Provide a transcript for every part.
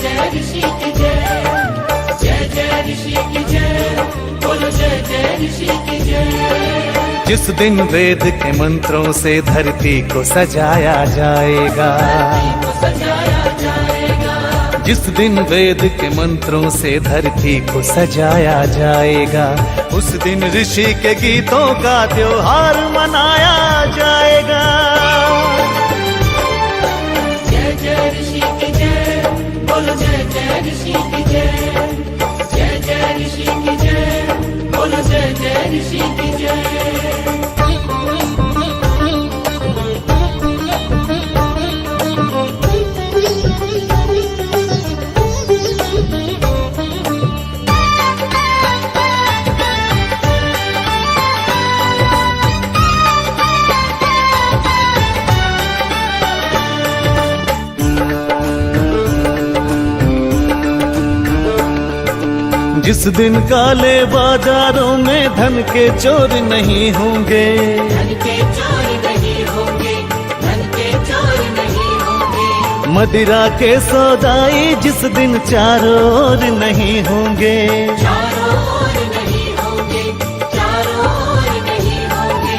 जय ऋषि की जय, जय जय ऋषि की जय, बोलो जय जय ऋषि की जय। जिस दिन वेद के मंत्रों से धरती को सजाया जाएगा, जिस दिन वेद के मंत्रों से धरती को सजाया जाएगा, उस दिन ऋषि के गीतों का त्योहार मनाया जाएगा। जय जय ऋषि की जय, बोलो जय जय ऋषि की जय, जय जय ऋषि की जय, बोलो जय जय ऋषि की जय। जिस दिन काले बाजारों में धन के चोर नहीं होंगे, धन के चोर नहीं होंगे, धन के चोर नहीं होंगे। मदिरा के सौदाई जिस दिन चारों ओर नहीं होंगे, चारों ओर नहीं होंगे, चारों ओर नहीं होंगे।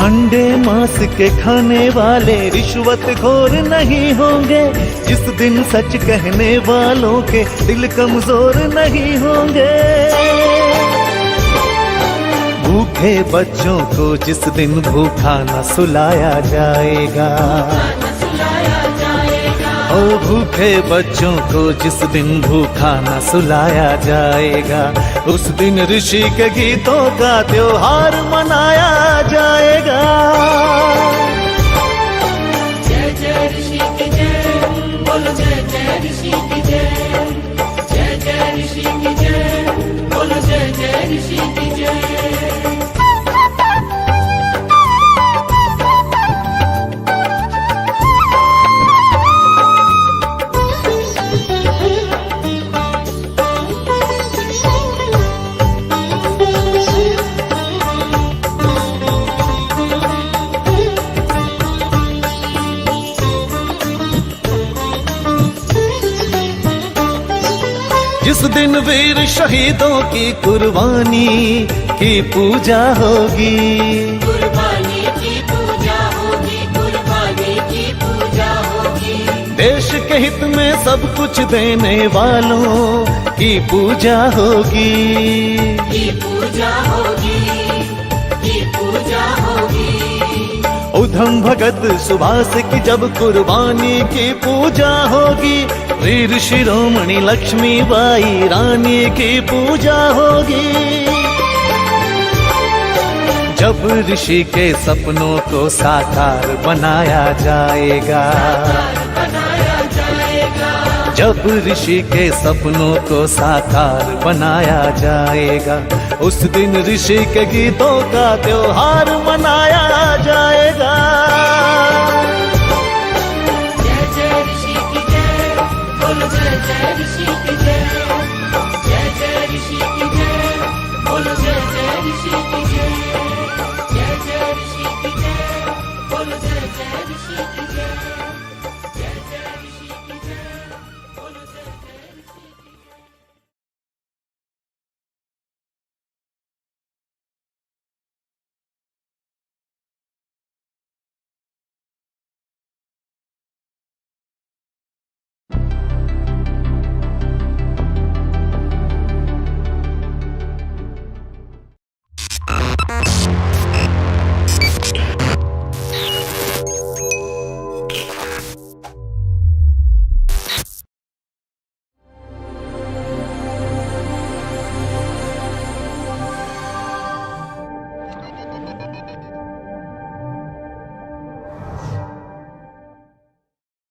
अंडे मांस के खाने वाले रिश्वत खोर नहीं होंगे, जिस दिन सच कहने वालों के दिल कमजोर नहीं होंगे। भूखे बच्चों को जिस दिन भूखा न सुलाया जाएगा, ओ भूखे बच्चों को जिस दिन भूखा न सुलाया जाएगा, उस दिन ऋषि के गीतों का त्योहार मनाया जाएगा। जय जय ऋषि की जय, बोलो जय जय ऋषि की जय, जय जय ऋषि की जय, बोलो जय जय ऋषि की जय। जिस दिन वीर शहीदों की कुर्बानी की पूजा होगी, कुर्बानी की पूजा होगी, कुर्बानी की पूजा होगी। देश के हित में सब कुछ देने वालों की पूजा होगी, की पूजा होगी, की पूजा होगी। उधम भगत सुभाष की जब कुर्बानी की पूजा होगी, वीर शिरोमणि लक्ष्मीबाई रानी की पूजा होगी। जब ऋषि के सपनों को साकार बनाया जाएगा, जब ऋषि के सपनों को साकार बनाया जाएगा, उस दिन ऋषि के गीतों का त्योहार मनाया जाएगा। जय जय ऋषि की जय, बोलो जय जय ऋषि की जय, जय जय ऋषि की जय, बोलो जय जय ऋषि की जय, जय जय ऋषि की जय, बोलो जय जय ऋषि की जय, जय जय ऋषि की जय, बोलो जय जय ऋषि की जय।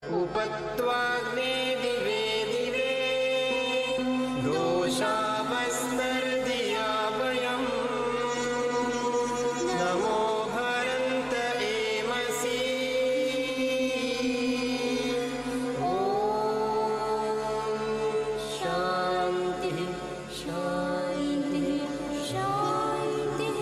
उपत्वाग्ने दिवे दिवे दोषावस्तर्दिया वयम् नमो भरन्त एमसि ॐ शान्तिः शान्तिः शान्तिः।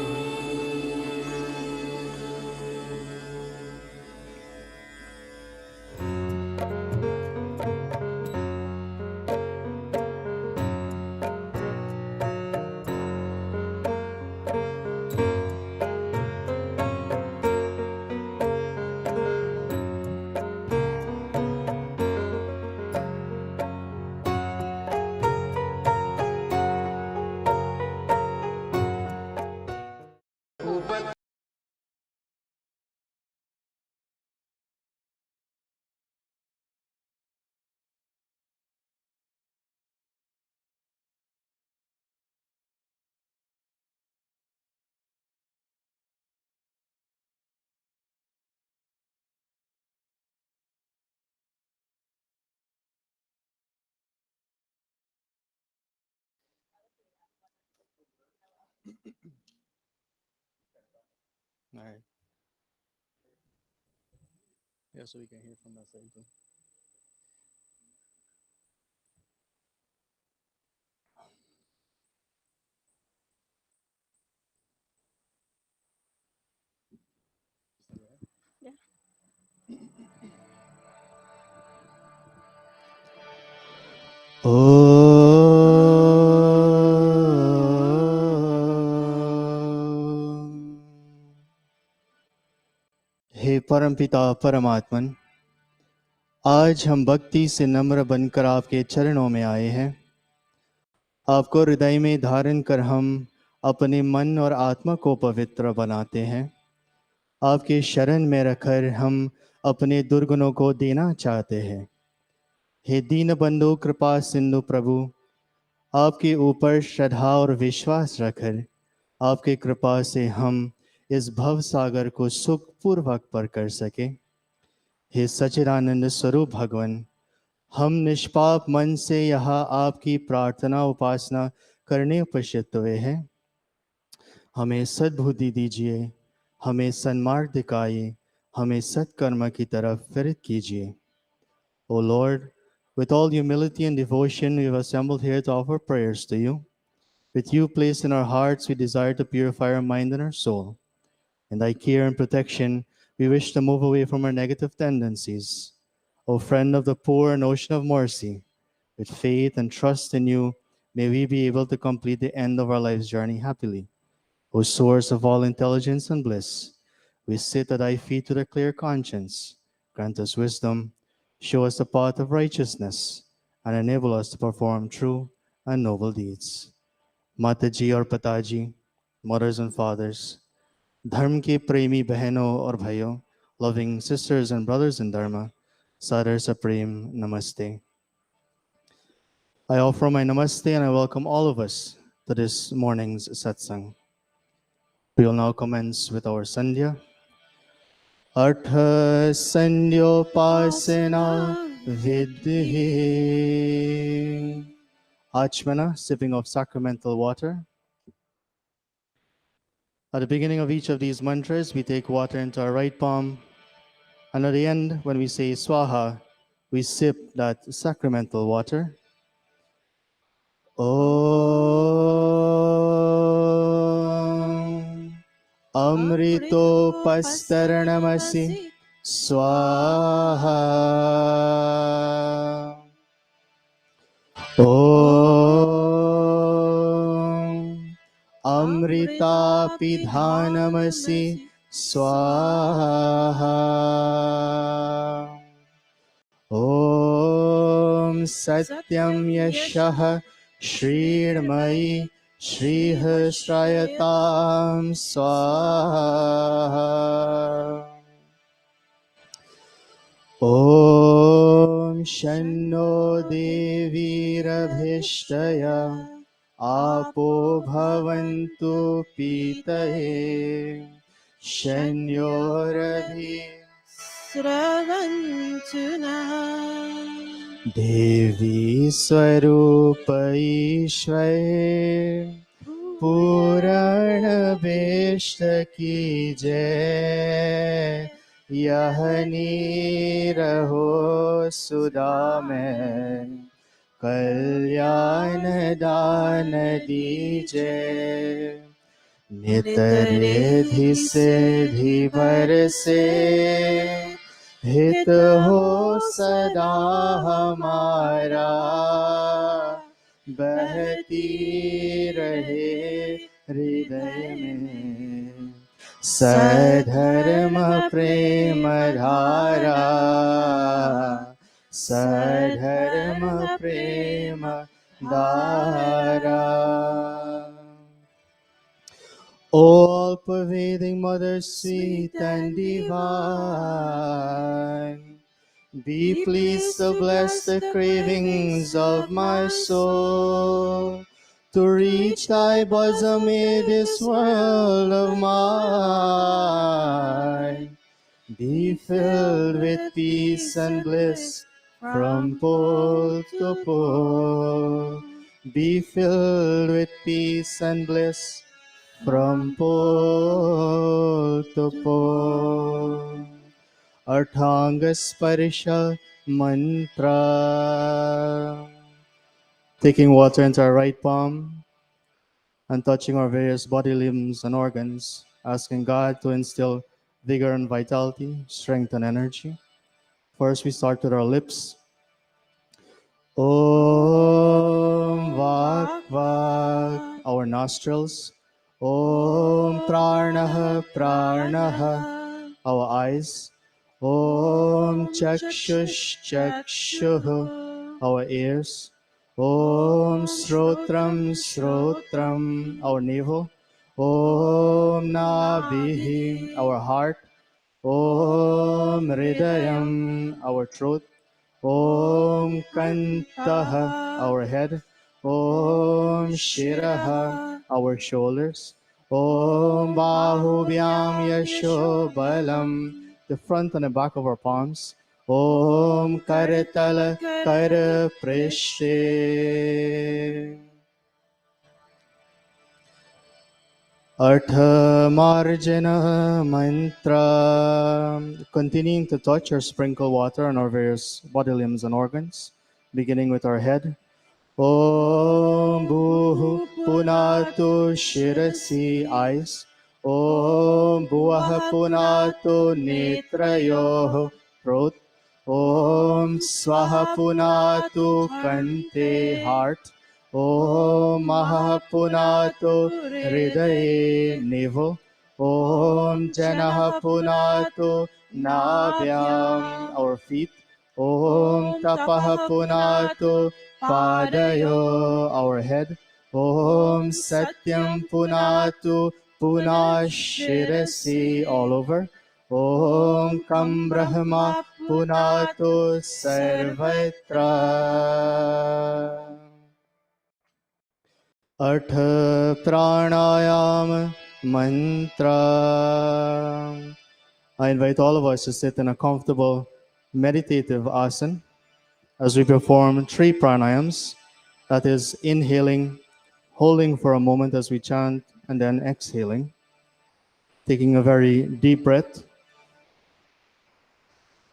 All right. Yeah, so we can hear from that side too. हे परमपिता परमात्मन, आज हम भक्ति से नम्र बनकर आपके चरणों में आए हैं। आपको हृदय में धारण कर हम अपने मन और आत्मा को पवित्र बनाते हैं। आपके शरण में रखकर हम अपने दुर्गुणों को देना चाहते हैं। हे दीन बंधु कृपा सिंधु प्रभु, आपके ऊपर श्रद्धा और विश्वास रखकर आपके कृपा से हम इस भव सागर को सुखपूर्वक पार कर सके। हे सच्चिदानंद स्वरूप भगवान, हम निष्पाप मन से यहाँ आपकी प्रार्थना उपासना करने उपस्थित हुए हैं। हमें सद्बुद्धि दीजिए, हमें सन्मार्ग दिखाइए, हमें सत्कर्म की तरफ प्रेरित कीजिए। O Lord, with all humility and devotion, we have assembled here to offer prayers to you. With you placed in our hearts, we desire to purify our mind and our soul. In thy care and protection, we wish to move away from our negative tendencies. O friend of the poor and ocean of mercy, with faith and trust in you, may we be able to complete the end of our life's journey happily. O source of all intelligence and bliss, we sit at thy feet with a clear conscience. Grant us wisdom, show us the path of righteousness, and enable us to perform true and noble deeds. Mataji और Pataji, mothers and fathers, धर्म के प्रेमी बहनों और भाइयों, loving sisters and brothers in Dharma, Sadar Supreme Namaste. I offer my namaste and I welcome all of us to this morning's satsang. We will now commence with our sandhya. Artha sandhyopasana vidhi. Achmana, sipping of sacramental water. At the beginning of each of these mantras, we take water into our right palm. And at the end, when we say swaha, we sip that sacramental water. Om Amrito Pastaranamasi Swaha. Om Amrita Pidhanamasi Swaha. Om Satyam Yashah Shrirmai Shrihasrayatam Swaha. Om Shanno Devirabhishtaya Apo Bhavantu Pitaye Shanyorabhi Sravantuna Devi Swarupa Ishwar Purana Bhishta Ki Jai Yahani Raho Sudame Kalyan Dana Dije नितरेधि सिद्धि बरसे हित हो सदा हमारा बहती रहे हृदय में सधर्म प्रेम धारा सधर्म प्रेम धारा all-pervading Mother, sweet and divine, be pleased to bless the cravings of my soul, to reach thy bosom in this world of mine. Be filled with peace and bliss from pole to pole. Be filled with peace and bliss from pole to pole. Arthanga Sparisha Mantra. Taking water into our right palm and touching our various body limbs and organs, asking God to instill vigor and vitality, strength and energy. First, we start with our lips. Om Vak Vak, our nostrils. Om Pranaha Pranaha, our eyes. Om Chakshush Chakshuh, our ears. Om Srotram Srotram, our navel. Om Nabhi, our heart. Om Hridayam, our throat. Om Kantaha, our head. Om Shiraha, our shoulders. Om Bahubhyam Yasho Balam, the front and the back of our palms. Om Karatala Kara Prishte. Artha Marjana Mantra. Continuing to touch or sprinkle water on our various body limbs and organs, beginning with our head. Om Bhuhu Punatu Shirasi, eyes. Om Bhuvaha Punatu Netrayoh, throat. Om Swaha Punatu Kante, heart. Om Maha Punatu Hridaye, navel. Om Janaha Punatu Nabhyam, our feet. Om Tapaha Punatu Padayo, our head. Om Satyam Punatu Punashirasi, all over. Om Kam Brahma Punatu Sarvatra. Artha Pranayam Mantra. I invite all of us to sit in a comfortable meditative asana as we perform 3 pranayams, that is inhaling, holding for a moment as we chant, and then exhaling, taking a very deep breath.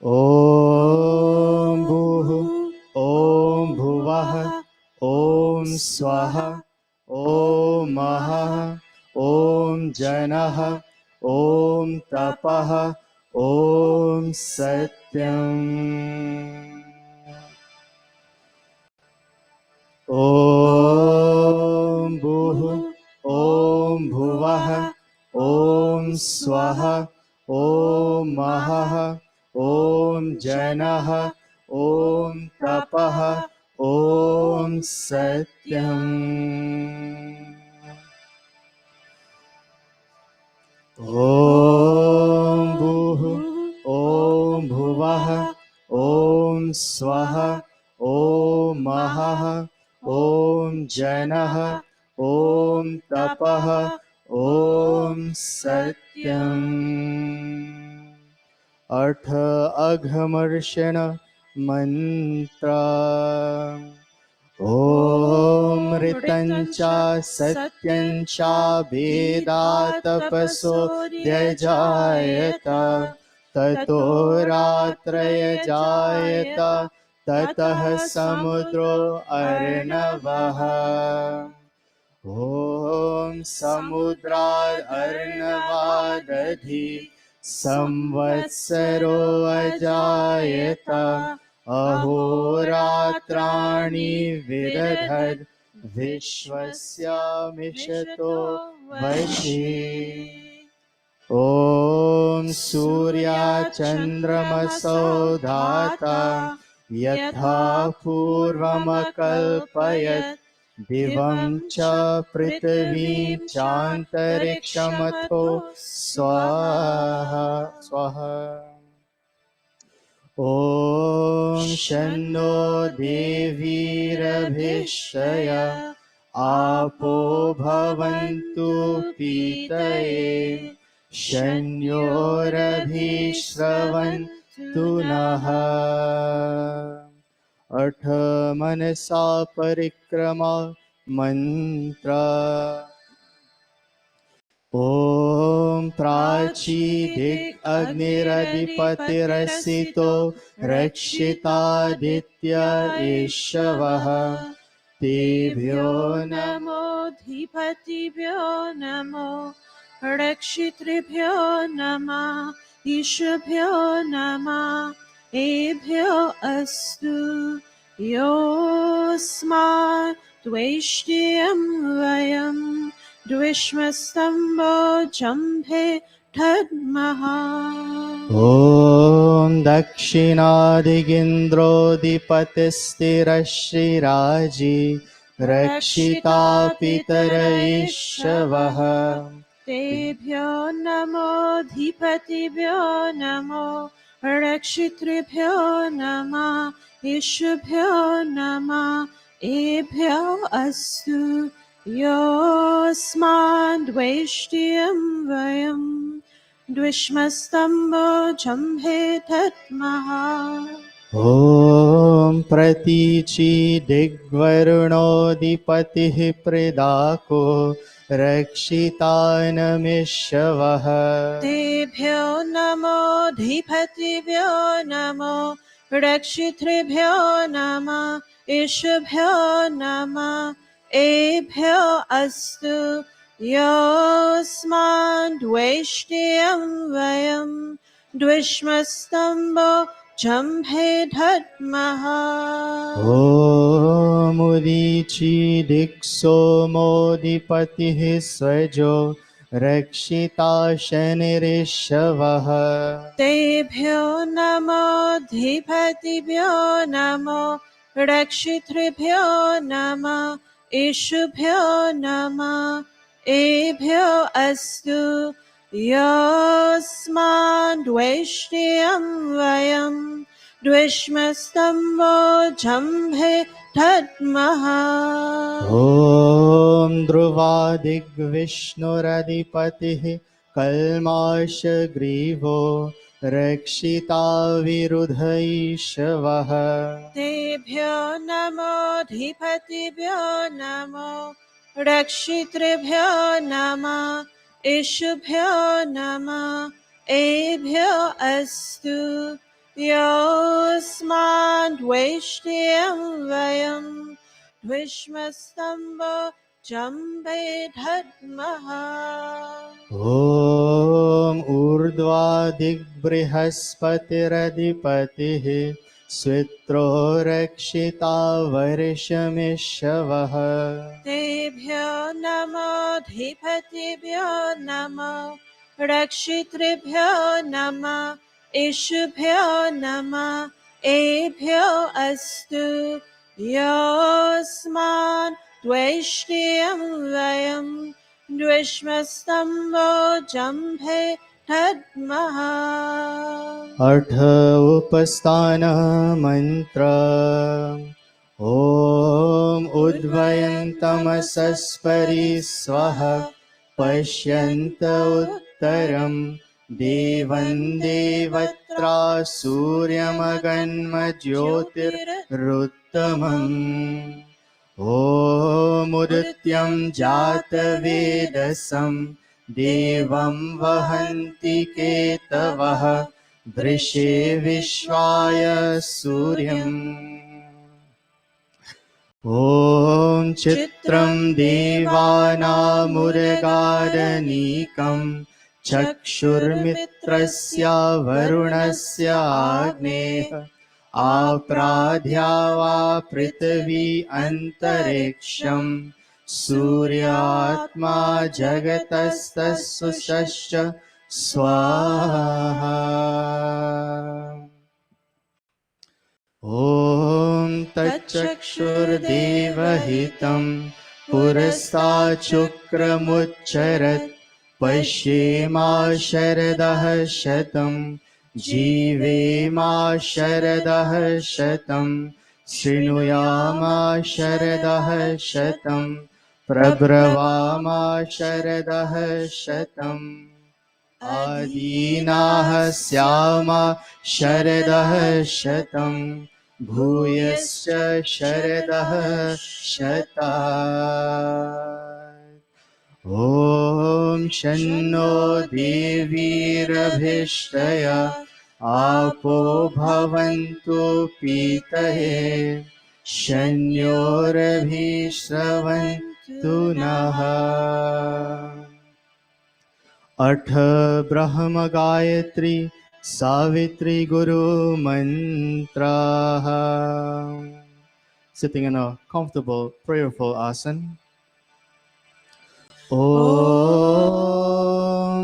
Om Bhuhu, Om Bhuvaha, Om Swaha, Om Maha, Om Janaha, Om Tapaha, Om Satyam. Om Bhuhu, Om Bhuvaha, Om Swaha, Om Maha, Om Janaha, Om Tapaha, Om Satyam. Om Bhuhu, Om Bhuvaha, Om Swaha, Om Maha, Om Janaha, Om Tapaha, Om Satyam. Artha Aghamarshana Mantra. Om Ritancha Satyancha Veda Tapaso Dyajayata Tato Ratraya Jayata Tatah Samudro Arnavaha. Om Samudra Arnavadadhi Samvatsaro Ajayata Ahoratrani Vidadhad Vishwasya Mishato Vashi. Om Surya Chandramaso Dhata Yatha Purvamakalpayat Divam cha Prithvim Chantarikshamato Swaha Swaha. Om Shanno Devirabhishaya Apo Bhavantu Pitaye Shanyorabhishravantu Naha. Artha Manasa Parikrama Mantra. ॐ प्राचीदिक् अग्निरधिपतिरसितो रक्षितादित्य एषवः तेभ्यो नमो नमोऽधिपतिभ्यो नमो रक्षितृभ्यो नमः ईशभ्यो नमः एभ्यो अस्तु योऽस्मात् त्वेष्ट्यं वयं द्विष्मस्तम्भो जम्भे धर्मः ॐ दक्षिणादिगिन्द्रोऽधिपतिस्थिरश्रीराजी रक्षिता पितरैषवः तेभ्यो नमोऽधिपतिभ्यो नमो रक्षितृभ्यो नमः ईशभ्यो नमः एभ्यो अस्तु योऽस्मान् द्वेष्ट्यं वयं द्विष्मस्तम्भो जम्भे दद्मः ॐ प्रतीची दिग्वरुणोऽधिपतिः प्रेदाको रक्षितानमिषवः तेभ्यो नमोऽधिपतिभ्यो नमो रक्षितृभ्यो नमः ईशभ्यो नमः एभ्यो अस्तु योऽस्मान् द्वेष्ट्यं वयं द्विष्मस्तम्भो जम्भे दद्मः ॐ उदीची दिक्सोमोऽधिपतिः स्वजो रक्षिता शनिरेषवः तेभ्यो नमोऽधिपतिभ्यो नमो रक्षितृभ्यो नमः ईशभ्यो नमः एभ्यो अस्तु योऽस्मान् द्वेष्ट्यं वयं द्विष्मस्तम्भो जम्भे दद्मः ॐ ध्रुवादिग्विष्णुरधिपतिः कल्माशग्रीवो रक्षिता विरुधैषवः तेभ्यो नमोऽधिपतिभ्यो नमो रक्षितृभ्यो नमः ईशभ्यो नमः एभ्यो अस्तु योऽस्मान् द्वेष्ट्यं वयं द्विष्मस्तम्भो जम्भे दद्मः ॐ ऊर्ध्वादिग्बृहस्पतिरधिपतिः स्वित्रो रक्षिता वर्षमिषवः तेभ्यो नमोऽधिपतिभ्यो नमो रक्षितृभ्यो नमः ईशभ्यो नमः एभ्यो अस्तु योऽस्मान् द्वेष्ट्यं वयं द्विष्मस्तम्भो जम्भे दद्मः अठ उपस्थानमन्त्र ॐ उद्वयन्तमसस्परि स्वः पश्यन्त उत्तरं देवं देवत्रा सूर्यमगन्मज्योतिरुत्तमम् ॐ उदित्यं जातवेदसं देवं वहन्ति केतवः दृशे विश्वाय सूर्यम् ॐ चित्रं देवानामुरगादनीकं चक्षुर्मित्रस्य वरुणस्य आग्नेः आप्राध्या वा पृथिवी अन्तरिक्षं सूर्यात्मा जगतस्तस्सुषश्च स्वाहा ॐ तच्चक्षुर्देवहितं पुरस्ताच्चुक्रमुच्चरत् पश्येमा शरदः शतं जीवेमा शरदः शतं शृणुयामा शरदः शतं प्रब्रवामा शरदः शतम् आदीनाः स्यामा शरदः शतं भूयश्च शरदः शतात् ॐ शन्नो देवीरभिष्टय आपो भवन्तु पीतये शन्योरभिश्रवन्तु नः अठ ब्रह्म गायत्री सावित्री गुरु मंत्राः Sitting in a comfortable prayerful asana. Om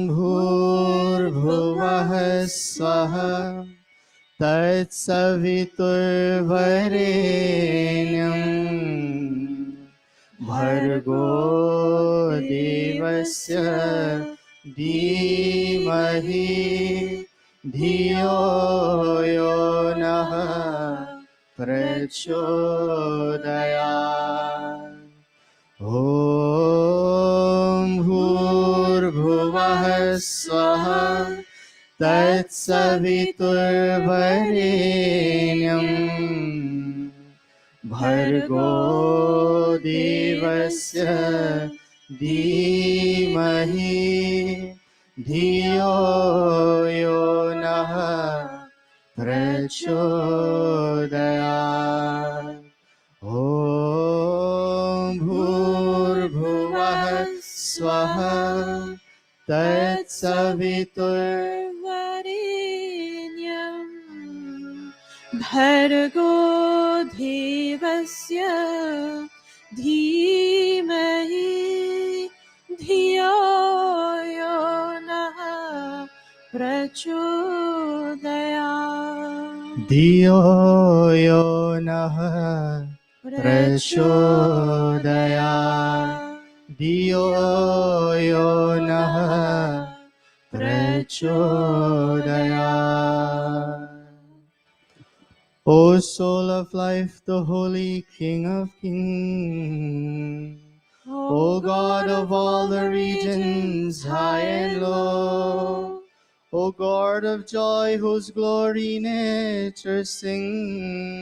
Bhurbhuvah Swaha Tatsaviturvarenyam Bhargo Devasya Dhimahi Dhiyo Yo Naha Prachodayat Om Bhurbhuvah Swaha Tatsaviturvarenyam Bhargo Devasya Dhimahi Dhiyo Yo Naha Prachodayat Om Bhurbhuvah Swaha Tatsaviturvarenyam Bhargo Devasya Dhimahi Dhiyo Yo Naha Prachodayat Dhiyo Yo Naha Prachodayat Dhiyo Yo Naha Prachodayat O soul of life, the holy King of kings, O God of all the regions, high and low, O God of joy, whose glory nature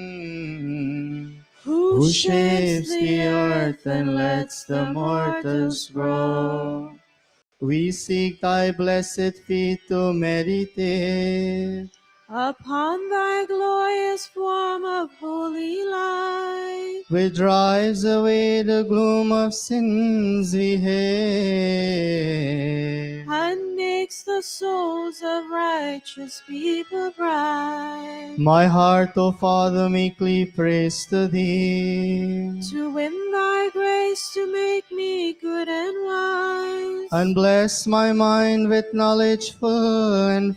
sings, who shapes the earth and lets the mortals grow. We seek thy blessed feet to meditate upon thy glorious form of holy light, which drives away the gloom of sins we hate. and makes the souls of righteous people bright. My heart, O Father, meekly prays to thee, To win thy grace to make me good and wise, and bless my mind with knowledge full and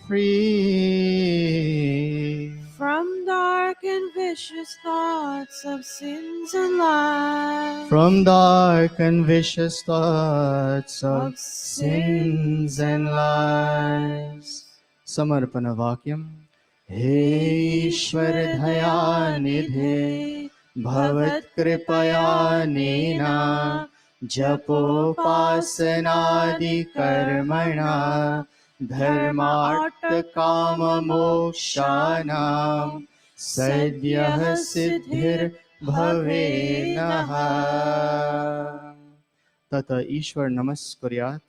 free. from dark and vicious thoughts of sins and lies, From dark and vicious thoughts of sins and lies. Samarpana Vakyam. He Ishwar Dhayanidhe Bhavat Kripaya Nena Japopasanadi Karmana Dharmartha Kama Mokshanam Sadyah Siddhir Bhave Naha. Tata Ishwar Namaskuryat.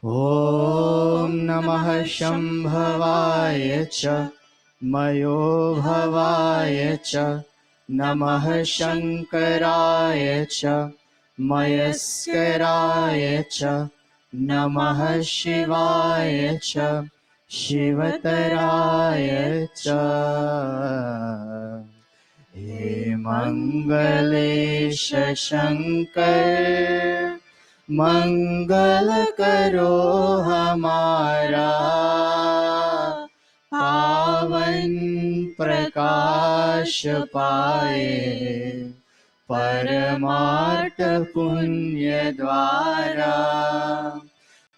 Om Namah Shambhavaya Cha Mayo Bhavaya Cha Namah Shankaraya Cha Mayaskaraya Cha Namah Shivaya Cha Shivataraya Cha He Mangalesha Shankar मंगल करो हमारा पावन प्रकाश पाए परमार्थ पुण्य द्वारा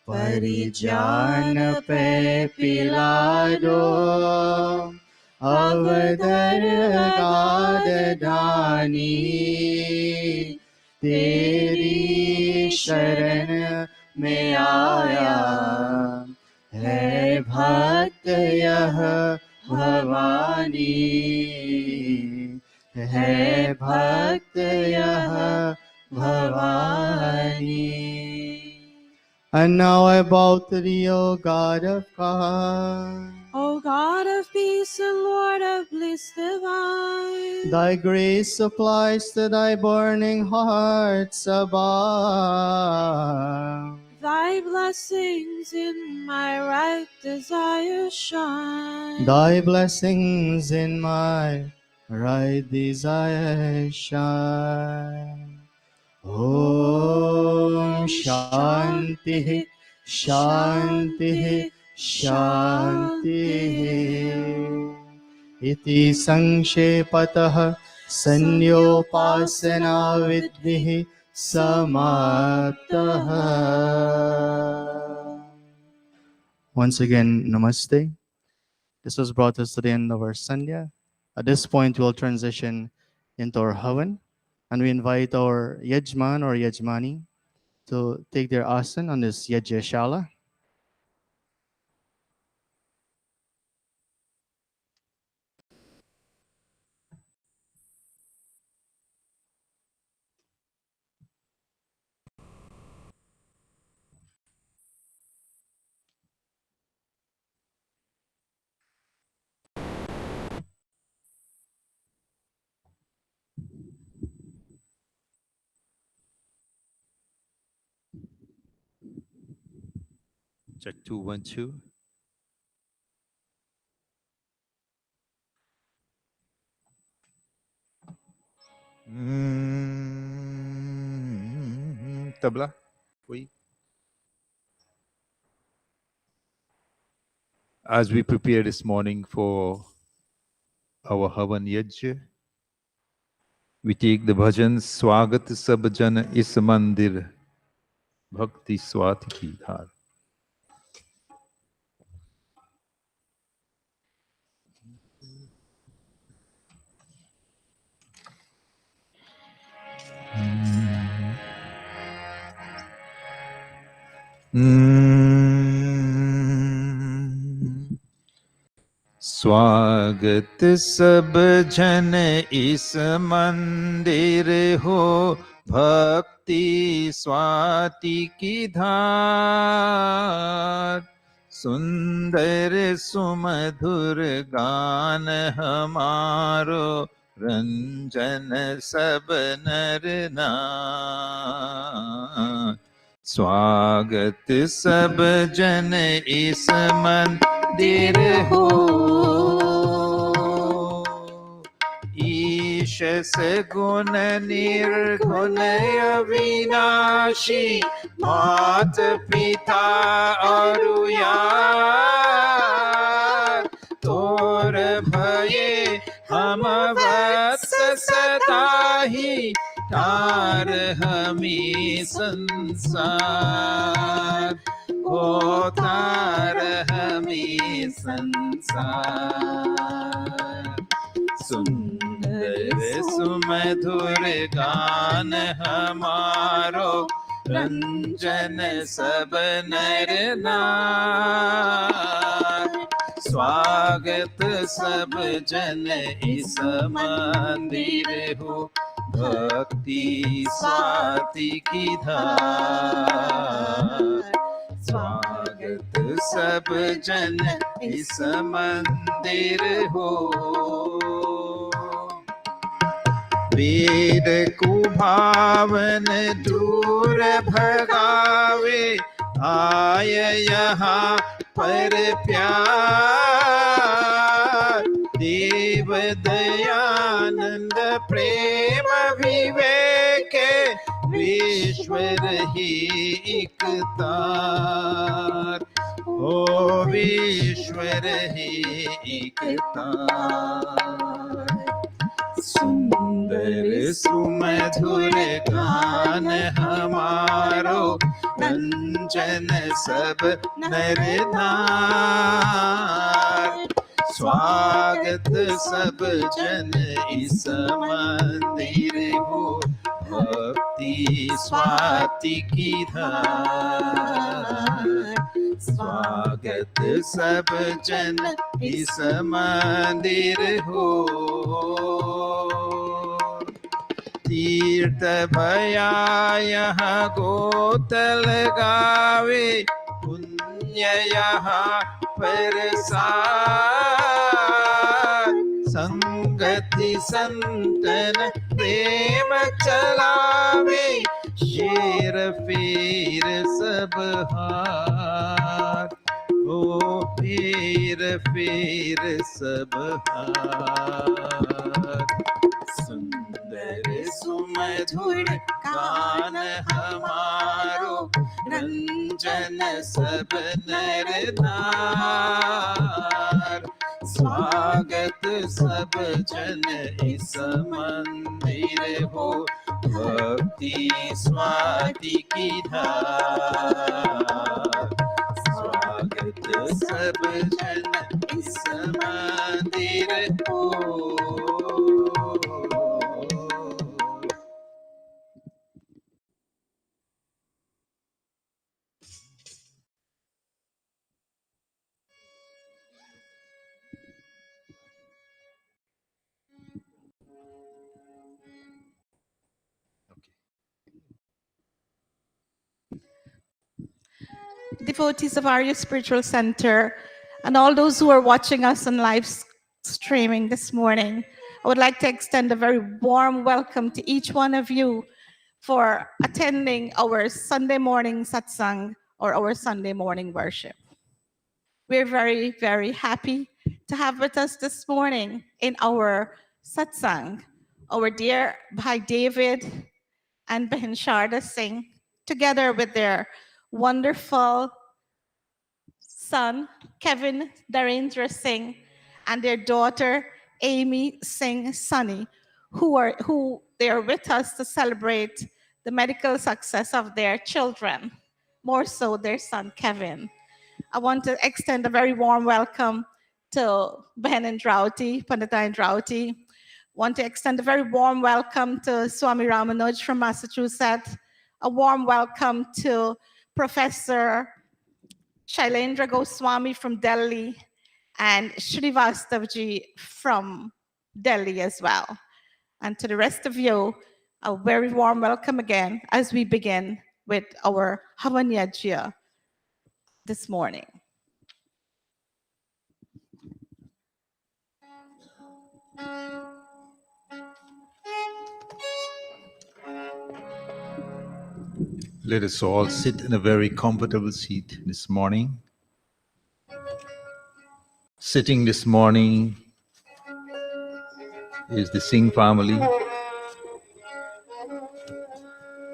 परिजान पे पिला दो अवधर गाद दानी तेरी शरण में आया है भक्त यह भवानी है भक्त यह Bhavani And now I bow to thee, O God of God. O God of peace and Lord of bliss divine, Thy grace applies to thy burning hearts above. thy blessings in my right desire shine. Thy blessings in my right desire shine. Om Shanti, Shanti, Shanti. इति संक्षेपतः संयोपासना विद्धिः समाप्तः. Once again, namaste. This has brought us to the end of our Sandhya. At this point, we'll transition into our Havan, and we invite our Yajman or Yajmani to take their asan on this Yajyashala. Check 2 1 2. Tabla. Oui. As we prepare this morning for our Havan Yajna, we take the bhajan Swagat Sab Jan Is Mandir Bhakti Swat Ki Dhar. स्वागत सब जन इस मंदिर हो भक्ति स्वाति की धार सुंदर सुमधुर गान हमारो रंजन सब नर नार स्वागत सब जन इस मंदिर हो ईश सगुण निर्गुण अविनाशी मात पिता और यार तोर भये हम वत्स सदा ही तार हमी संसार हो तार हमी संसार सुंदर सुमधुर गान हमारो रंजन सब नर नार स्वागत सब जन इस मंदिर हो भक्ति स्वाति की धार स्वागत सब जन इस मंदिर हो वेद कुभावन दूर भगावे आय यहाँ पर प्यार देव दयानंद प्रेम विवेक ईश्वर ही एक तार ओ ईश्वर ही एक तार सुंदर सुमधुर गान हमारो रंजन सब नर नार स्वागत सब जन इस मंदिर हो भक्ति स्वाति की धार स्वागत सब जन इस मंदिर हो तीर्थ भया यहाँ गोतल गावे पुण्य यहाँ प्रसाद संगति संतन प्रेम चलावे शेर फेर सब हार ओ फेर फेर सब हार सुंदर सुमधुर गान हमारो रंजन सब नर नार स्वागत सब जन इस मंदिर हो भक्ति स्वाति की धार स्वागत सब जन इस मंदिर हो Devotees of Arya Spiritual Center, and all those who are watching us on live streaming this morning, I would like to extend a very warm welcome to each one of you for attending our Sunday morning satsang or our Sunday morning worship. We're very, very happy to have with us this morning in our satsang our dear Bhai David and Behin Sharda Singh, together with their wonderful son, Kevin Darendra Singh, and their daughter, Amy Singh Sunny, who they are with us to celebrate the medical success of their children, more so their son, Kevin. I want to extend a very warm welcome to Ben and Drauti, Pandita and Drauti. Want to extend a very warm welcome to Swami Ramanuj from Massachusetts. A warm welcome to Professor Shailendra Goswami from Delhi and Srivastavji from Delhi as well. And to the rest of you, a very warm welcome again as we begin with our Havan Yajna this morning. Let us all sit in a very comfortable seat this morning. Sitting this morning is the Singh family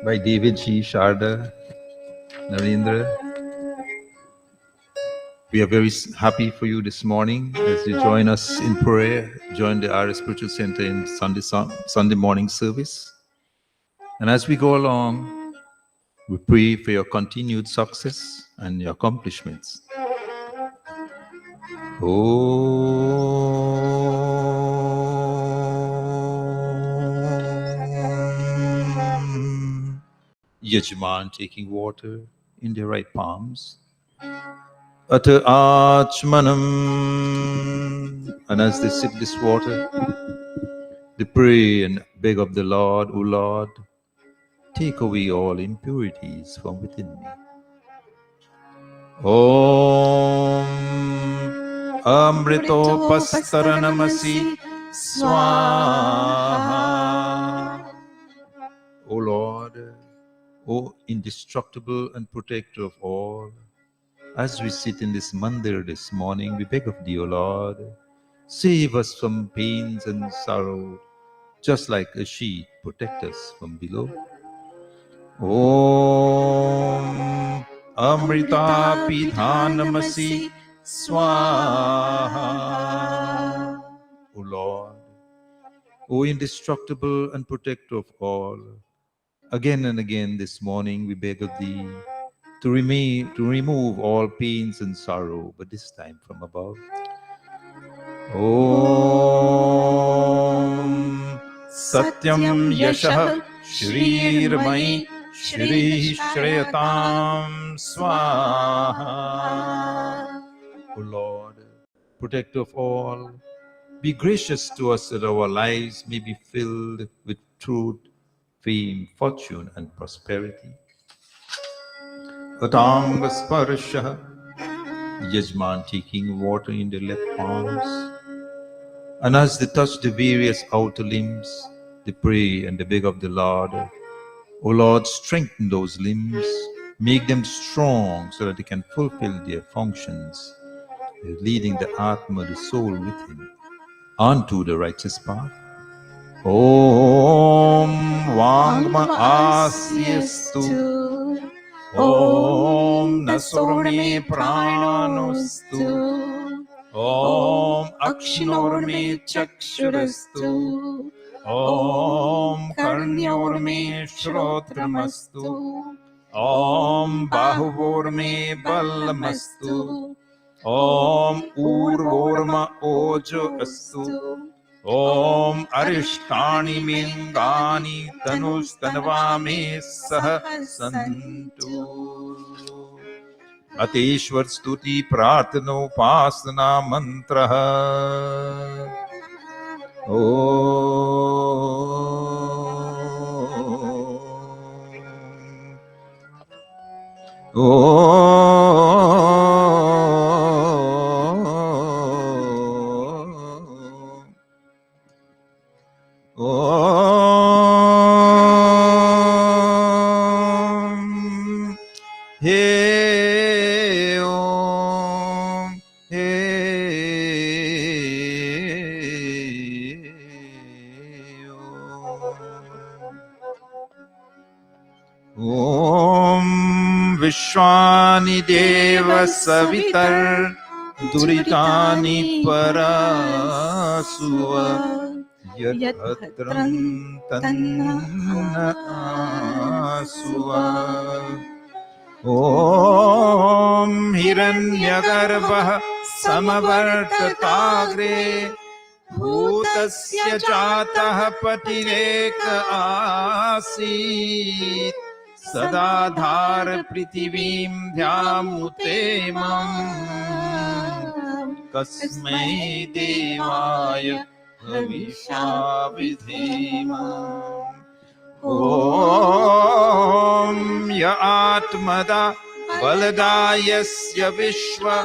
by David G. Sharda, Narendra. We are very happy for you this morning as you join us in prayer, join the Arya Spiritual Center in Sunday morning service. And as we go along, we pray for your continued success and your accomplishments. Om. Yajman taking water in their right palms. Ata Achmanam. And as they sip this water, they pray and beg of the Lord, O Lord, take away all impurities from within me. Om Amrito Pastaranamasi Swaha. O Lord, O indestructible and protector of all, as we sit in this mandir this morning, we beg of thee, O Lord, save us from pains and sorrow, just like a sheet protect us from below. Om Amrita Pidhanamasi Swaha. O Lord, O indestructible and protector of all, again and again this morning we beg of thee to remove all pains and sorrow, but this time from above. Om Satyam Yashah Shrirmai Shri Shreyatam Swaha. O Lord, protector of all, be gracious to us that our lives may be filled with truth, fame, fortune, and prosperity. Atanga Sparshah, Yajman taking water in the left palms. And as they touch the various outer limbs, they pray and they beg of the Lord, O Lord, strengthen those limbs, make them strong so that they can fulfill their functions, leading the Atma, the soul within, onto the righteous path. Om Vangma Asyastu Om Nasorme Pranostu Om Akshinorme Chakshurastu Om Karnyorme Shrotramastu Om Bahuvorme Balamastu Om Urvorma Ojo Astu Om Arishtani Mingani Tanustanvame Sah Santu Ateshwar Stuti Pratano Pasana Mantraha Om He Om He Om Vishwani Deva Savitar Duritani Parasuva Yadbhadram Tanna Asuva Om Hiranyagarbha Samavartatagre Bhutasya Jatah Patireka Asit Sadadhar Prithivim Dhyamutemam Kasmai Devaya Havisha Vidhimam Om Ya Atmada Baladayasya Vishwa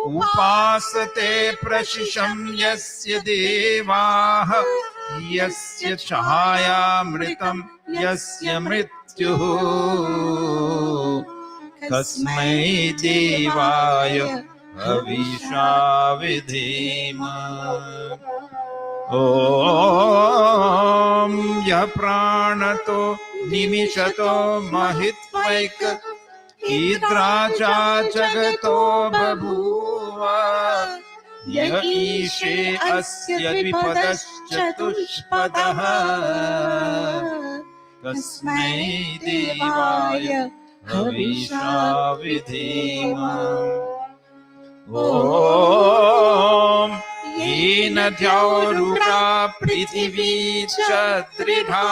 Upasate Prashisham Yasya Devaha Yasya Chahaya Mritam Yasya Mrityuhu Kasmai Devaya Havisha Vidhima Om Ya Pranato Nimishato Mahitvaika Idraja Jagato Babhuva Ya Ishe Asya Dvipadashchatushpadaha Tasmai Devaya Havisha Vidhima Om Yena Dhyaurura Prithivi Chadridha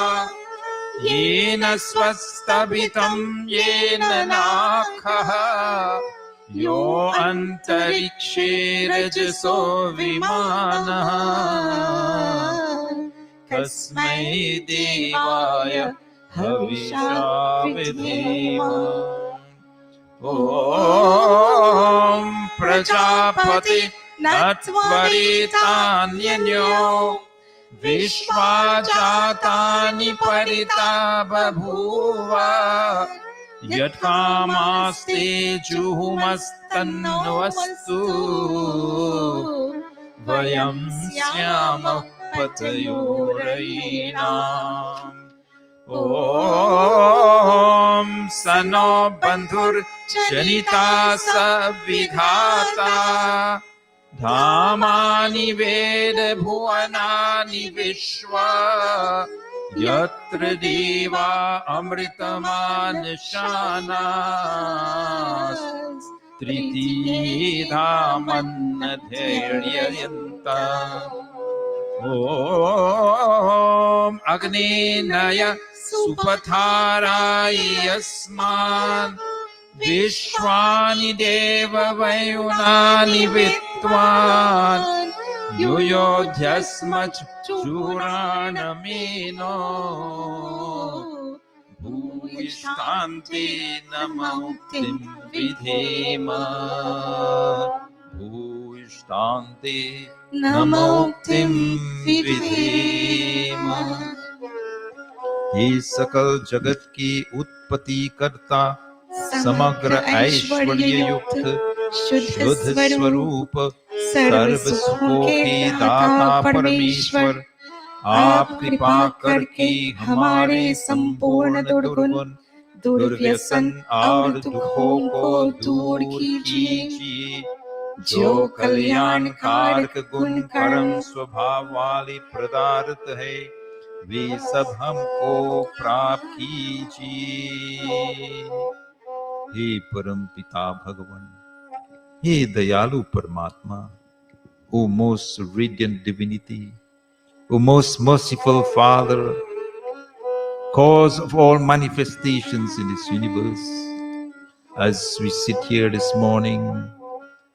Yena Swastabitam Yena Nakha Yo Antarikshe Rajaso Vimana Tasmai Devaya Havisha Vidhima Om Prajapati Natvaritanyano Vishvajatani Parita Babhuva Yatkamaste Juhumastanvastu Vayam Syama Patayorainam Om Sano Bandhur Janita Savidhata Dhamani Veda Bhuvanani Vishwa Yatra Deva Amritamanashanas Triti Dhamanadhairyayanta Om Agni Naya Supatharai Yasman Vishwani Deva Vayunani Vitwan Yuyodhyasmach चूडानमेनो भूयिष्ठान्ते नमौक्तिं विधेम भूयिष्ठान्ते नमौक्तिं विधेम। हे सकल जगत की उत्पत्ति करता समग्र ऐश्वर्य युक्त शुद्ध स्वरूप सर्व सुखों के दाता परमेश्वर, आप कृपा करके हमारे संपूर्ण दुर्गुण दुर्व्यसन और दुखों को दूर कीजिए। जो कल्याणकारक गुण कर्म स्वभाव वाले पदार्थ है वे सब हमको प्राप्त कीजिए। हे परम पिता भगवान, हे दयालु परमात्मा, O most radiant divinity, O most merciful Father, cause of all manifestations in this universe, as we sit here this morning,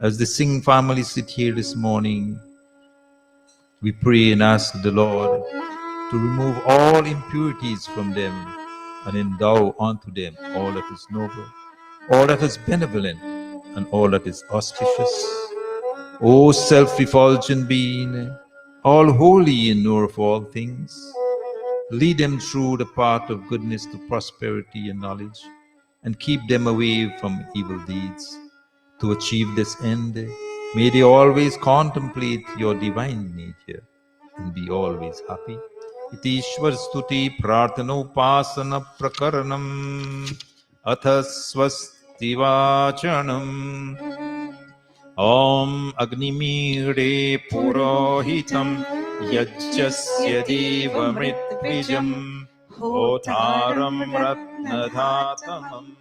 as the Singh family sit here this morning, we pray and ask the Lord to remove all impurities from them and endow unto them all that is noble, all that is benevolent, and all that is auspicious. O self-effulgent being, all holy and knower of all things, lead them through the path of goodness to prosperity and knowledge, and keep them away from evil deeds. To achieve this end, may they always contemplate your divine nature and be always happy. इति ईश्वर स्तुति प्रार्थनोपासन प्रकरणम् अथ स्वस्ति वाचनम्। ॐ अग्निमीळे पुरोहितं यज्ञस्य देवमृद्विजं होतारं रत्नधातमम्।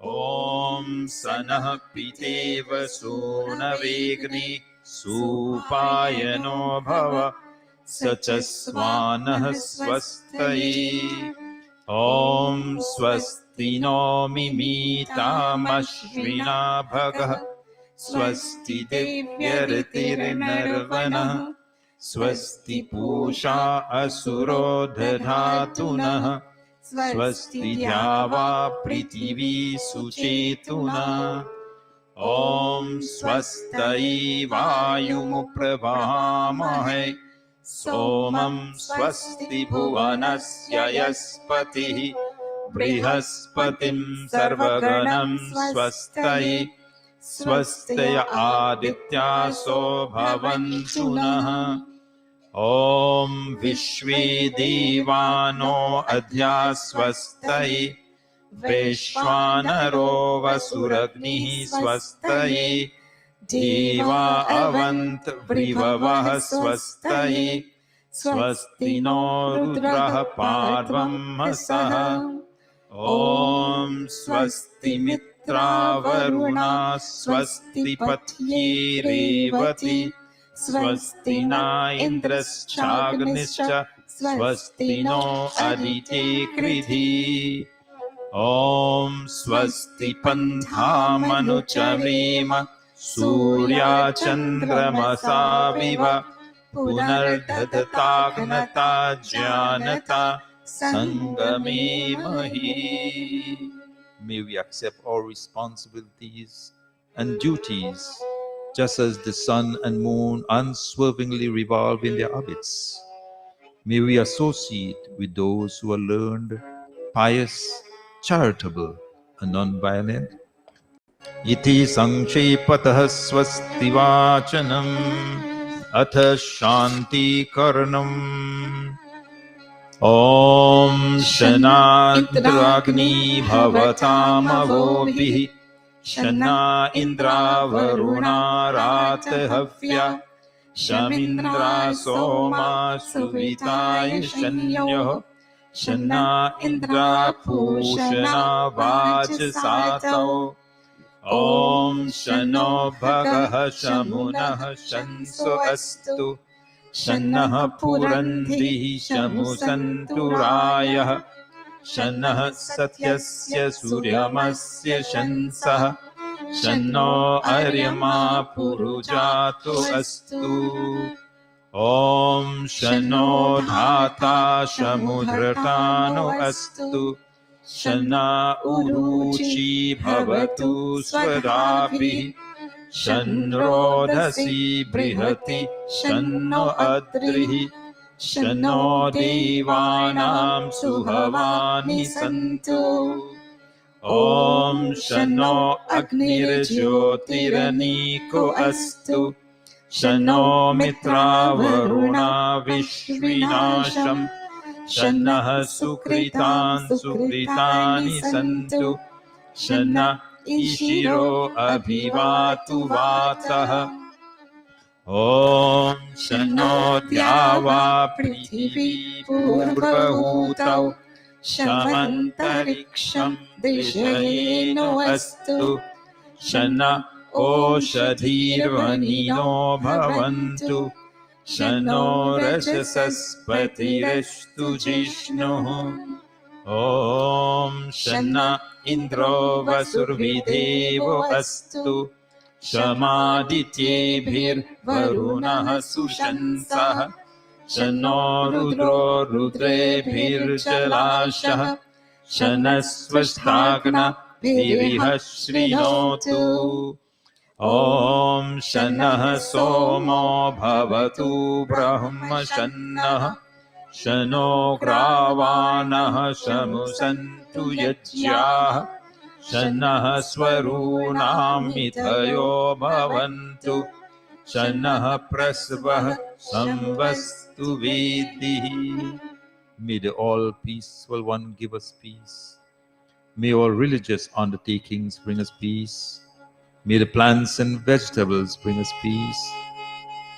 ॐ सनः पितेव सूनवेग्नि सुपायनो भव स च स्वानः स्वस्तये। ॐ स्वस्ति नो मिमीतामश्विना भगः स्वस्ति दिव्यरतिर्नर्वणः स्वस्ति पूषा असुरो दधातुनः स्वस्ति द्यावा पृथिवी सुचेतुना। ॐ स्वस्ति वायुमुप्रवाहामहे सोमं स्वस्ति भुवनस्य यस्पतिः बृहस्पतिं सर्वगणं स्वस्तये। स्वस्ति आदित्यासो भवन्तु नः। ॐ विश्वे देवानो अद्या स्वस्तये। वैश्वानरो वसुरग्निः स्वस्तये। देवा अवन्त वृववः स्वस्तये। स्वस्ति नो रुद्रः पार्वमसः। ॐ स्वस्ति मित्रावरुणा स्वस्ति पत्ये रेवती स्वस्ति न इन्द्रश्चाग्निश्च स्वस्ति नो अदिते कृधि। ॐ स्वस्ति पन्थामनुचरेम सूर्याचन्द्रमसाविव पुनर्दधताग्नता ज्ञानता संगमे महि। May we accept all responsibilities and duties just as the sun and moon unswervingly revolve in their orbits. May we associate with those who are learned, pious, charitable, and non-violent. Iti sankshepatāh swasti vācanam ath shanti karanam। ॐ शनाद्राग्नि भवतामवोभिः शना इन्द्रावरुणा रातहव्या शमिन्द्रा सोमा सुविताय शन्योः शना इन्द्रा पूषणा वाजसातौ। ॐ शनो भगः शमुनः शंसो अस्तु शन्नः पुरन्ध्रिः शमुसन्तुरायः शन्नः सत्यस्य सूर्यमस्य शंसः शन्नो अर्यमा पुरुजातो अस्तु। Om Shano Dhata Shamudhartano Astu Shana Uruchi Bhavatu Swadabhi Shanrodhasi Brihati Shanno Adrihi Shano Devanam Suhavani Santu Om Shano Agnir Jyotiraniko Astu Shano Mitra Varuna Vishvinasham Shanah Sukritan Sukritani Santu Shana Ishiro Abhivatu Vatah Om Shano Dyava Prithivi Purvahutau Shamantariksham Dishayeno Astu Shana Oshadhirvanino Bhavantu Shano Rajasaspatirestu Jishnu Om Shana Indro Vasurvidevo Astu Shamadityebhir Varunah Sushansah Shano Rudro Rudrebhir Jalashah Shanasvastagna Virih Shrinotu Om Shanah Somo Bhavatu Brahma Shannah Shano Gravanah Shamusantu Yajyah Shanah Swarunam Mitayo Bhavantu Shanah Prasvah Samvastu Vidhi. May the all peaceful one give us peace. May all religious undertakings bring us peace. May the plants and vegetables bring us peace.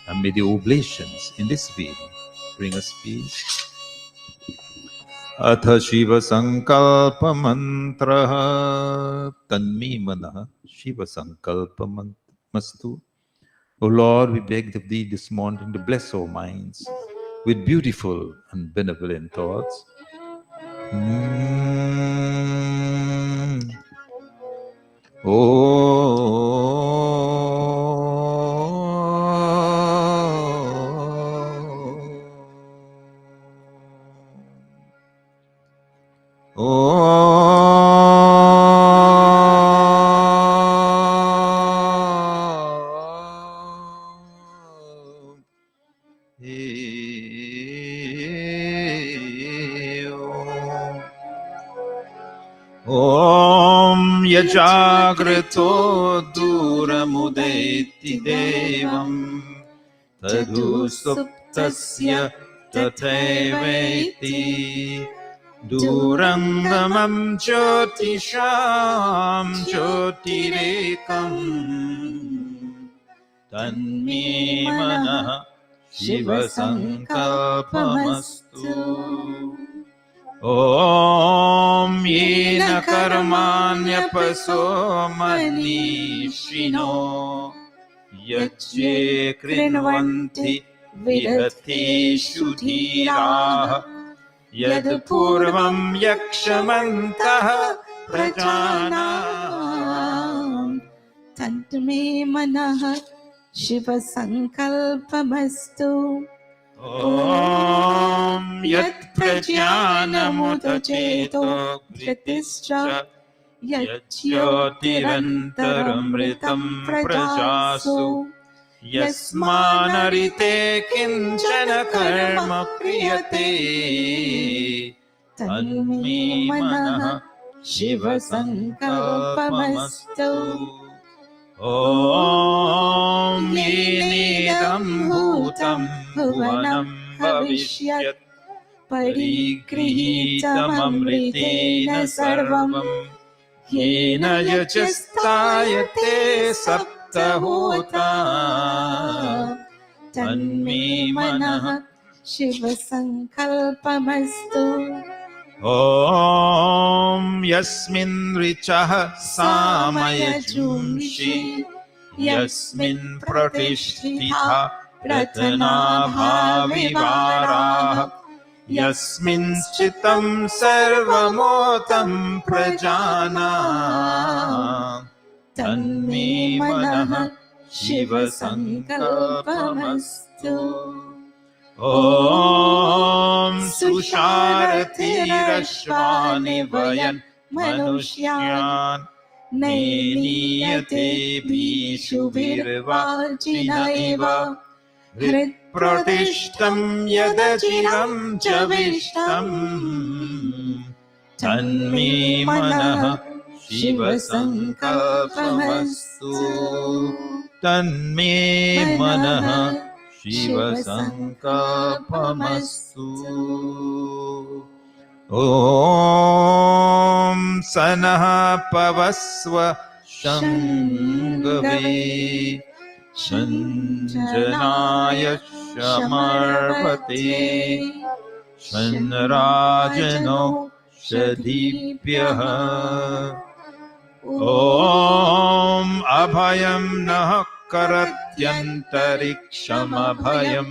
And may the oblations in this way bring us peace. Atha Shiva Sankalpa Mantra Tanmi Manah Shiva Sankalpa Mastu. O Lord, we beg of Thee this morning to bless our minds with beautiful and benevolent thoughts. Om Yajagrato Duramudeti Devam Tadu Suptasya Tatheveti Durangamam Jyotisham Jyotirekam Tanmi Manah Shiva Sankalpamastu Om Yena Karmanya Paso Manishino Yache Krinvanti Vidati Shudhira Yad Purvam Yakshamantah Prajanam Tantme Manah Shiva Sankalpamastu Om Yat Prajnanamudacheto Kritischa Yat Jyotirantaramritam Prajasu Yasmanarite Kinchana Karma Kriyate Tanmi Manah Shiva Sankalpamastu Om Yenidam Bhutam Bhuvanam Bhavishyat Parigrihitam Amritena Sarvam Yena Yachastayate Saptahota Tanmi Manah Shiva Sankalpamastu Om Yasmin Richah Samaya Jumshi Yasmin Pratishtitha Pratana Bhavivara Yasmin Chitam Sarvamotam Prajana Tanmi Manah Shiva Sankalpamastu ॐ सुषारथिरश्वानि वयन् मनुष्यान् नेनीयते भीषुभिर्वाचिन इव हृत्प्रतिष्ठं यदचिरं च विष्टम् तन्मे मनः शिवसङ्कल्पमस्तु तन्मे मनः शिवसङ्कल्पमस्तु ॐ सनः पवस्व शङ्गवे शञ्जनाय शमर्पते शन्राजनो शदीभ्यः ॐ अभयं नः करत्यन्तरिक्षमभयं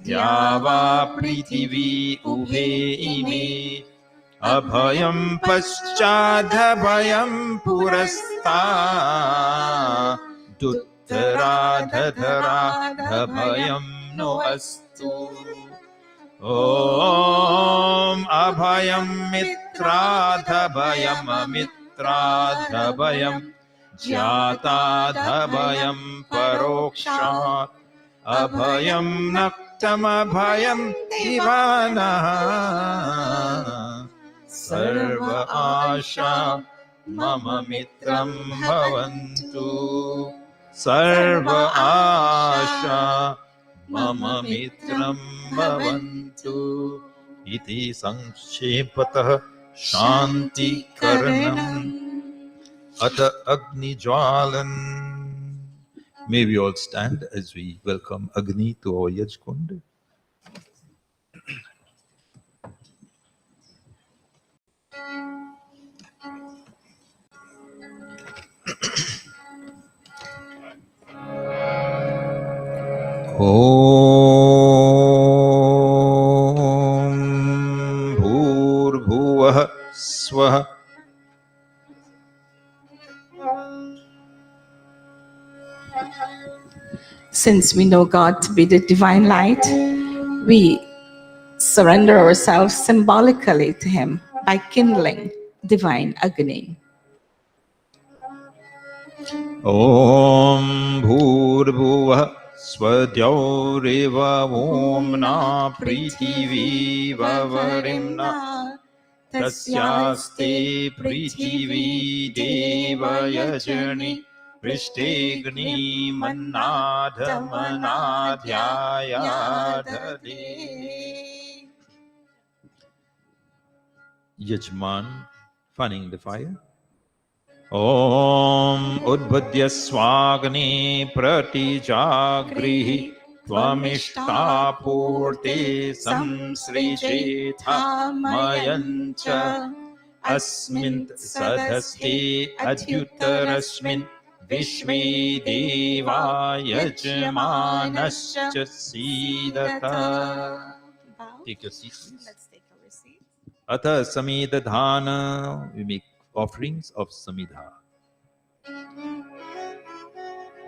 द्यावा पृथिवी उभे इमे अभयं पश्चादभयं पुरस्तादुत्तराधराधभयं नो अस्तु ॐ अभयं मित्राधभयममित्राधभयं ज्ञाताधभयं परोक्षात् अभयं नक्तमभयं दिवानः सर्व आशा मम मित्रं भवन्तु सर्व आशा मम मित्रं भवन्तु इति संक्षेपतः शान्तिकरणम् अथ अग्निज्वालन. May we all stand as we welcome Agni to our Yajkund. Om Bhurbhuvah Swaha. Since we know God to be the divine light, we surrender ourselves symbolically to Him by kindling divine Agni. Om Bhurbhuvah Swadyauriva Omna Prithivi Vavarimna Tasyaste Prithivi Deva Yajani Prishtegni Manadhamanadhyayadade. Yajman fanning the fire. Om Udbhadya Swagni Pratijagrihi Tvamishthapurte Samsrijetha Mayancha Asmin Sadhaste Adhyutarasmin Vishve Deva Yajmanascha Sidata. Take your seat, please. Let's take a receipt. Atha Samidadhana. We make offerings of Samidha.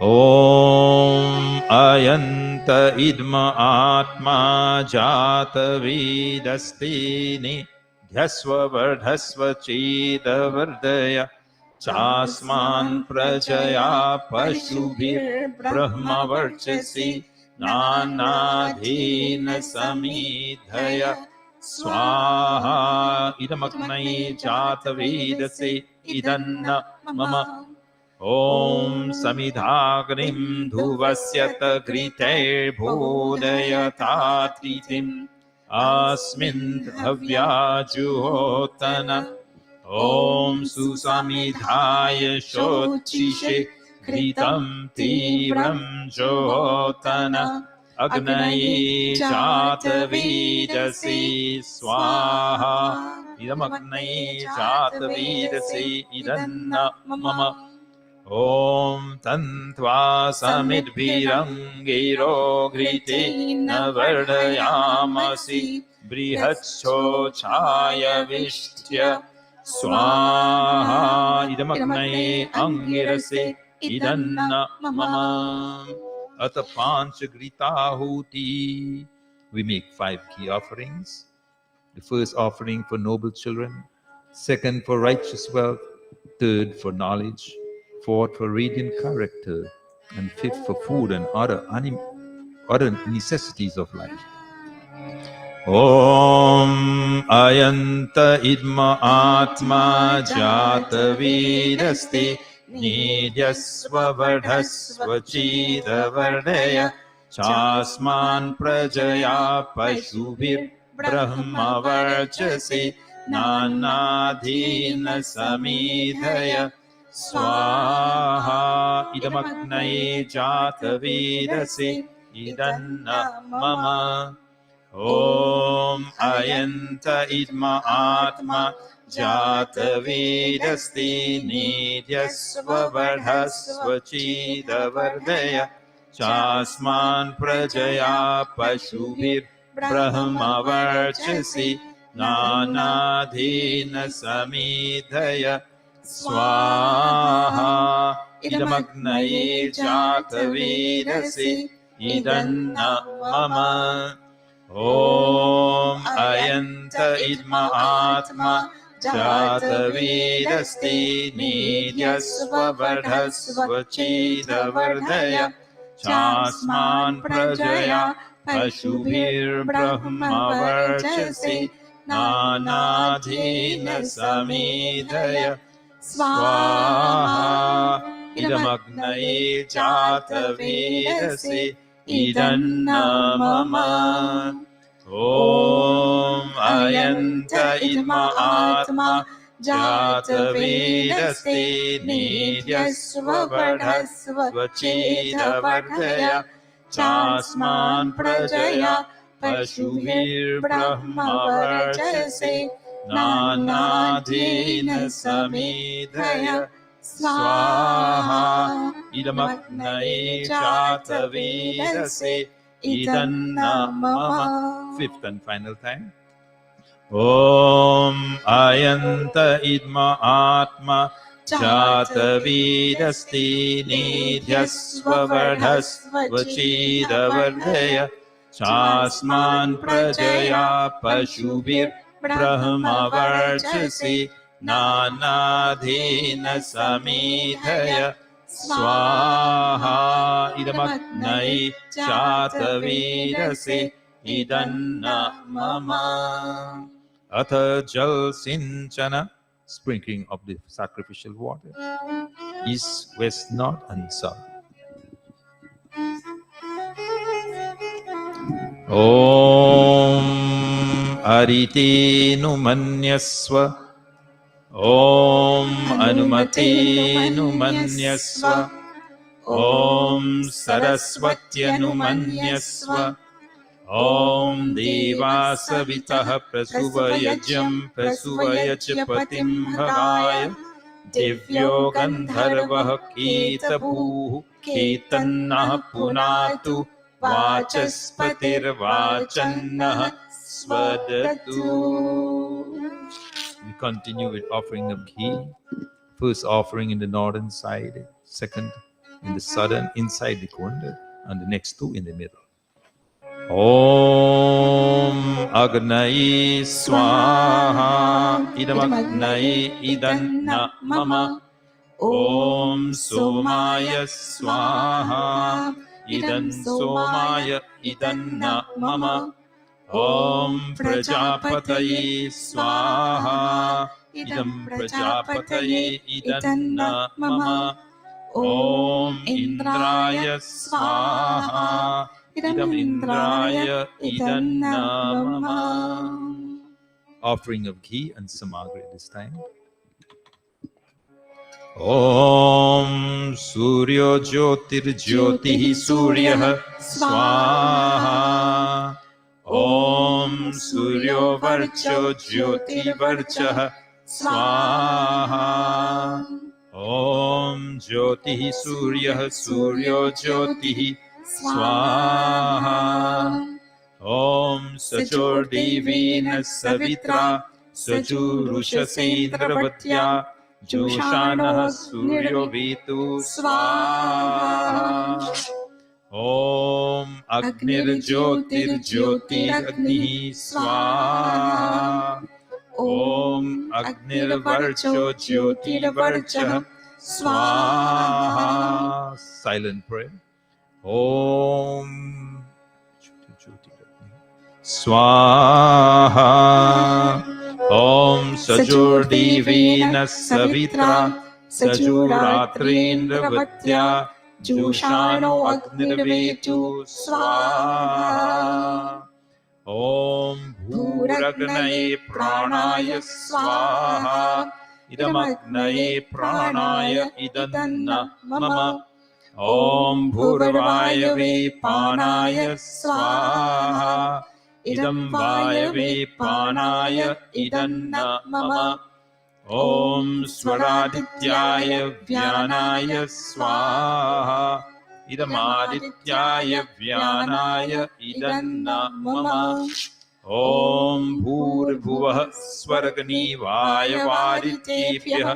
Om Ayanta Idma Atma Jata Vedastini Dhyasva Vardhasva Cheda Vardaya Chasman Prajaya Pashubhir Brahma Varchasi Nanadhena Samidhaya Swaha Idamaknai Jata Vedase Idanna Mama Om Samidhagnim Dhuvasyata Griter Bodhayata Tritim Asmin Dhavya Juhotana Om Susamidhaya Shochishe Gritam Tivram Johotana Agnaye Jata Vedase Swaha Idamagnaye Jata Vedase Idanna Mama Om Tantva Samidbhirangero Gritena Vardayamasi Brihatsho Chaya Vishtya Swaha Idamagnaye Angirase Idanna Mama Ata Panchagrita Huti we make 5 key offerings. The first offering for noble children, second for righteous wealth, third for knowledge, fourth for radiant character, and fifth for food and other necessities of life. Om Ayanta Idma Atma Jata Vidasti Nidyasva Vardhasva Chida Vardaya Chasman Prajaya Pashubhir Brahma Varchasi Nanadhina Samidhaya Swaha Idamagnai Jata Vidasi Idanna Mama Om Ayanta Idma Atma Jata Vidasti Nidyasva Vardhasva Chida Vardaya Chasman Prajaya Pashubhir Brahma Varchasi Nanadhina Samidhaya Swaha Idamagnai Jata Vidasi Idanna Mama Om Ayanta Idma Atma Jata Vidasti Nidyasva Vardhasva Chida Vardaya Chasman Prajaya Pashubhir Brahma Varchasi Nanadhina Samidhaya Swaha Idamagnai Jata Vidasi Idanna Mama Om Ayanta Idma Atma Jata Vidasti Nidyasva Vardhasva Chida Vardaya Chasman Prajaya Pashubhir Brahma Varchasi Nanadhina Samidhaya Swaha Idamagnai Jata Vidasi Idanna Mama. Fifth and final time. Om Ayanta Idma Atma Jata Vidasti Nidyasva Vardhasva Chida Vardaya Chasman Prajaya Pashubhir Brahma Varchasi Nanadhina Samidhaya Swaha Idamagnai Jata Vidasi Idanna Mama. Atha Jal Sinchana, sprinkling of the sacrificial water, east, west, north, and south. Om Arite Numanyaswa Om Anumate Numanyaswa Om Saraswatya Numanyaswa Om Devasavitaha Prasuvayajam Prasuvayachapatim Bhagaya Divyo Gandharvah Ketapuh Ketannah Punatu Vachaspatir Vachannah Swadatu. We continue with offering of ghee. First offering in the northern side, second in the southern inside the corner, and the next two in the middle. Om Agnayi Swaha Idamagnayi Idanna Mama Om Somaya Swaha Idan Somaya Idanna Mama Om Prajapataye Swaha Idam Prajapataye Idanna Mama Om Indraya Swaha Idam Indraya Idanna Mama. Offering of ghee and samagri this time. Om Suryo Jyotir Jyotihi Suryah Swaha Om Suryo Varcho Jyoti Varchah Swaha Om Jyotihi Suryah Suryo Jyotihi Swaha Om Sajor Devina Savitra Sajurusha Sendravadya Joshanah Suryo Vitu Swaha ॐ अग्निर्ज्योतिर्ज्योतिरग्निः स्वाहा ॐ अग्निर्वर्चो ज्योतिर्वर्चः स्वाहा Silent prayer. ॐ स्वाहा ॐ सजोर्देवेन सवित्रा सजुरात्रेन्द्रवत्या जुषाणो अग्निर्वेतु स्वाहा ॐ भूरग्नये प्राणाय स्वाहा इदमग्नये प्राणाय इदन्न मम ॐ भूर्वायवे पानाय स्वाहा इदं वायवे पानाय इदन्न मम ॐ स्वरादित्याय व्यानाय स्वाहा इदमादित्याय व्यानाय इदन्न मम ॐ भूर्भुवः स्वर्गनीवायवादितेभ्यः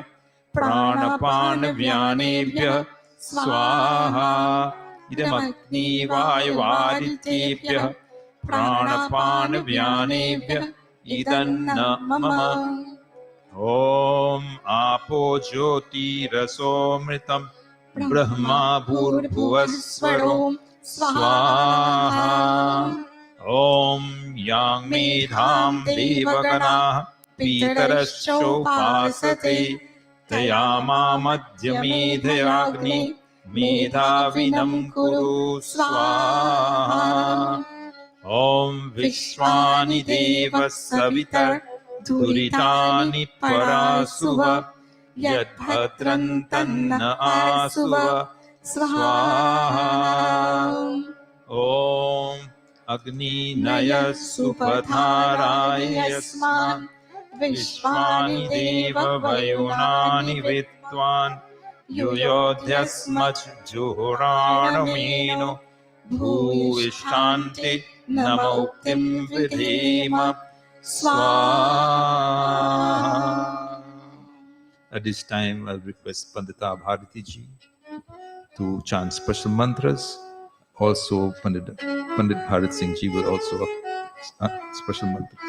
प्राणपानव्यानेभ्यः स्वाहा इदमग्निवायवादितेभ्यः प्राणपानव्यानेभ्यः इदन्न मम ॐ आपो ज्योतिरसोऽमृतं ब्रह्मा भूर्भुवस्वरो स्वाहा ॐ यां मेधां देवगणाः पितरश्चोपासते तयामामद्य मेधयाग्ने मेधाविनं कुरु स्वाहा ॐ विश्वानि देवः सवितर्दुरितानि परासुव यद्भद्रं तन्न आसुव स्वाहा ॐ अग्निनय सुपधाराय यस्मान् विश्वानि देववयुनानि विद्वान् युयोध्यस्मज्जुहोराणमेनो भूयिष्ठान्ति नमोक्तिं विधेम स्वाहा. At this time, I'll request Pandita Bharati ji to chant special mantras. Also, Pandit Bharat Singh ji will also special mantras.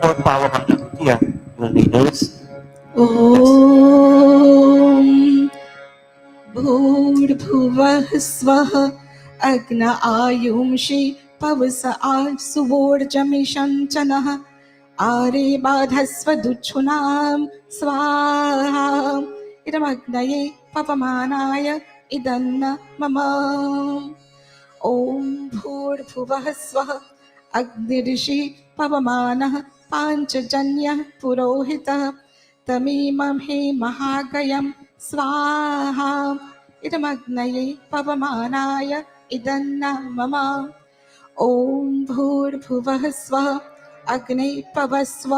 More power mantra. Yeah, will need those. ॐ भूर्भुवः स्वः अग्न आयुंषि पवस आसुवोर्जमिषञ्चनः आरे बाधस्व दुच्छुनां स्वाहा इदमग्नये पवमानाय इदन्न मम ॐ भूर्भुवः स्वः अग्निर्षि पवमानः पाञ्चजन्यः पुरोहितः तमीमहे महागयं स्वाहा इदमग्नये पवमानाय इदन्न मम ॐ भूर्भुवः स्वः अग्ने पवस्व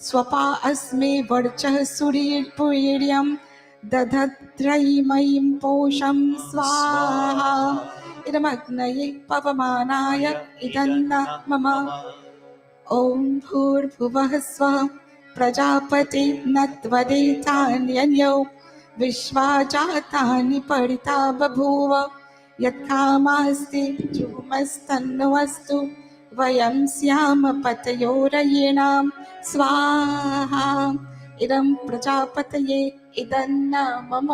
स्वपा अस्मे वर्चः सूर्यपुर्यं दधत्रयीमयीं पोषं स्वाहा इदमग्नये पवमानाय इदन्न मम ॐ भूर्भुवः स्वः प्रजापति न त्वदेतान्यन्यो विश्वा जातानि परिता बभूव यत्कामास्ति जुमस्तन्नवस्तु वयं स्याम पतयोरयेणां स्वाहा इदं प्रजापतये इदन्न मम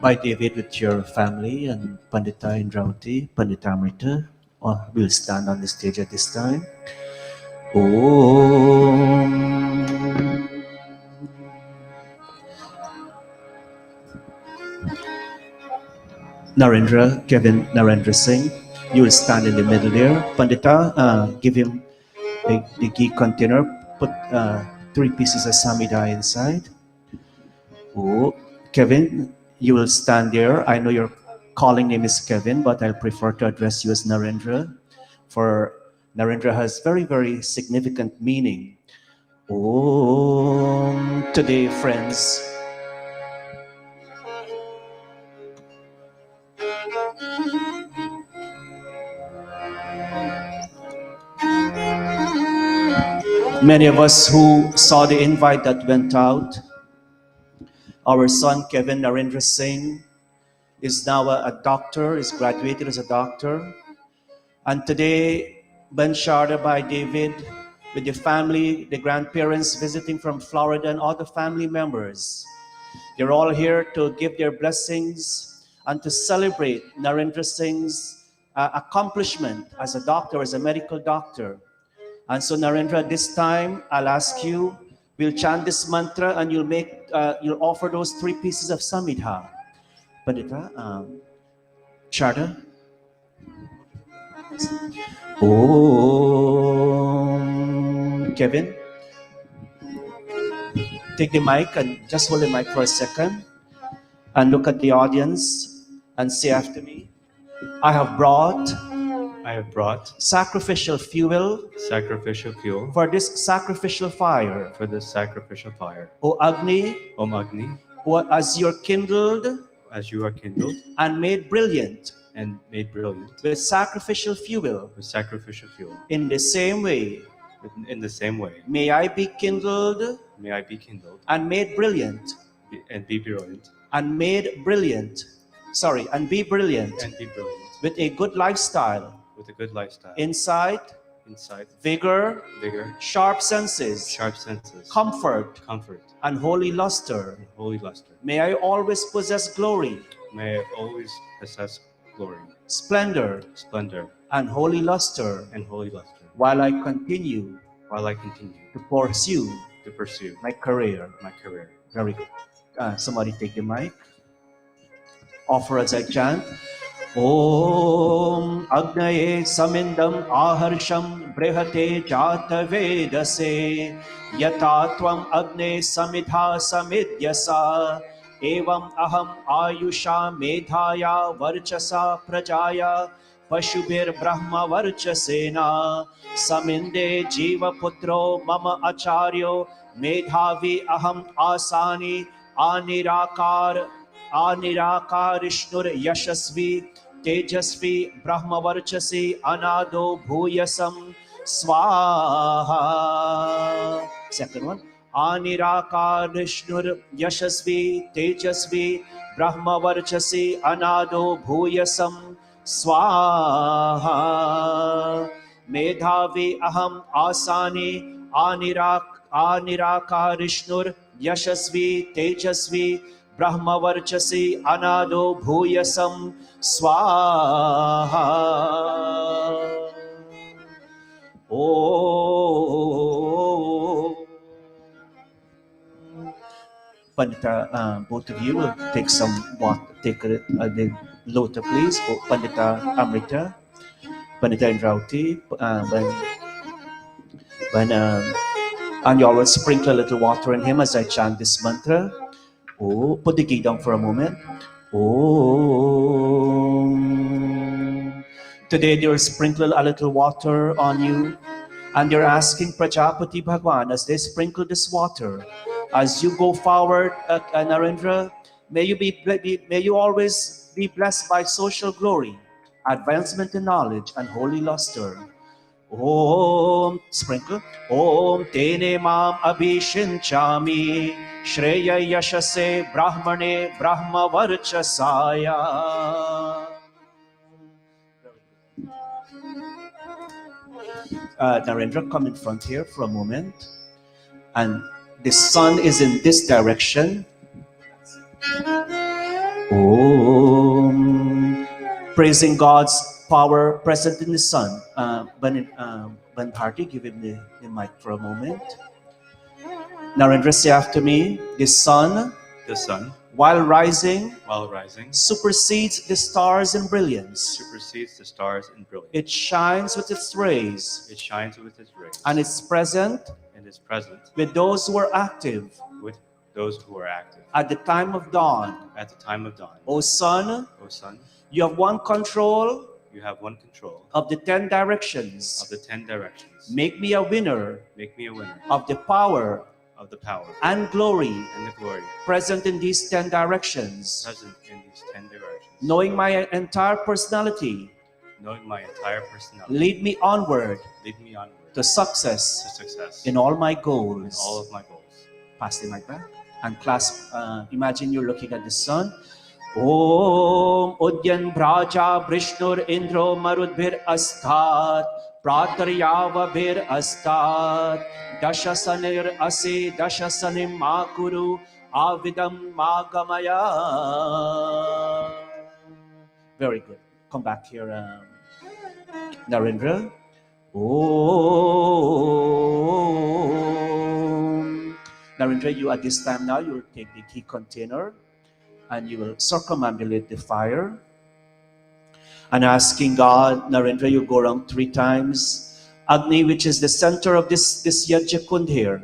By David with your family and Pandita Indravati, Pandita Amrita, will stand on the stage at this time. Om. Narendra, Kevin Narendra Singh, you will stand in the middle there. Pandita, give him the ghee container, put 3 pieces of samidai inside. Oh, Kevin, you will stand there. I know your calling name is Kevin, but I'll prefer to address you as Narendra, for Narendra has very, very significant meaning. Om. Today, friends, Many of us who saw the invite that went out, our son Kevin Narendra Singh is now a doctor, is graduated as a doctor. And today, Ben Sharda by David, with the family, the grandparents visiting from Florida and all the family members. They're all here to give their blessings and to celebrate Narendra Singh's accomplishment as a doctor, as a medical doctor. And so Narendra, this time I'll ask you, we'll chant this mantra and you'll offer those 3 pieces of samidha. Pandita, Sharda. Om. Kevin, take the mic and just hold the mic for a second and look at the audience and say after me, I have brought sacrificial fuel for this sacrificial fire. O Agni, as you're kindled and made brilliant with sacrificial fuel. In the same way, may I be kindled and made brilliant and be brilliant with a good lifestyle, insight, vigor, sharp senses, comfort, and holy luster. May I always possess glory, splendor, and holy luster, while I continue to pursue my career. Very good. Somebody take the mic. Offer as I chant. Om Agnaye Samindam Aharsham Brihate Jata Vedase Yata Tvam Agne Samidha Samidyasa Evam Aham Ayusha Medhaya Varchasa Prajaya Pashubir Brahma Varchasena Saminde Jiva Putro Mama Acharyo Medhavi Aham Asani Anirakarishnur Yashasvi Tejasvi Brahma Varchasi Anado Bhuyasam Swaha. Second one. Anirakarishnur Yashasvi Tejasvi Brahma Varchasi Anado Bhuyasam Swaha. Medhavi Aham Asani Anirakarishnur Yashasvi Tejasvi Brahma Varchasi Anado Bhuyasam Swaha. Oh. Pandita, both of you will take some water, take the lotus please. Pandita Amrita, Pandita Indrauti, and you all will sprinkle a little water in him as I chant this mantra. Oh, put the ghee down for a moment. Oh. Today they will sprinkle a little water on you, and they're asking Prajapati Bhagwan as they sprinkle this water, as you go forward, Narendra, may you always be blessed by social glory, advancement in knowledge, and holy luster. Om sprinkle. Om tene mam abhishinchami shreya yashase brahmane brahma varchasaya. Narendra, come in front here for a moment. And the sun is in this direction. Om. Praising God's power present in the sun. Ben Bharti, give him the mic for a moment. Narendra, say after me, the sun, while rising, supersedes the stars in brilliance. It shines with its rays. And it's present with those who are active. At the time of dawn. O sun, you have one control of the 10 directions. Make me a winner of the power and glory present in these 10 directions. Knowing my entire personality knowing my entire personality. Lead me onward Lead me onward to success to success in all my in goals. all of my goals. Pass the mic back and clasp. Imagine you're looking at the sun. Om Udyan Braja Brishnur Indro Marudbir Astat Prataryava Bir Astat Dashasanir Asi Dashasanim Makuru Avidam Magamaya. Very good. Come back here, Narendra. Om. Narendra, you at this time now, you will take the key container and you will circumambulate the fire. And asking God, Narendra, you go around 3 times. Agni, which is the center of this Yajna Kund here.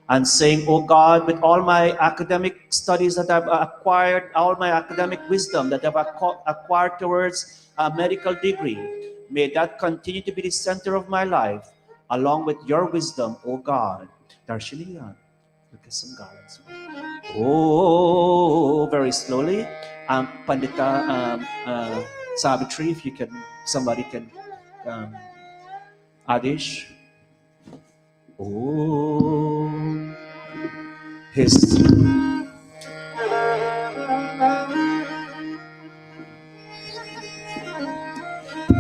And saying, oh God, with all my academic studies that I've acquired, all my academic wisdom that I've acquired towards a medical degree, may that continue to be the center of my life, along with your wisdom, oh God. Darshini, look at some garlands. Oh, very slowly. Pandita Savitri, if you can, somebody can, Adish. Oh, his.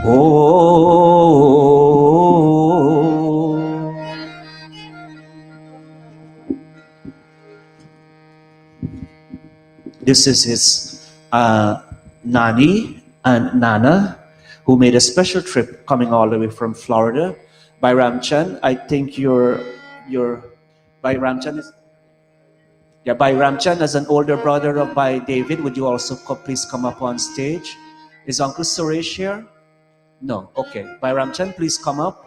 Oh, this is his Nani and Nana, who made a special trip coming all the way from Florida. By Ramchan, I think your by Ramchan is, yeah, by Ramchan as an older brother of by David. Would you also please come up on stage? Is Uncle Suresh here? No. Okay. By Ramchan, please come up.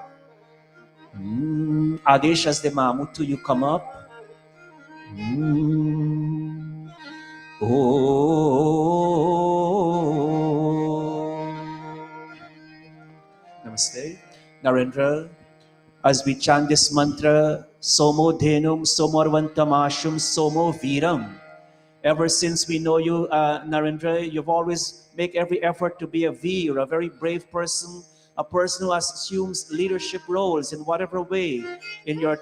Adesh as the Mamutu, you come up. Oh. Namaste. Narendra, as we chant this mantra, Somo Dhenum, Somorvantamashum, Somo Viram. Ever since we know you, Narendra, you've always made every effort to be a Veer, a very brave person, a person who assumes leadership roles in whatever way. In your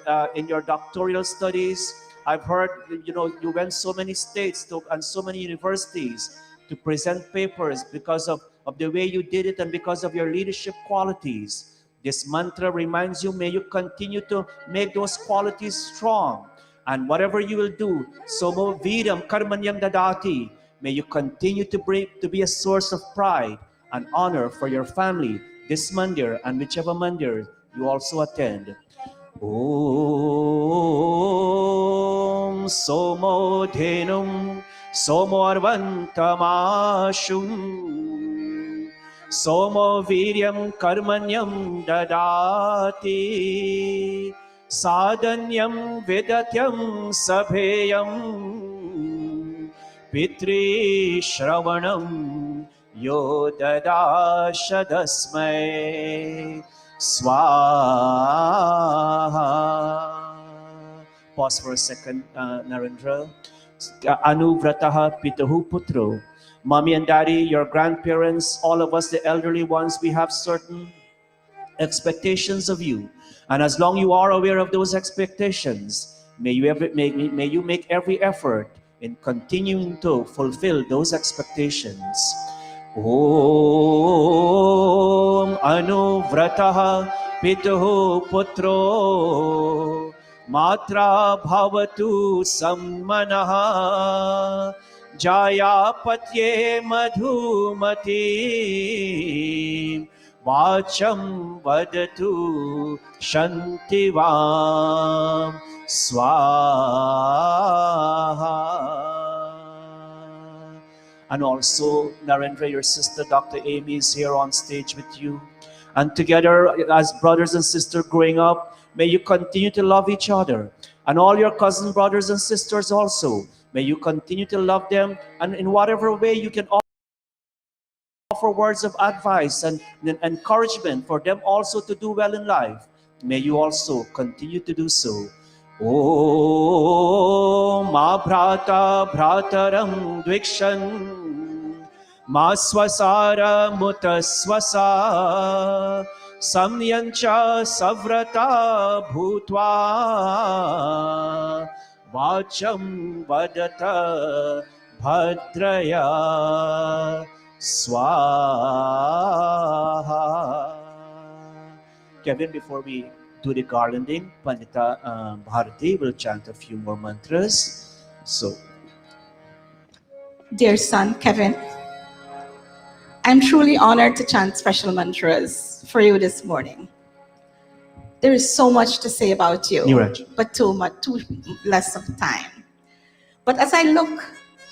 doctoral studies, I've heard, you went so many states and so many universities to present papers because of the way you did it and because of your leadership qualities. This mantra reminds you, may you continue to make those qualities strong. And whatever you will do, Somo Viram Karmanyam Dadati, may you continue to be a source of pride and honor for your family, this mandir and whichever mandir you also attend. Om Somo Dhenum Somo Arvantamashum Somo Viryam Karmanyam Dadati Sadanyam Vidatyam Sabheyam Pitri Shravanam Yodadashadasmai Swaha. Pause for a second, Narendra. Anuvrataha Pitahu Putro. Mommy and daddy, your grandparents, all of us, the elderly ones, we have certain expectations of you. And as long you are aware of those expectations, may you make every effort in continuing to fulfill those expectations. Om Anuvrataha Pituhu Putro Matra Bhavatu Sammanaha Jaya Patye Madhumati Vacham Vadatu Shantivam Swaha. And also, Narendra, your sister, Dr. Amy, is here on stage with you. And together, as brothers and sisters growing up, may you continue to love each other. And all your cousin brothers and sisters also, may you continue to love them. And in whatever way you can offer words of advice and encouragement for them also to do well in life, may you also continue to do so. Om Ma Bhrata Bhrataram Dvikshan मा स्वसारमुत स्वसा संयञ्च सव्रता भूत्वा वाचं वदत भद्रया स्वाहा. Kevin, before we do the garlanding, Pandita Bharati will chant a few more mantras. So, Dear son, Kevin, I'm truly honored to chant special mantras for you this morning. There is so much to say about you, Niraj. but too less of time. But as I look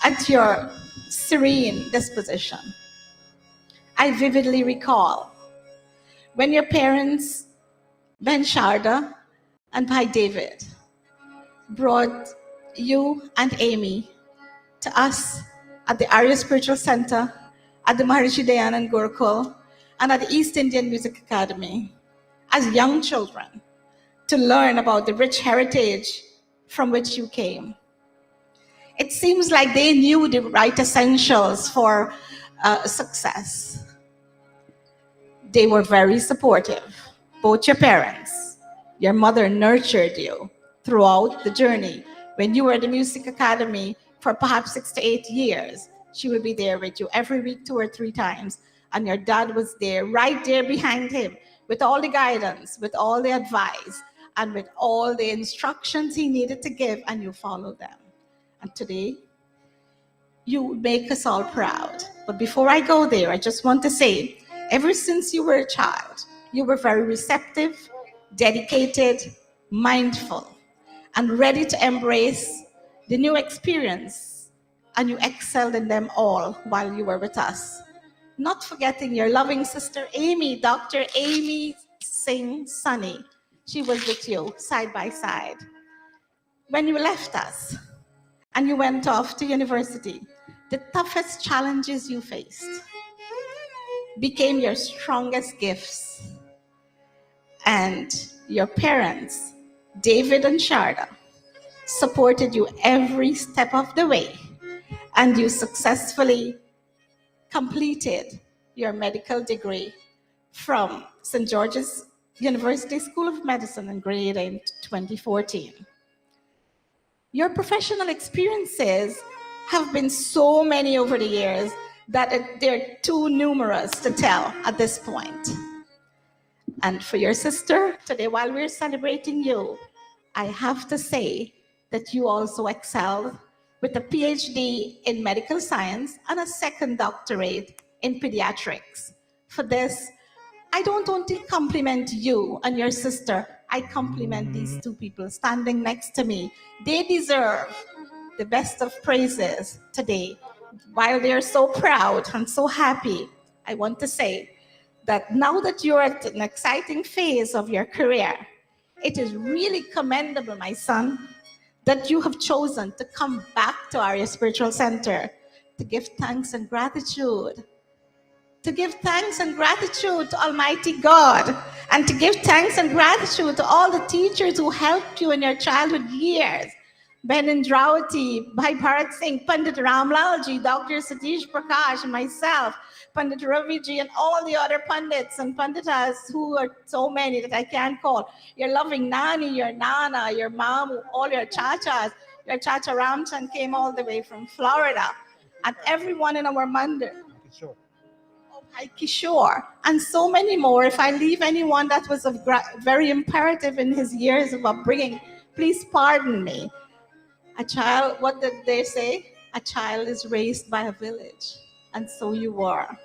at your serene disposition, I vividly recall when your parents, Ben Sharda and Bhai David, brought you and Amy to us at the Arya Spiritual Center, at the Maharishi Dayanand Gurukul, and at the East Indian Music Academy as young children to learn about the rich heritage from which you came. It seems like they knew the right essentials for success. They were very supportive, both your parents. Your mother nurtured you throughout the journey. When you were at the Music Academy for perhaps 6 to 8 years, she would be there with you every week 2 or 3 times. And your dad was there, right there behind him, with all the guidance, with all the advice, and with all the instructions he needed to give, and you follow them. And today, you make us all proud. But before I go there, I just want to say, ever since you were a child, you were very receptive, dedicated, mindful, and ready to embrace the new experience, and you excelled in them all while you were with us. Not forgetting your loving sister Amy, Dr. Amy Singh Sunny. She was with you side by side. When you left us and you went off to university, the toughest challenges you faced became your strongest gifts. And your parents, David and Sharda, supported you every step of the way, and you successfully completed your medical degree from St. George's University School of Medicine in Grenada in 2014. Your professional experiences have been so many over the years that they're too numerous to tell at this point. And for your sister, today while we're celebrating you, I have to say that you also excelled with a PhD in medical science and a second doctorate in pediatrics. For this, I don't only compliment you and your sister, I compliment these two people standing next to me. They deserve the best of praises today. While they're so proud and so happy, I want to say that now that you're at an exciting phase of your career, it is really commendable, my son, that you have chosen to come back to Arya Spiritual Center to give thanks and gratitude. To give thanks and gratitude to Almighty God, and to give thanks and gratitude to all the teachers who helped you in your childhood years. Ben Indrawati, Bhai Bharat Singh, Pandit Ramlalji, Dr. Satish Prakash, and myself, Pandit Raviji, and all the other Pandits and Panditas who are so many that I can't call. Your loving Nani, your Nana, your mom, all your chachas. Your chacha Ramchan came all the way from Florida. And everyone in our mandir. Hi, Kishore, and so many more. If I leave anyone that was very imperative in his years of upbringing, please pardon me. A child, what did they say? A child is raised by a village, and so you are.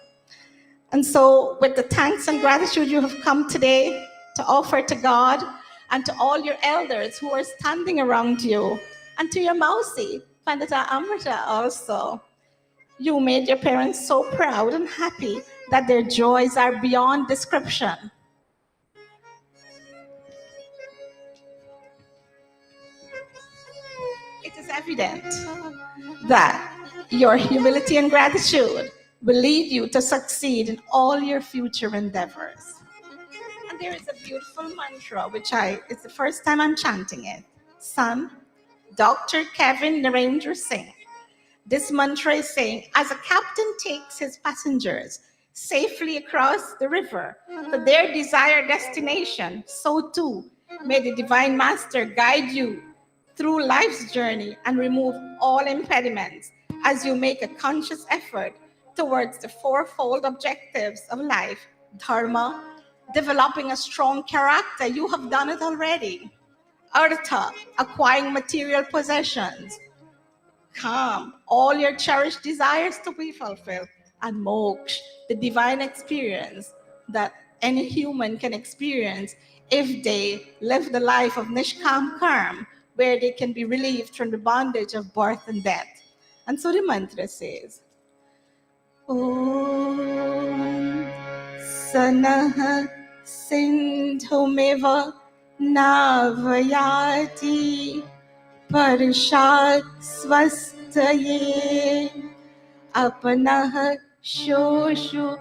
And so with the thanks and gratitude you have come today to offer to God and to all your elders who are standing around you, and to your Mausi, Pandita Amrita also. You made your parents so proud and happy that their joys are beyond description. It is evident that your humility and gratitude will lead you to succeed in all your future endeavors. And there is a beautiful mantra, which it's the first time I'm chanting it. Son, Dr. Kevin Narendra Singh, This mantra is saying, as a captain takes his passengers safely across the river to their desired destination, so too may the Divine Master guide you through life's journey and remove all impediments as you make a conscious effort towards the fourfold objectives of life: dharma, developing a strong character, you have done it already; artha, acquiring material possessions; calm, all your cherished desires to be fulfilled; and moksha, the divine experience that any human can experience if they live the life of nishkam karma, where they can be relieved from the bondage of birth and death. And so the mantra says, Om Sanah Sindhumeva Navayati Parishad Svastaye Apanah Shoshu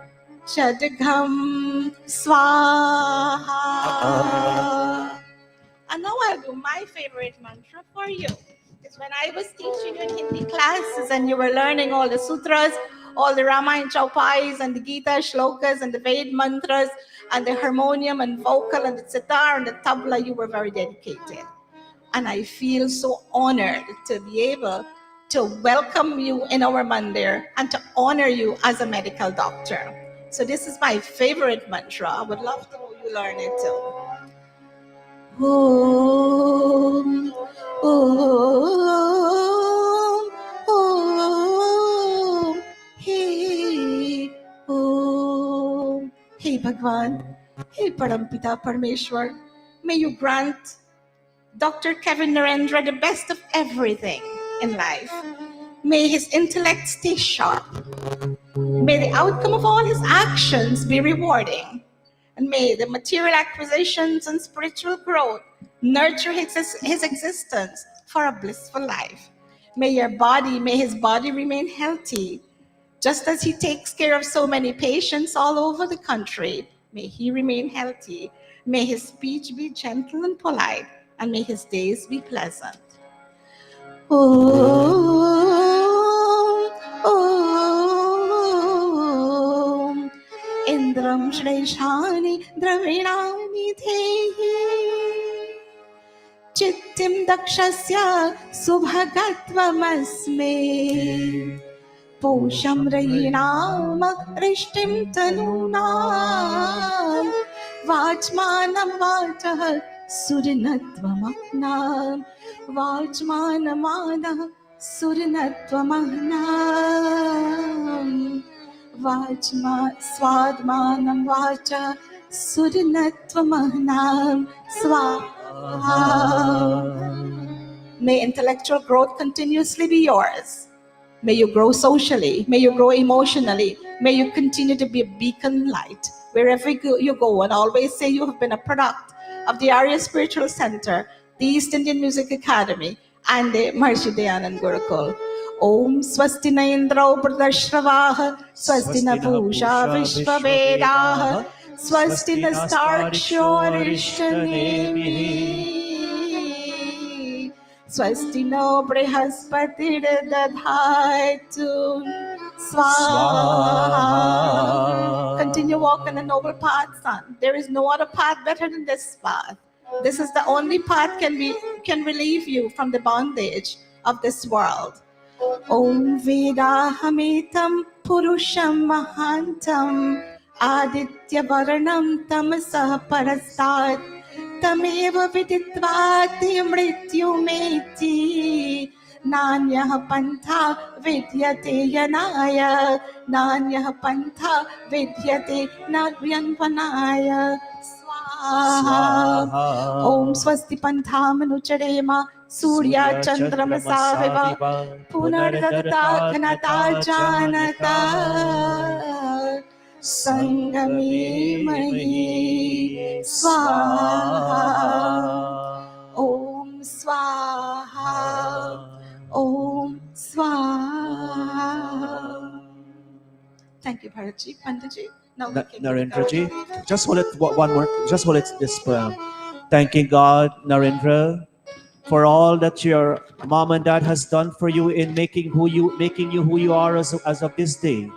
Chadgham Swaha. And now I'll do my favorite mantra for you. It's when I was teaching you in Hindi classes and you were learning all the sutras, all the Ramayana Chaupais and the Gita shlokas and the Ved mantras and the harmonium and vocal and the sitar and the tabla, you were very dedicated. And I feel so honored to be able to welcome you in our mandir and to honor you as a medical doctor. So this is my favorite mantra. I would love to know you learn it too. Om, Om, Om, Hey, Om. Hey Bhagwan, Hey Parampita Parmeshwar, may you grant Dr. Kevin Narendra the best of everything in life. May his intellect stay sharp. May the outcome of all his actions be rewarding. And may the material acquisitions and spiritual growth nurture his existence for a blissful life. May his body remain healthy. Just as he takes care of so many patients all over the country, may he remain healthy. May his speech be gentle and polite, and may his days be pleasant. Om, Om, Indram Shreshani Dravinami Thehi Chittim Dakshasya Subhagatvamasme Posham Rayinam Rishtim Tanunam Vachmanam Vachah Surinatvamanam Vachmanamana Surinatvamanam Vachma Swadmanam Vacha Surinatvamanam Swaha. May intellectual growth continuously be yours. May you grow socially. May you grow emotionally. May you continue to be a beacon light wherever you go, and always say you have been a product of the Arya Spiritual Center, the East Indian Music Academy, and the Maharishi Dayanand Gurukul. Om Swasti na Indrao Pradashravah, Swasti na Pusha Vishvavedah, Swasti na Starksho Arishthanemi, Swasti no Brihaspati Dadhaitu Swaha. Continue walking the noble path, son. There is no other path better than this path. This is the only path can relieve you from the bondage of this world. Om Vedahamitam Purusham Mahantam Aditya Varanam Tamasah Parastat Tameva Viditvati Mrityumeti Nanyah Pantha Vidyate Yanaya Nanyah Pantha Vidyate Nagyanvanaya Swaha. Om Swasti Pantha Manucharema Surya Chandrama Sahiva Punardata Khanata Janata Sangame Mahi Swaha. Om Swaha. Om Swaha. Thank you, Bharatji. Panditji. Now we can Narendraji, just hold it one more. Just hold it this. Thanking God, Narendra, for all that your mom and dad has done for you in making you who you are as of this day.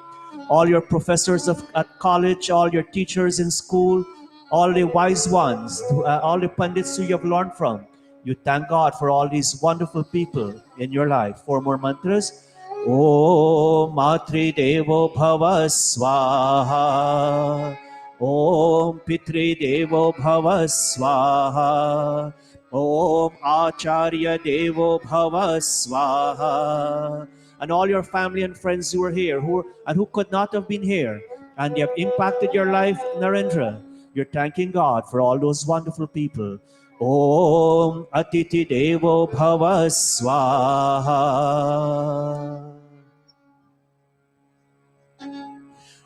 All your professors at college, all your teachers in school, all the wise ones, all the pundits who you have learned from. You thank God for all these wonderful people in your life. Four more mantras. Om Matri Devo Bhava Swaha. Om Pitri Devo Bhava Swaha. Om Acharya Devo Bhava Swaha. And all your family and friends who are here who could not have been here and they have impacted your life, Narendra. You're thanking God for all those wonderful people. Om Atiti Devo Bhava Swaha.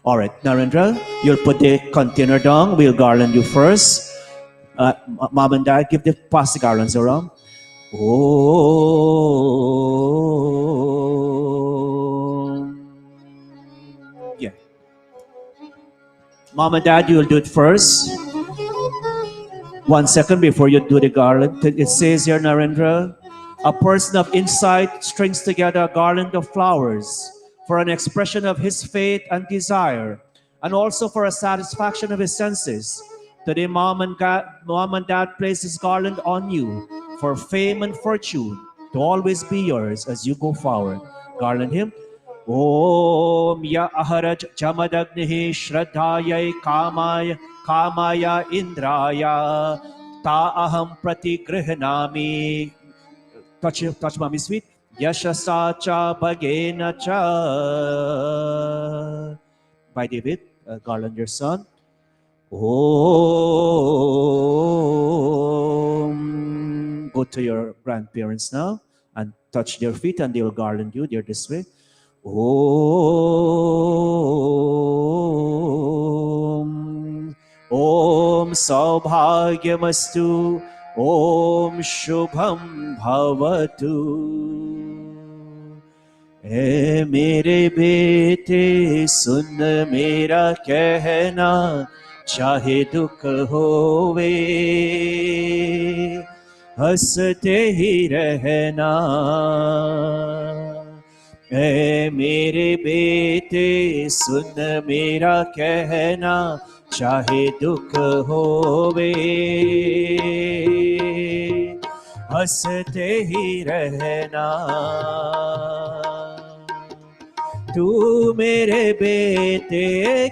All right, Narendra, you'll put the container down. We'll garland you first. Mom and Dad, pass the garlands around. Oh, yeah. Mom and Dad, you will do it first. 1 second before you do the garland. It says here, Narendra, a person of insight strings together a garland of flowers for an expression of his faith and desire, and also for a satisfaction of his senses. Today, Mom and Dad place this garland on you for fame and fortune to always be yours as you go forward. Garland him. Om ya aharaj chamadagnihi shraddhayai kamaya indraya ta aham pratigrhanami. Touch mommy's feet. Yashasa cha bhagena cha. By David, garland your son. Om. Go to your grandparents now and touch their feet and they will garland you. They're this way. Om. Om Saubhagyamastu. Om Shubham Bhavatu. ए मेरे बेटे सुन मेरा कहना चाहे दुख होवे हंसते ही रहना ए मेरे बेटे सुन मेरा कहना चाहे दुख होवे हंसते ही रहना तू मेरे बेटे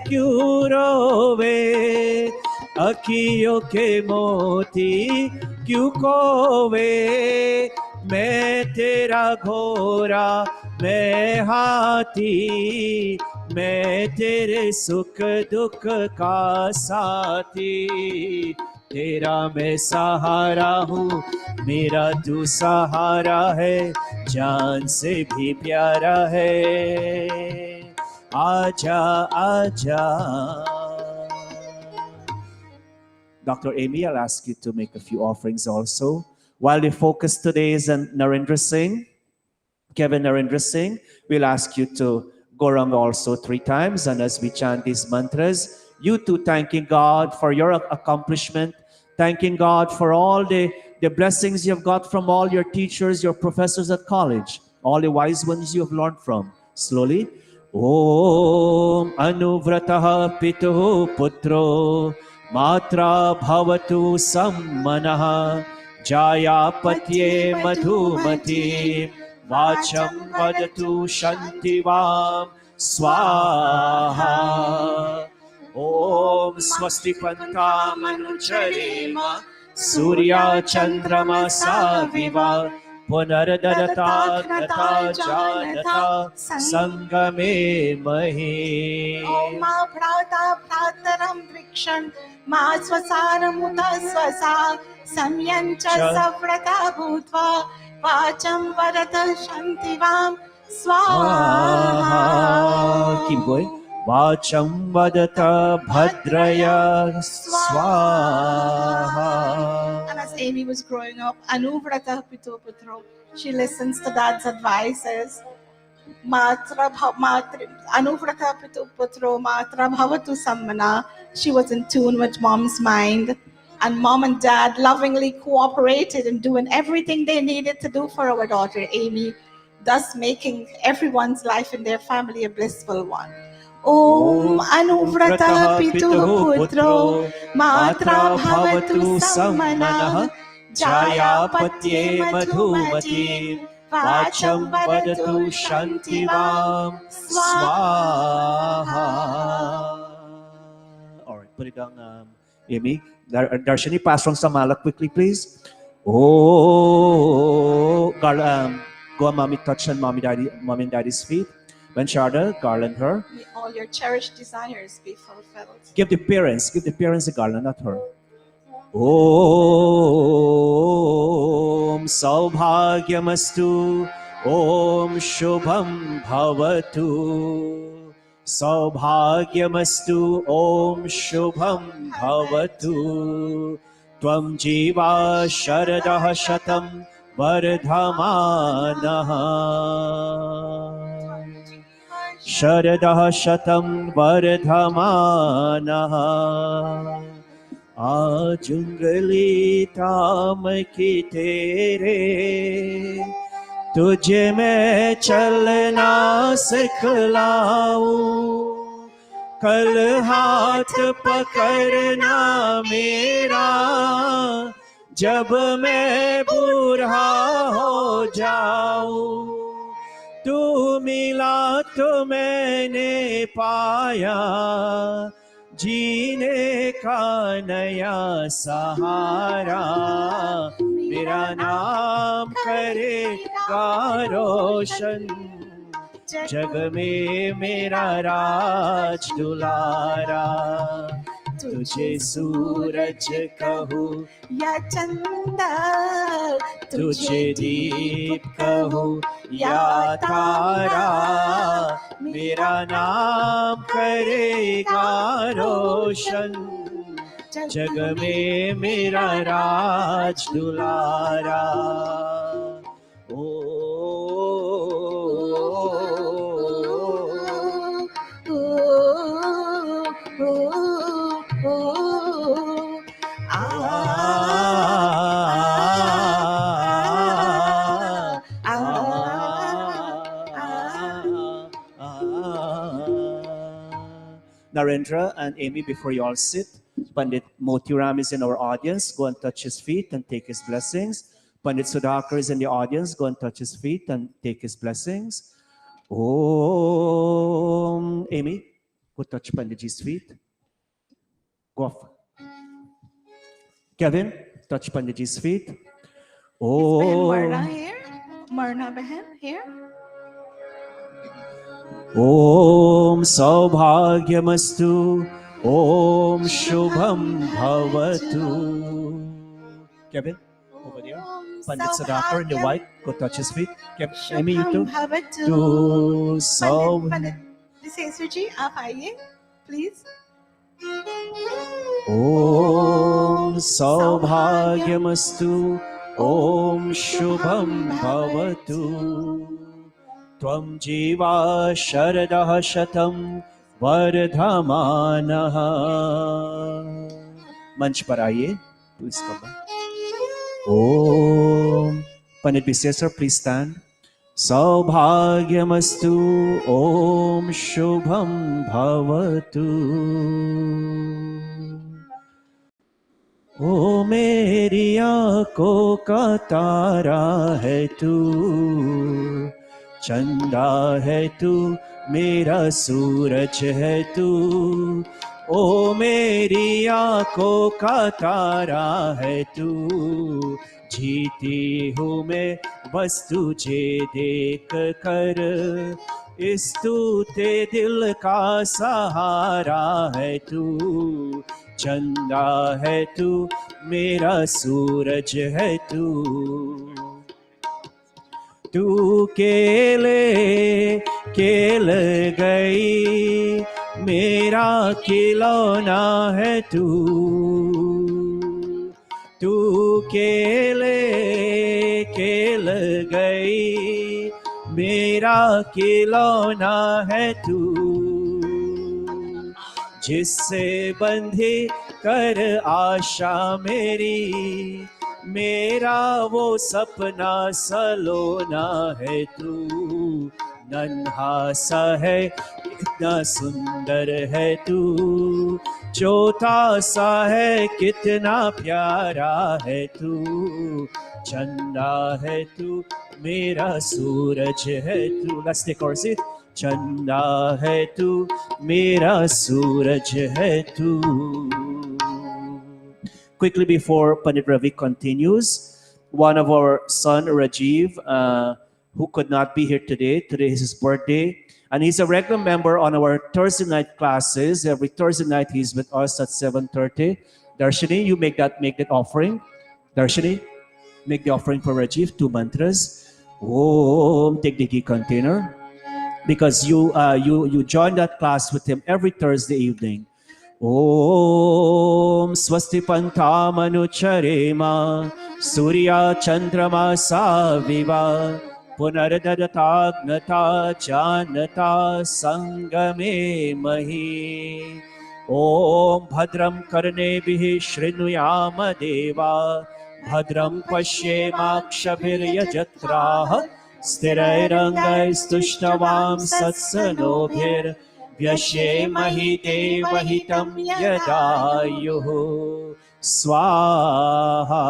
क्यों रोवे अखियों के मोती क्यों कोवे मैं तेरा घोड़ा मैं हाथी मैं तेरे सुख दुख का साथी तेरा मैं सहारा हूँ मेरा तू सहारा है जान से भी प्यारा है आजा आजा. Dr. Amy, I'll ask you to make a few offerings also. While the focus today is on Narendra Singh, Kevin Narendra Singh, we'll ask you to go around also 3 times. And as we chant these mantras, you too thanking God for your accomplishment, thanking God for all the blessings you have got from all your teachers, your professors at college, all the wise ones you have learned from. Slowly. Om Anuvrataha Pituh Putro Matra Bhavatu Sammanaha Jaya Patye Madhumati Vacham Vadatu Shantivam Swaha. Om Swasti Pantam Anucharema Surya Chandrama Saviva Punaradata Nata Janata Sangame Mahi. Om ma prata prataram vrikshan ma swasaramuta swasa samyancha savrata bhutva vacham varata shantivam swaha. Keep going. Vacham vadata bhadraya swaha. And as Amy was growing up, Anuvrata Pito Putro, she listens to dad's advices. Anuvrata Pito Putro Matra Bhavatu Sammana. She was in tune with mom's mind. and mom and dad lovingly cooperated in doing everything they needed to do for our daughter Amy, thus making everyone's life in their family a blissful one. Om Anuvratah Pituh Putro Matra Bhavatu Sammanah Jayapatye Madhumatim Vacham Vadatu Shantivam Swaha. All right, put it down, Amy. Darshani, pass from Samala quickly, please. Oh, go on, mommy, touch on mommy and daddy's feet. When Sharda, garland her. May all your cherished desires be fulfilled. Give the parents the garland, not her. Om Saubhagyamastu, Om Shubham Bhavatu. Saubhagyamastu, Om Shubham Bhavatu. Tvam Jiva Sharadah Shatam Vardhamanaha. Sharadah Shatam Vardhamanaha. आज उंगली थाम की तेरे तुझे मैं चलना सिखलाऊं, कल हाथ पकड़ना मेरा जब मैं बूढ़ा हो जाऊं। तू मिला तो मैंने पाया जीने का नया सहारा, मेरा नाम करेगा रोशन, जग में मेरा राज दुलारा। तुझे सूरज कहूँ या चंदा, तुझे दीप कहूँ या तारा, मेरा नाम करेगा रोशन, जग में मेरा राज दुलारा। ओ Narendra and Amy, before you all sit, Pandit Motiram is in our audience. Go and touch his feet and take his blessings. Pandit Sudhakar is in the audience. Go and touch his feet and take his blessings. Om. Amy, go touch Panditji's feet. Go off. Kevin, touch Panditji's feet. Behan Marna Om. here. Marna Behan here. Om Saubhagyamastu, Om Shubham Bhavatu. Kevin, over there. Pandit Sudhakar in the white, go touch his feet. Kevin, Amy, you too. To Saub. Pandit Viseswarji, आप आइए, please. Om Saubhagyamastu, Om Shubham Bhavatu. Tvam Jiva Sharadah Shatam Vardhamanaha. Manch par आइए, please come back. Om. Pandit Viseswar, please stand. Saubhagyamastu, Om Shubham Bhavatu. ओ मेरी आंखों का तारा है तू, चंदा है तू, मेरा सूरज है तू। ओ मेरी आंखों का तारा है तू, जीती हूँ मैं बस तुझे देख कर, इस तूते दिल का सहारा है तू, चंदा है तू, मेरा सूरज है तू। तू केले केल गई, मेरा खिलौना है तू। तू केले केल गई, मेरा खिलौना है तू। जिससे बंधे कर आशा मेरी, मेरा वो सपना सलोना है तू। नन्हा सा है कितना सुंदर है तू, छोटा सा है कितना प्यारा है तू। चंदा है तू मेरा सूरज है तू। Let's take our seat. चंदा है तू मेरा सूरज है तू। Quickly before Pandit Ravi continues, one of our son Rajiv, who could not be here today. Today is his birthday, and he's a regular member on our Thursday night classes. Every Thursday night he's with us at 7:30. Darshini, you make that offering. Darshini, make the offering for Rajiv, 2 mantras. Om, take the key container, because you join that class with him every Thursday evening. Om swasti panthamanucharema surya chandrama saviva punardadagnata janata sangame mahi. Om bhadram karnebihi shrinuyama deva bhadram pashyemakshabhiryajatraha स्थिरैरङ्गैस्तुष्टवां सत्सनोभिर् व्यशेमहि देवहितं यदायुः स्वाहा.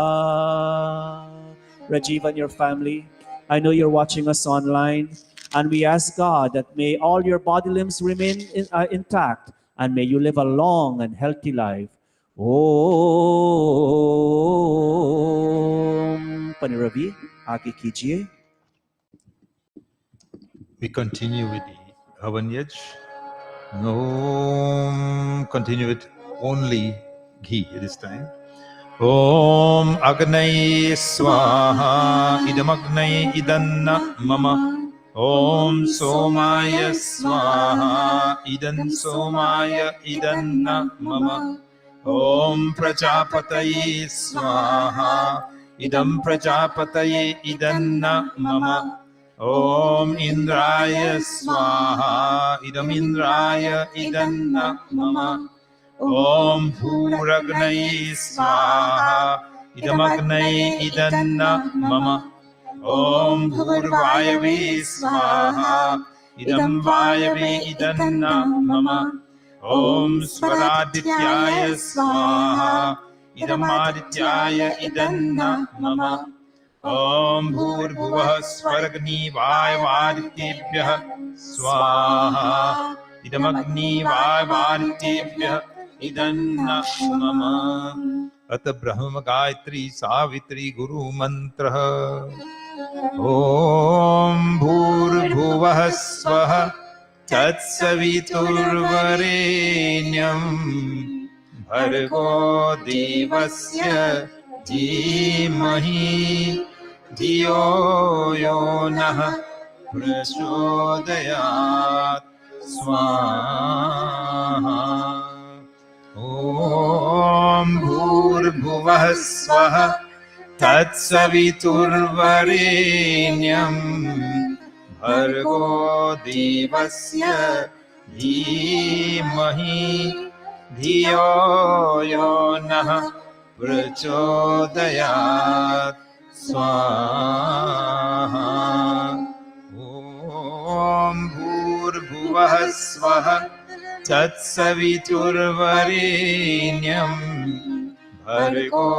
Rajiv and your family, I know you're watching us online, and we ask God that may all your body limbs remain intact, and may you live a long and healthy life. Om Pani Ravi, आगे कीजिए. We continue with the Havan Yaj. Om, continue with only ghee this time. Om Agnai Swaha Idam Agnai Idanna Mama. Om Somaya Swaha Idan Somaya Idanna Mama. Om Prajapataye Swaha Idam Prajapataye Idanna Mama. Om Indraya Swaha Idam Indraya Idanna Mama. Om Bhuragnai Swaha Idam Agnai Idanna Mama. Om Bhurvayave Swaha Idam Vayave Idanna Mama. Om Swaradityaya Swaha Idam Adityaya Idanna Mama. Om Bhurbhuvah Swargni Vayavadityebhyah Swaha Idam Agni Vayavadityebhyah Idanna Mama. Ata Brahma Gayatri Savitri Guru Mantra. Om Bhurbhuvah Swaha Tatsaviturvarenyam Bhargo Devasya Dhimahi Dhiyo Yo Nah Prachodayat Swaha. Om Bhurbhuvah Swaha Tatsaviturvarenyam Bhargo Devasya Dhimahi Dhiyo Yo Nah Prachodayat Swaha. Om Bhurbhuvah Swaha Tatsaviturvarenyam Bhargo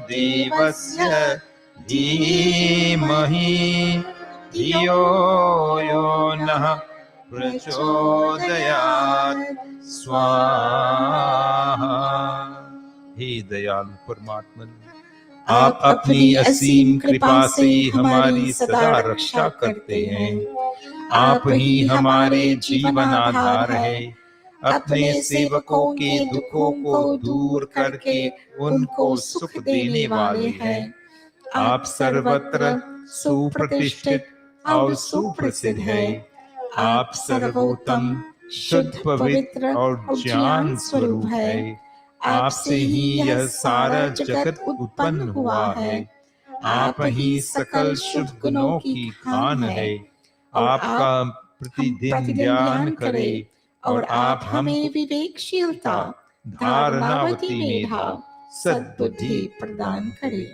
Devasya Dhimahi Dhiyo Yo Nah Prachodayat Swaha. हे दयालु परमात्मन, आप अपनी असीम कृपा से हमारी सदा रक्षा करते हैं। आप ही हमारे जीवन आधार है। अपने सेवकों के दुखों को दूर करके उनको सुख देने वाले हैं। आप सर्वत्र सुप्रतिष्ठित और सुप्रसिद्ध है। आप सर्वोत्तम, शुद्ध, पवित्र और ज्ञान स्वरूप है। आपसे ही यह सारा जगत उत्पन्न हुआ है। आप ही सकल शुभ गुणों की खान है। आपका प्रतिदिन ध्यान करें, और आप हमें विवेकशीलता, धारणावती मेधा, सद्बुद्धि प्रदान करें।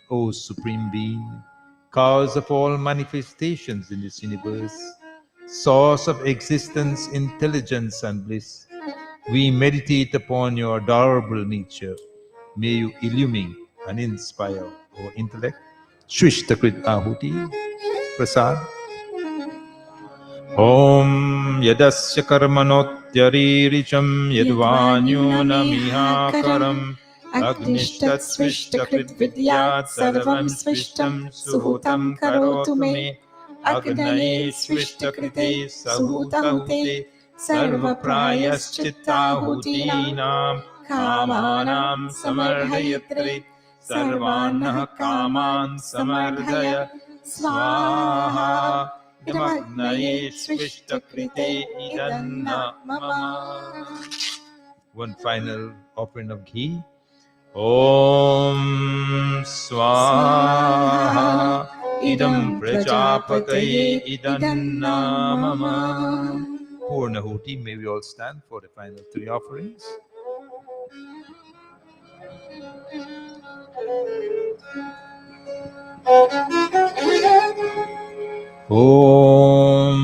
O Supreme Being, cause of all manifestations in this universe, source of existence, intelligence, and bliss, we meditate upon your adorable nature. May you illumine and inspire our intellect. Swishtakrit Ahuti Prasad. Om Yadasya Karmanotyaririsham Yadvanyonamihakaram Agnishtat Swishtakrit Vidyat Sarvam Swishtam Suhutam Karotu Me Agnaye Swishtakrite Sahutahute Sarva Prayaschittahutinam Kamanam Samardhayatre Sarvanah Kaman Samardhaya Swaha Idamagnaye Swishtakrite Idanna Mama. One final offering of ghee. Om Swaha Idam Prajapataye Idanna Mama. Purnahuti, may we all stand for the final three offerings. Om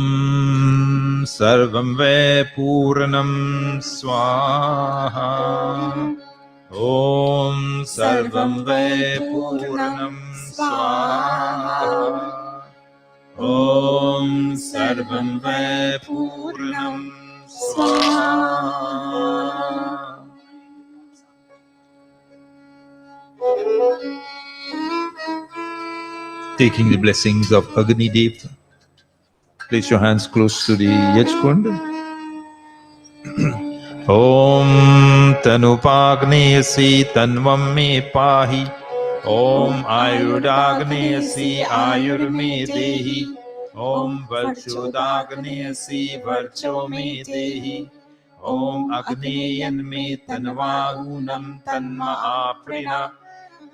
Sarvam Ve Purnam Swaha. Om Sarvam Ve Purnam Swaha. Om Sarvam Ve Purnam Swaha. Taking the blessings of Agni Devta, place your hands close to the Yajkund. Om Tanupagnesi Tanvam Me Pahi. Om Ayudagnesi Ayur Me Dehi. Om Varchodagnesi Varcho Me Dehi. Om Agniyan Me Tanvagunam Tanma Aprina.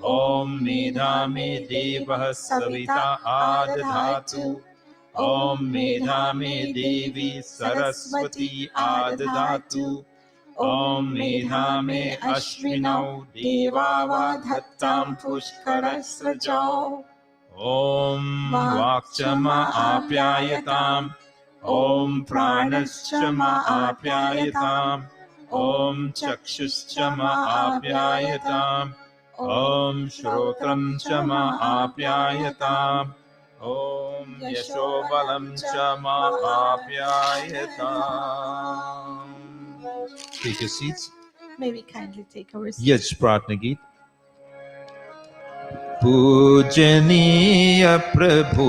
Om Medha Me Devah Savita Adadhatu. Om Medha Me Devi Saraswati Adadhatu. Om Medha Me Ashvinau Devavadhattam Pushkarasrajau. Om Vakchama Apyayatam. Om Pranashchama Apyayatam. Om Chakshuschama Apyayatam. Om Shrotam Chama Apyayatam. Om Yashobalam Chama Apyayatam. Take your seats. May we kindly take our seats. Yaj Pratna Geet. पूजनीय प्रभु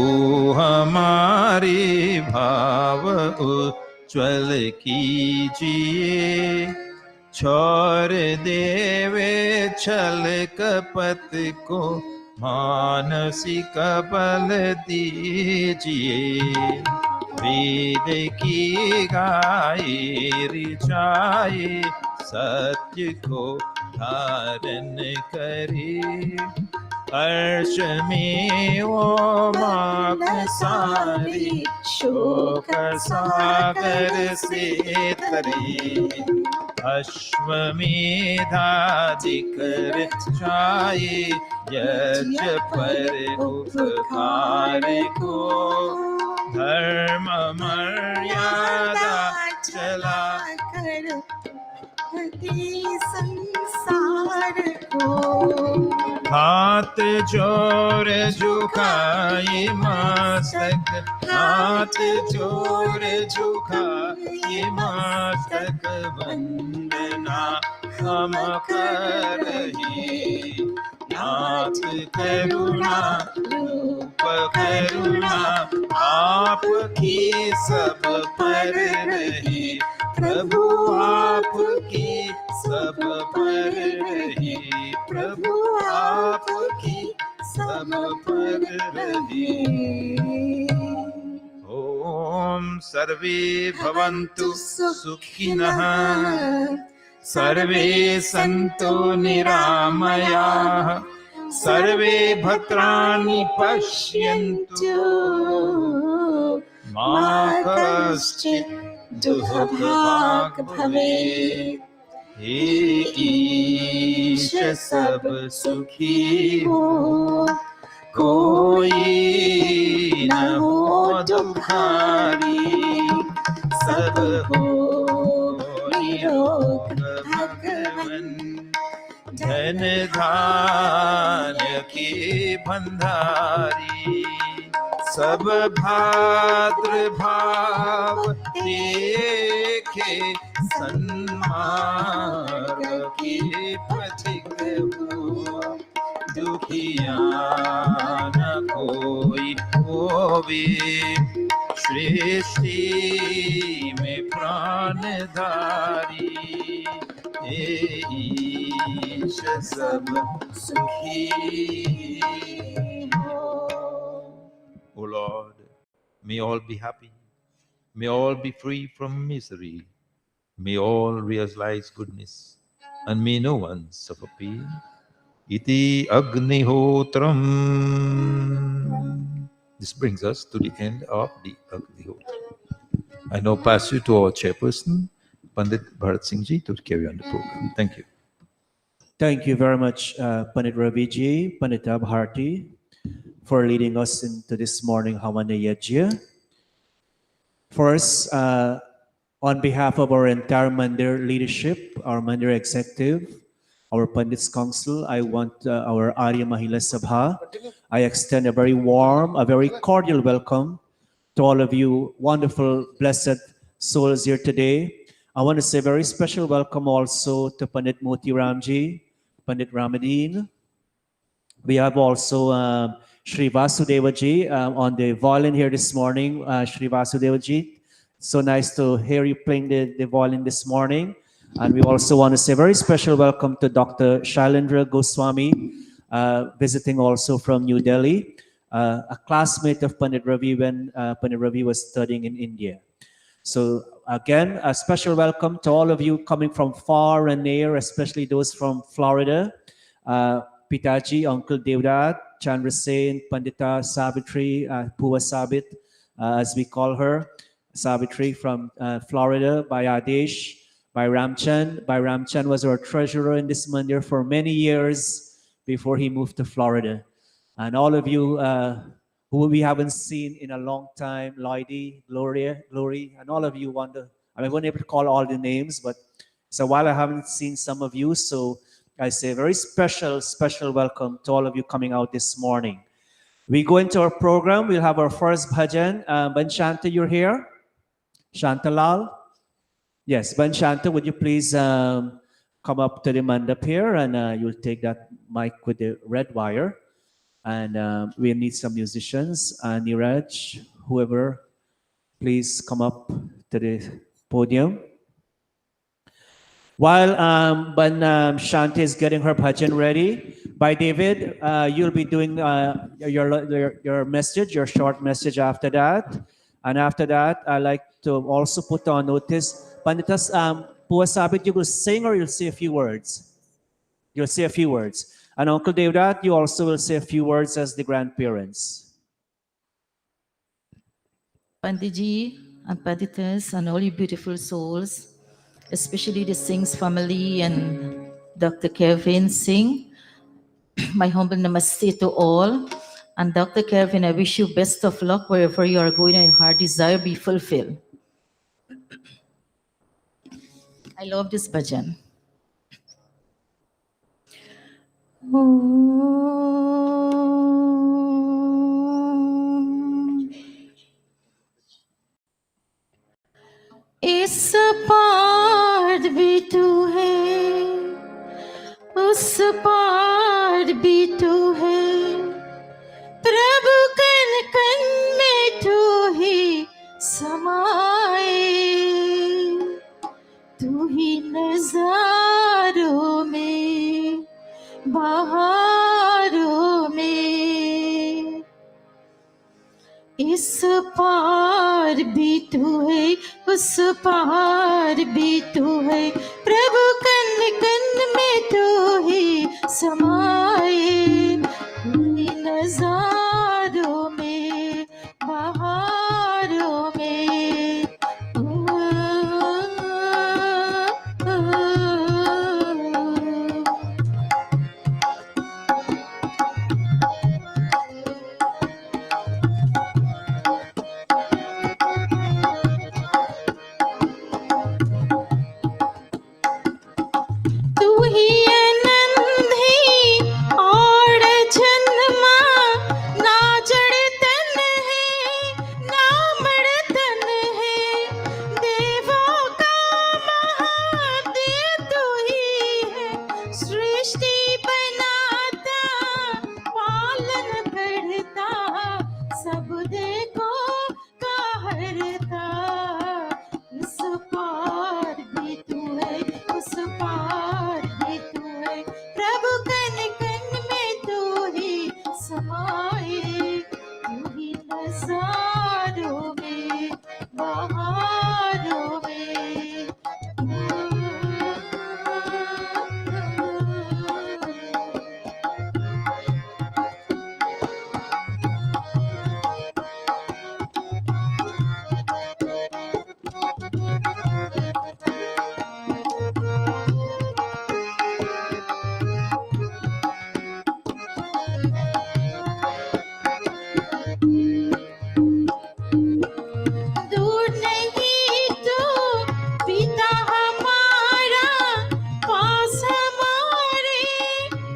हमारे भाव उज्ज्वल कीजिए, छोड़ देवे छल कपट को मानसिक बल दीजिए। वेद की गाये ऋचाए सत्य को धारण करे, हर्ष में वो मग्न सारी शोक सागर से तरे। अश्वमेधाधिक ऋचाए यज्ञ पर उपकार को, धर्म मर्यादा चला कर संसार को। हाथ जोर झुकाए मस्तक, हाथ जोर झुकाए मस्तक, वंदना हम करही। नाथ करुणा रूप करुणा आपकी सब पर रही, प्रभु आपकी सब पर रही, प्रभु आपकी सब पर रही। ओम सर्वे भवन्तु सुखिनः, सर्वे सन्तु निरामयाः, सर्वे भद्राणि पश्यन्तु मा कश्चित् दुख भाग भवे। हे ईश सब सुखी हो, कोई न हो दुखारी, सब हो निरोग भगवन। धन धान्य की भंडारी, सब भाद्र भाव देखे, सन्मार्ग की पथिक हो। दुखिया न कोई होवे, सृष्टि में प्राणधारी। हे ईश सब सुखी हो। O Lord, may all be happy, may all be free from misery, may all realize goodness, and may no one suffer pain. Iti Agnihotram. This brings us to the end of the Agnihotra. I now pass you to our chairperson, Pandit Bharat Singh Ji, to carry on the program. Thank you. Thank you very much, Pandit Ravi Ji, Pandita Bharti, for leading us into this morning Havana Yajna. First, on behalf of our entire Mandir leadership, our Mandir executive, our Pandits Council, I want our Arya Mahila Sabha, I extend a very warm, a very cordial welcome to all of you wonderful, blessed souls here today. I want to say a very special welcome also to Pandit Moti Ramji, Pandit Ramadeen. We have also Sri Vasudevaji on the violin here this morning. Sri Vasudevaji, so nice to hear you playing the violin this morning. And we also want to say a very special welcome to Dr. Shailendra Goswami, visiting also from New Delhi, a classmate of Pandit Ravi when Pandit Ravi was studying in India. So again, a special welcome to all of you coming from far and near, especially those from Florida. Pitaji, Uncle Devdat, Chandra Sen, Pandita Savitri, Pua Sabit, as we call her, Savitri from Florida, by Adesh, by Ramchand. By Ramchand was our treasurer in this mandir for many years before he moved to Florida. And all of you who we haven't seen in a long time, Lloydie, Glory, and all of you wonder, I wasn't able to call all the names, but it's a while I haven't seen some of you, so I say a very special welcome to all of you coming out this morning. We go into our program. We'll have our first bhajan. Ban Shanta, you're here? Shantalal? Yes, Ban Shanta, would you please come up to the mandap here, and you'll take that mic with the red wire. And we need some musicians. Niraj, whoever, please come up to the podium. While Ban Shanti is getting her bhajan ready, by David, you'll be doing your message, your short message after that. And after that, I like to also put on notice, Panditas Pua Sabit, you will sing or you'll say a few words? You'll say a few words. And Uncle Devdat, you also will say a few words as the grandparents. Panditji and Panditas and all you beautiful souls, especially the Singh's family and Dr. Kevin Singh. My humble namaste to all. And Dr. Kevin, I wish you best of luck wherever you are going and your heart desire be fulfilled. I love this bhajan. इस पार भी तू है, उस पार भी तू है, प्रभु कन कन में तू ही समाए, तू ही नजारों में, बहारों में, इस पार भी तू है, उस पार भी तू है, प्रभु कन कन में तू ही समाए, तू ही नजारों में, बहारों में, सब देखो कहरता इस पार भी तू है उस पार भी तू है प्रभु कन कन में तू ही समाए तू ही नजारों में बहारों में दूर नहीं तो पिता हमारा पास हमारे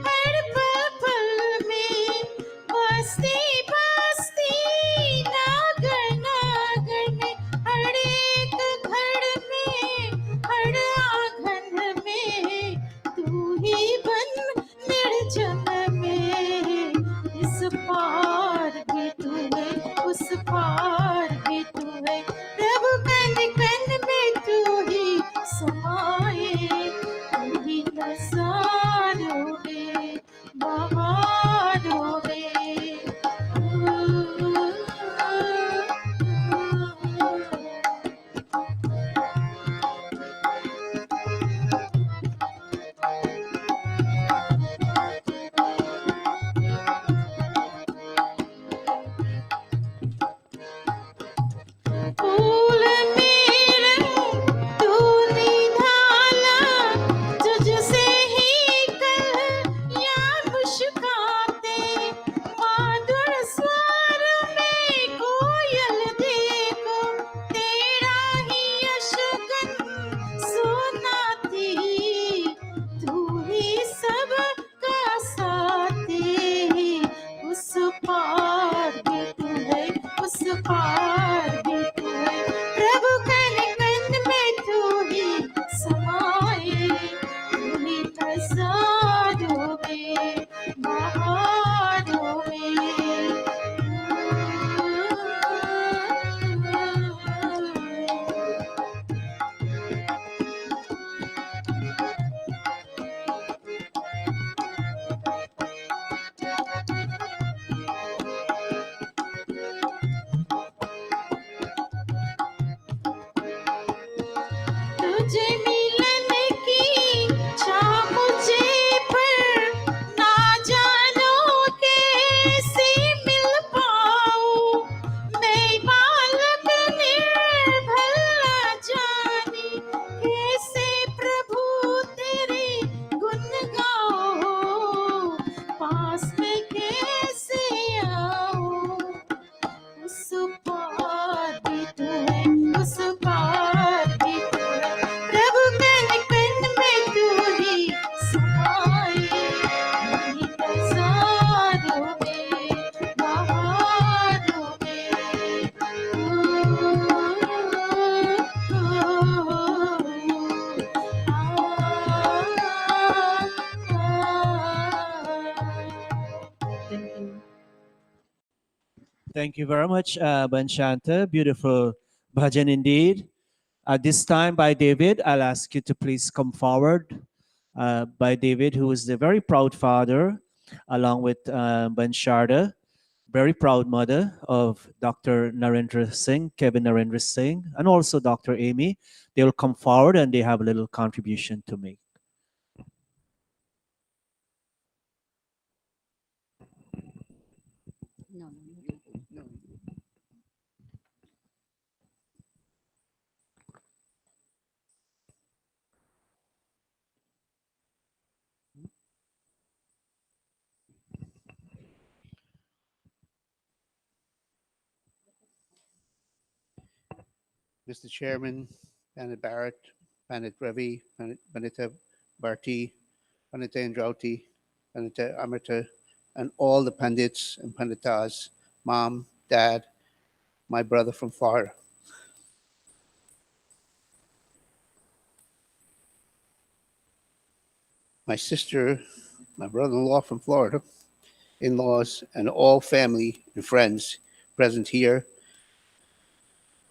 हर पल पल में बस्ती बस्ती नागर नागर में हर एक घर में हर आंगन में तू ही बन निर्जन में इस पार भी तू है उस पार भी तू है प्रभु कन कन में तू ही समाए तू ही नजारों में बहारों में फूल मेरा तू निधाला तुझसे ही कल या मुस्काते माधुर स्वर में कोयल देखो तेरा ही यशगन सुनाती तू ही सब का साथी उस पार भी तू है उस पार भी तू है प्रभु कन कन में तू ही समाए तू ही नजारों में बहारों में तुझे मिलन की चाह मुझे पर ना जानो कैसे मिल पाऊं मैं बालक निर्भल ना जाने कैसे प्रभु तेरे गुण गाऊं पास में कैसे आऊं उस पार भी तू है उस पार भी तू है प्रभु कन कन में तू ही समाए तू ही नजारों में बहारों में Thank you very much, Banshanta. Beautiful bhajan indeed. At this time, by David, I'll ask you to please come forward. By David, who is the very proud father, along with Bansharda, very proud mother of Dr. Narendra Singh, Kevin Narendra Singh, and also Dr. Amy. They will come forward and they have a little contribution to make. Mr. Chairman, Pandit Barrett, Pandit Ravi, Pandita Bharti, Pandita Indrauti, Pandita Amrita, and all the Pandits and Panditas, Mom, Dad, my brother from Florida. My sister, my brother-in-law from Florida, in-laws, and all family and friends present here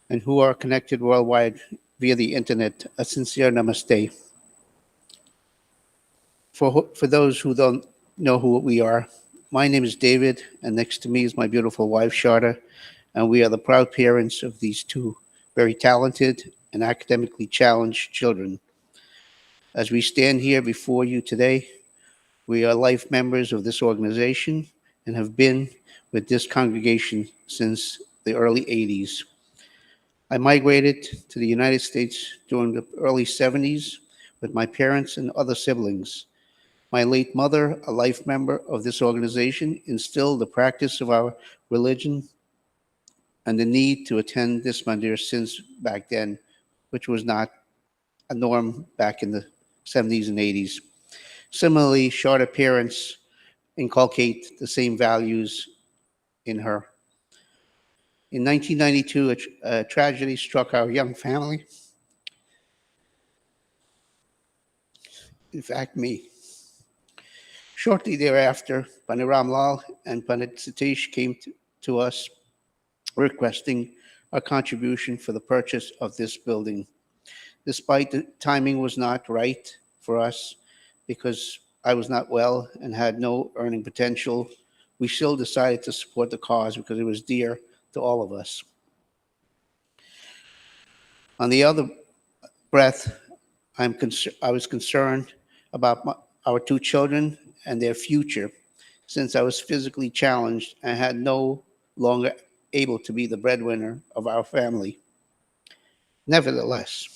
and who are connected worldwide via the internet, a sincere namaste. For those who don't know who we are, my name is David, and next to me is my beautiful wife, Sharda, and we are the proud parents of these two very talented and academically challenged children. As we stand here before you today, we are life members of this organization and have been with this congregation since the early 80s. I migrated to the United States during the early 70s with my parents and other siblings. My late mother, a life member of this organization, instilled the practice of our religion and the need to attend this mandir since back then, which was not a norm back in the 70s and 80s. Similarly, shorter parents inculcate the same values in her. In 1992, a tragedy struck our young family. In fact, me. Shortly thereafter, Pandit Ramlal and Pandit Satish came to us requesting a contribution for the purchase of this building. Despite the timing was not right for us because I was not well and had no earning potential, we still decided to support the cause because it was dear to all of us. On the other breath, I was concerned about our two children and their future since I was physically challenged and had no longer able to be the breadwinner of our family. Nevertheless,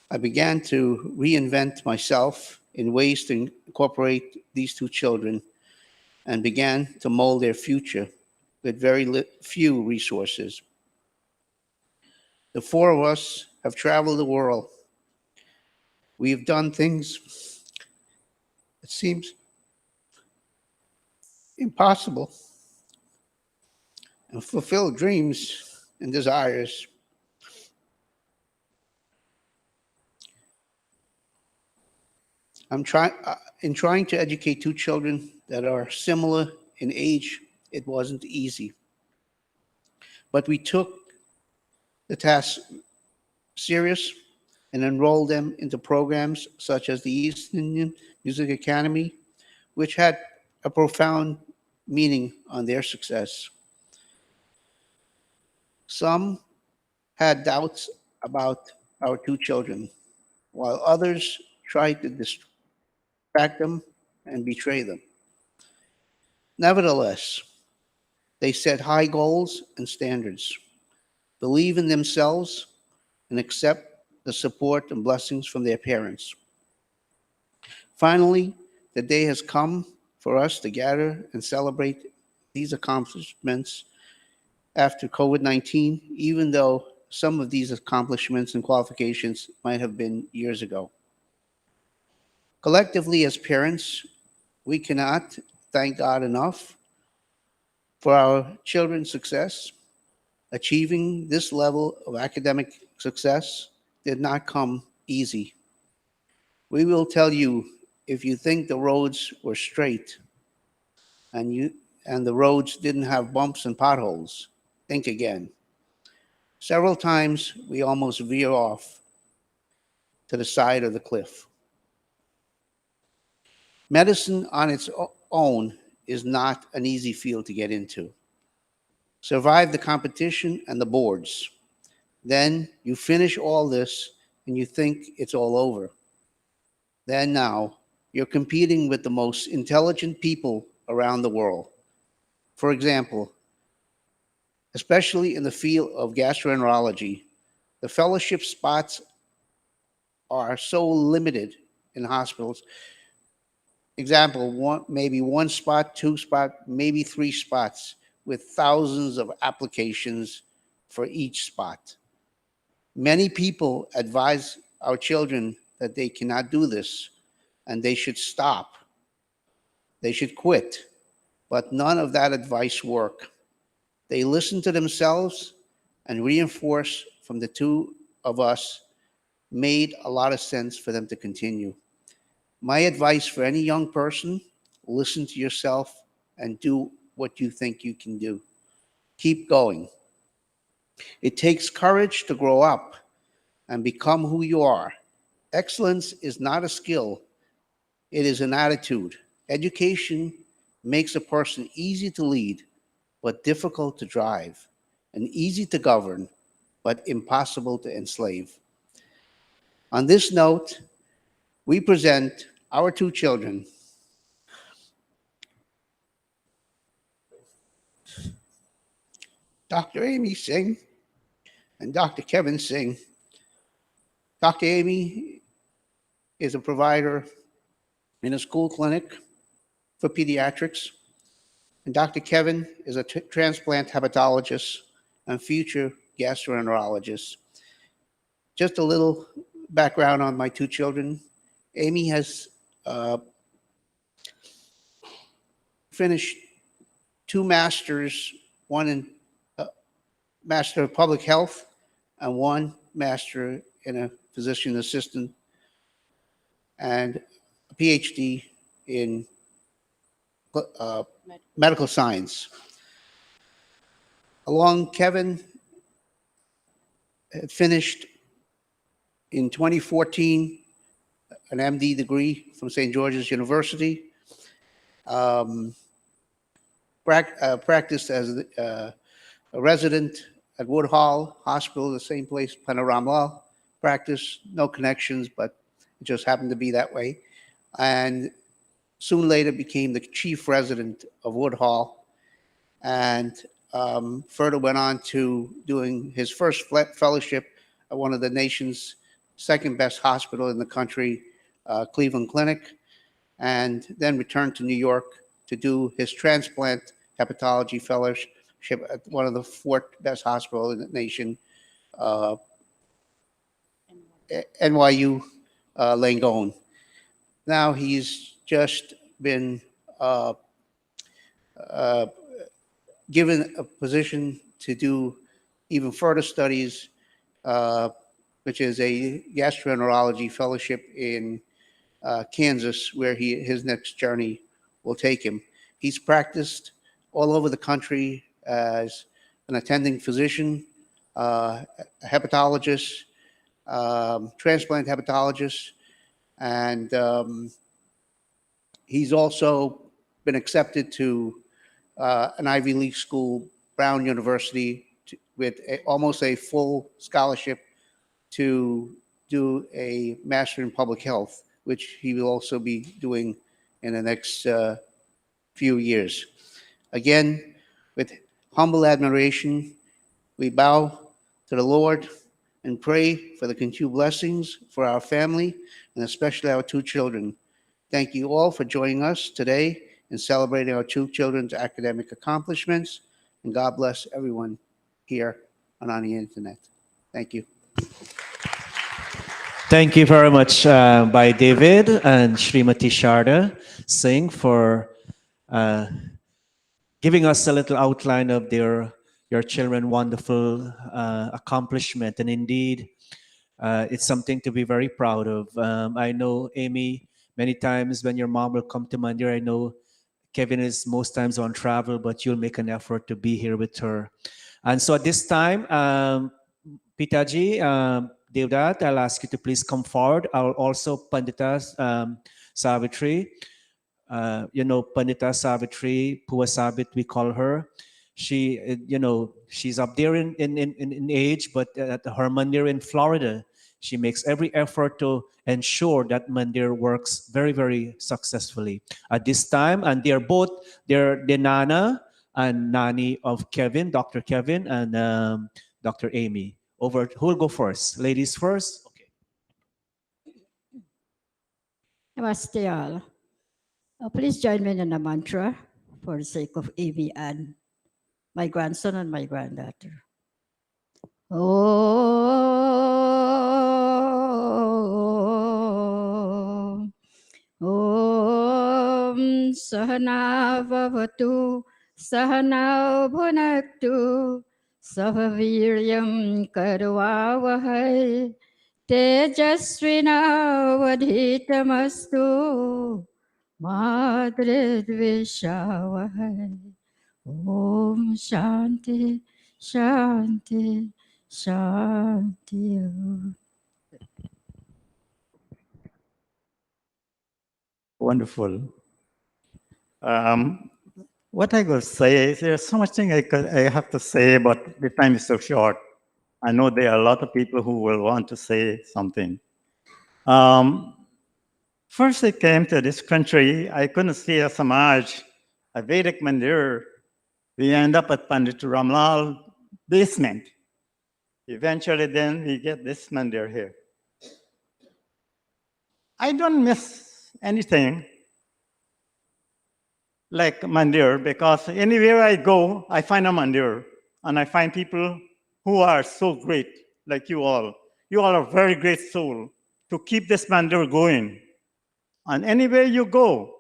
I began to reinvent myself in ways to incorporate these two children and began to mold their future with very few resources. The four of us have traveled the world. We've done things it seems impossible and fulfilled dreams and desires. In trying to educate two children that are similar in age, it wasn't easy. But we took the task serious and enrolled them into programs such as the East Indian Music Academy, which had a profound meaning on their success. Some had doubts about our two children, while others tried to distract them and betray them. Nevertheless, they set high goals and standards, believe in themselves, and accept the support and blessings from their parents. Finally, the day has come for us to gather and celebrate these accomplishments after COVID-19, even though some of these accomplishments and qualifications might have been years ago. Collectively, as parents, we cannot thank God enough for our children's success. Achieving this level of academic success did not come easy. We will tell you, if you think the roads were straight and the roads didn't have bumps and potholes, think again. Several times we almost veer off to the side of the cliff. Medicine on its own is not an easy field to get into. Survive the competition and the boards. Then you finish all this and you think it's all over. Then now you're competing with the most intelligent people around the world. For example, especially in the field of gastroenterology, the fellowship spots are so limited in hospitals. Example, maybe one spot, two spot, maybe three spots with thousands of applications for each spot. Many people advise our children that they cannot do this and they should stop. They should quit. But none of that advice work. They listen to themselves and reinforce from the two of us made a lot of sense for them to continue. My advice for any young person, listen to yourself and do what you think you can do. Keep going. It takes courage to grow up and become who you are. Excellence is not a skill, it is an attitude. Education makes a person easy to lead, but difficult to drive, and easy to govern, but impossible to enslave. On this note, we present our two children, Dr. Amy Singh and Dr. Kevin Singh. Dr. Amy is a provider in a school clinic for pediatrics, and Dr. Kevin is a transplant hepatologist and future gastroenterologist. Just a little background on my two children. Amy has finished two masters, one in Master of Public Health and one master in a physician assistant, and a PhD in medical science. Along, Kevin had finished in 2014 an MD degree from St. George's University. Practiced as a resident at Woodhall Hospital, the same place Panorama practiced. No connections, but it just happened to be that way. And soon later became the chief resident of Woodhall, and further went on to doing his first fellowship at one of the nation's second best hospital in the country, Cleveland Clinic, and then returned to New York to do his transplant hepatology fellowship at one of the fourth best hospital in the nation, NYU Langone. Now he's just been given a position to do even further studies, which is a gastroenterology fellowship in Kansas, where his next journey will take him. He's practiced all over the country as an attending physician, a hepatologist, transplant hepatologist, and he's also been accepted to an Ivy League school, Brown University, with almost a full scholarship to do a master in public health, which he will also be doing in the next few years. Again, with humble admiration, we bow to the Lord and pray for the continued blessings for our family and especially our two children. Thank you all for joining us today in celebrating our two children's academic accomplishments, and God bless everyone here and on the internet. Thank you. Thank you very much by David and Srimati Sharda Singh for giving us a little outline of your children's wonderful accomplishment. And indeed, it's something to be very proud of. I know, Amy, many times when your mom will come to Mandir, I know Kevin is most times on travel, but you'll make an effort to be here with her. And so at this time, Pitaji, Devdat, I'll ask you to please come forward. I'll also Pandita Savitri. You know, Pandita Savitri, Pua Sabit, we call her. She, she's up there in age, but at her mandir in Florida, she makes every effort to ensure that mandir works very, very successfully. At this time, and they're the Nana and Nani of Kevin, Dr. Kevin and Dr. Amy. Over, who'll go first? Ladies first? Okay. Namaste all. Please join me in a mantra for the sake of Amy and my grandson and my granddaughter. Om Sahana Vavatu Sahana Bhunaktu Sahaviryam Karvavahai Tejasvinavadhitamastu Madre Dvishawahai. Om Om Shanti, Shanti, Shanti. Om. Wonderful. What I could say is there's so much thing I have to say, but the time is so short. I know there are a lot of people who will want to say something. First I came to this country, I couldn't see a Samaj, a Vedic mandir. We end up at Pandit Ramlal basement. Eventually then we get this mandir here. I don't miss anything like mandir because anywhere I go, I find a mandir and I find people who are so great, like you all. You all are very great soul to keep this mandir going. And anywhere you go,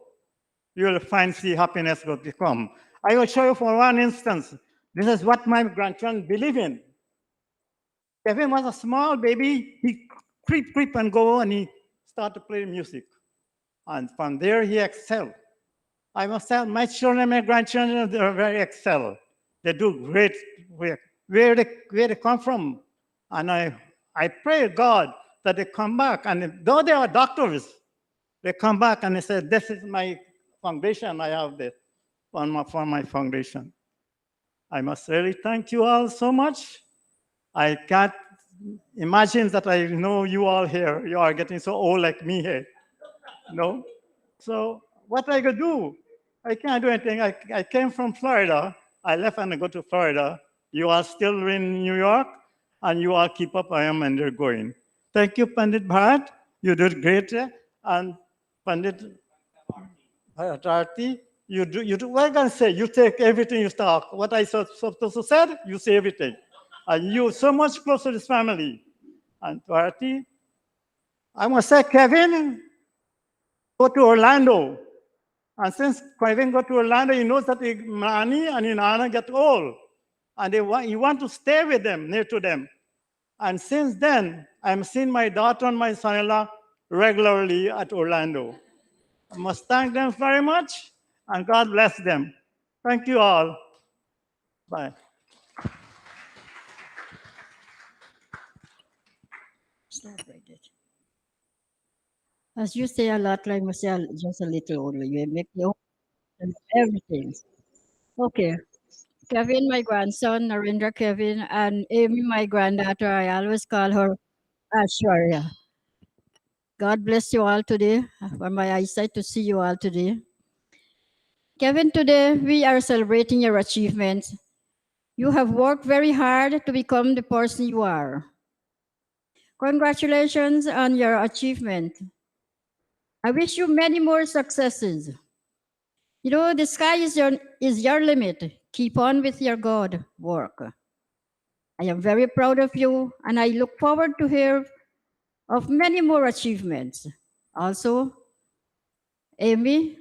you will find see happiness will become. I will show you for one instance. This is what my grandchildren believe in. Kevin was a small baby. He creep and go and he started to play music. And from there he excelled. I must tell my children, my grandchildren, they are very excel. They do great work. Where they come from. And I pray God that they come back. And though they are doctors, they come back and they say, this is my foundation. I have this for my foundation. I must really thank you all so much. I can't imagine that I know you all here. You are getting so old like me here. No? So what I could do? I can't do anything. I came from Florida. I left and I go to Florida. You are still in New York, and you all keep up. I am and they're going. Thank you, Pandit Bharat. You did great. And Pandit Bharati, you do. What I can say? You take everything you talk. What I supposed to said, you say everything. And you so much close to this family. And Bharati, I must say, Kevin, go to Orlando. And since Kevin got to Orlando, he knows that Nani and Inanna get old. And he want to stay with them, near to them. And since then, I'm seeing my daughter and my son-in-law regularly at Orlando. I must thank them very much, and God bless them. Thank you all. Bye. Stop right there. As you say a lot, like myself, just a little older. You make me everything. Okay. Kevin, my grandson, Narendra Kevin, and Amy, my granddaughter, I always call her Ashwarya. God bless you all today, for my eyesight to see you all today. Kevin, today we are celebrating your achievements. You have worked very hard to become the person you are. Congratulations on your achievement. I wish you many more successes. You know, the sky is your limit. Keep on with your God work. I am very proud of you, and I look forward to hear of many more achievements. Also, Amy,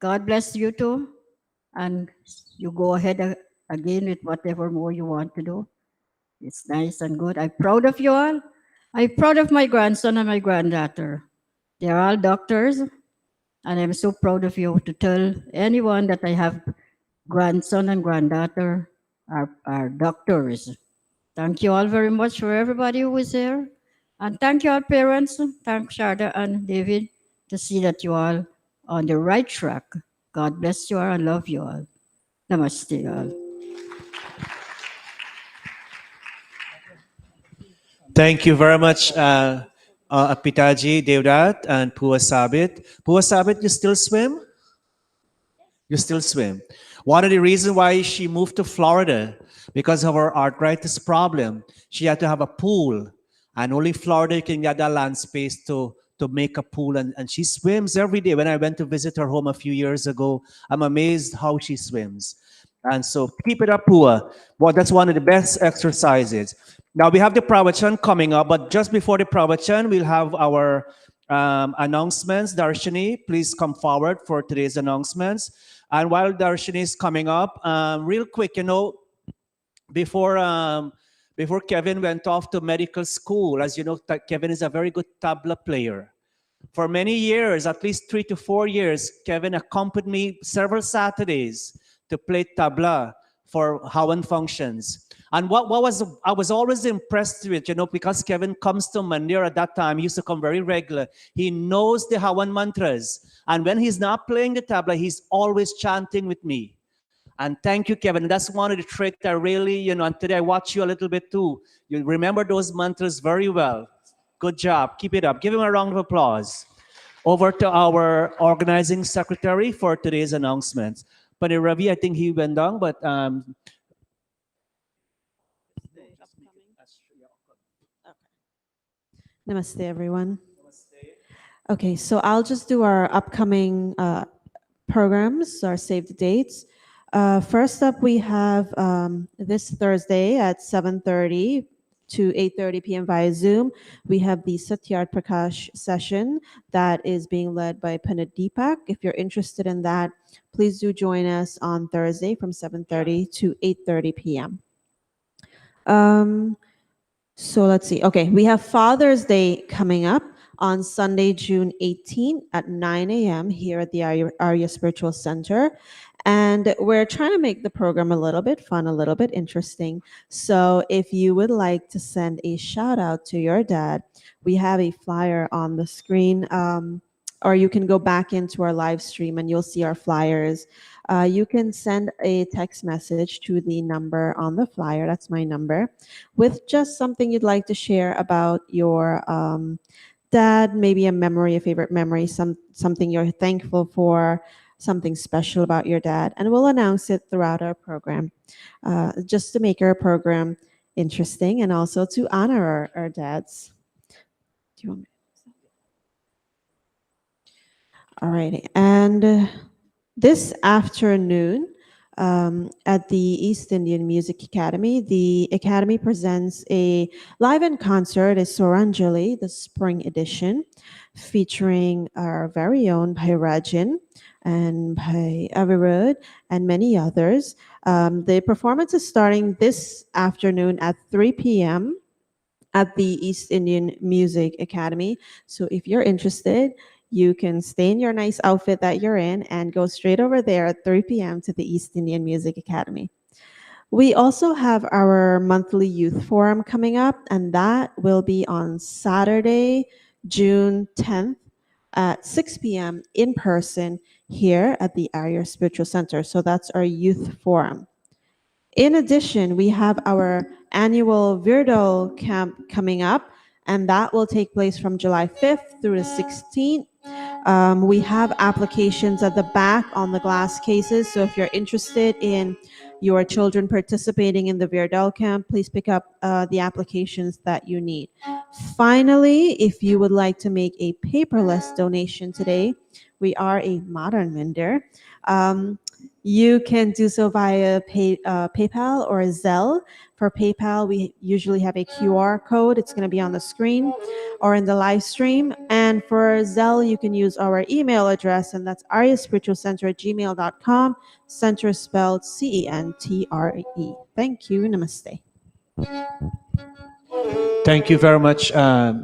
God bless you too, and you go ahead again with whatever more you want to do. It's nice and good. I'm proud of you all. I'm proud of my grandson and my granddaughter. They're all doctors, and I'm so proud of you to tell anyone that I have grandson and granddaughter are doctors. Thank you all very much for everybody who was here. And thank you all parents. Thank Sharda and David to see that you all on the right track. God bless you all and love you all. Namaste all. Thank you very much, Pitaji, Devdat, and Pua Sabit. Pua Sabit, you still swim? You still swim. One of the reasons why she moved to Florida, because of her arthritis problem, she had to have a pool. And only Florida you can get that land space to make a pool. And she swims every day. When I went to visit her home a few years ago, I'm amazed how she swims. And so keep it up, Pua. Well, that's one of the best exercises. Now we have the pravachan coming up, but just before the pravachan, we'll have our announcements. Darshini, please come forward for today's announcements. And while Darshini is coming up, real quick, you know, before Kevin went off to medical school, as you know, Kevin is a very good tabla player. For many years, at least 3 to 4 years, Kevin accompanied me several Saturdays to play tabla for Hawan functions. And what was I was always impressed with, because Kevin comes to Mandir at that time, he used to come very regular. He knows the Hawan mantras. And when he's not playing the tabla, he's always chanting with me. And thank you, Kevin. That's one of the tricks I really, and today I watch you a little bit too. You remember those mantras very well. Good job. Keep it up. Give him a round of applause. Over to our organizing secretary for today's announcements. Pani Ravi, I think he went down, but Namaste, everyone. Okay, so I'll just do our upcoming programs, our save the dates. First up, we have this Thursday at 7:30 to 8:30 p.m. via Zoom. We have the Satyart Prakash session that is being led by Pandit Deepak. If you're interested in that, please do join us on Thursday from 7:30 to 8:30 p.m. So let's see. Okay, we have Father's Day coming up on Sunday, June 18 at 9 a.m. here at the Arya Spiritual Center. And we're trying to make the program a little bit fun, a little bit interesting. So if you would like to send a shout out to your dad, we have a flyer on the screen. Or you can go back into our live stream and you'll see our flyers. You can send a text message to the number on the flyer. That's my number, with just something you'd like to share about your dad, maybe a memory, a favorite memory, something you're thankful for, something special about your dad, and we'll announce it throughout our program, just to make our program interesting and also to honor our dads. Do you want me? All righty, and this afternoon, at the East Indian Music Academy, the Academy presents a live-in concert, a Soranjali, the spring edition, featuring our very own Bhai Rajan and Bhai Avirud and many others. The performance is starting this afternoon at 3 p.m. at the East Indian Music Academy. So if you're interested, you can stay in your nice outfit that you're in and go straight over there at 3 p.m. to the East Indian Music Academy. We also have our monthly youth forum coming up, and that will be on Saturday, June 10th at 6 p.m. in person here at the Arya Spiritual Center. So that's our youth forum. In addition, we have our annual Virdal camp coming up, and that will take place from July 5th through the 16th. We have applications at the back on the glass cases, so if you're interested in your children participating in the Virdal camp, please pick up the applications that you need. Finally, if you would like to make a paperless donation today, we are a modern vendor. You can do so via PayPal or Zelle. For PayPal, we usually have a QR code. It's going to be on the screen or in the live stream. And for Zelle, you can use our email address, and that's aryaspiritualcenter@gmail.com. Center spelled CENTRE. Thank you. Namaste. thank you very much,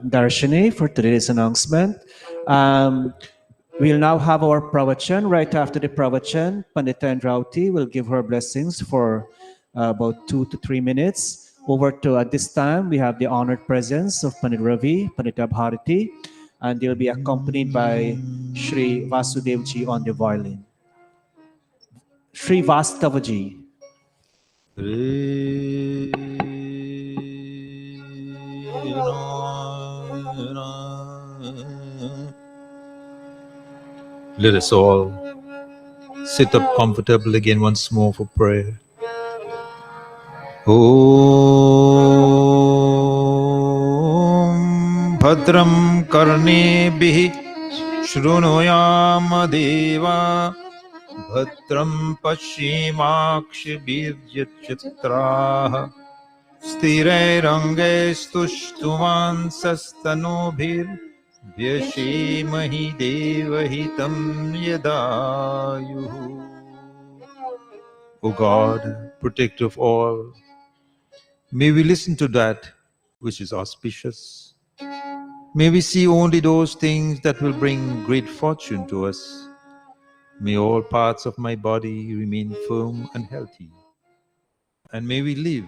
Darshini, for today's announcement. We'll now have our pravachan. Right after the pravachan, Pandita Rauti will give her blessings for about 2 to 3 minutes. Over to, at this time, we have the honored presence of Pandit Ravi, Pandita Bharati, and they'll be accompanied by Shri Vasudevji on the violin. Shri Vastavaji. Let us all sit up comfortable again once more for prayer. Om Bhadram Karnebhi Shrunuyam Deva Bhadram Pashimakshibhiryachitraha Sthirairange Stushtuman Sastanobhir Vyashimahi Devahitam Yadayuhu. O God, protector of all, may we listen to that which is auspicious. May we see only those things that will bring great fortune to us. May all parts of my body remain firm and healthy. and may we live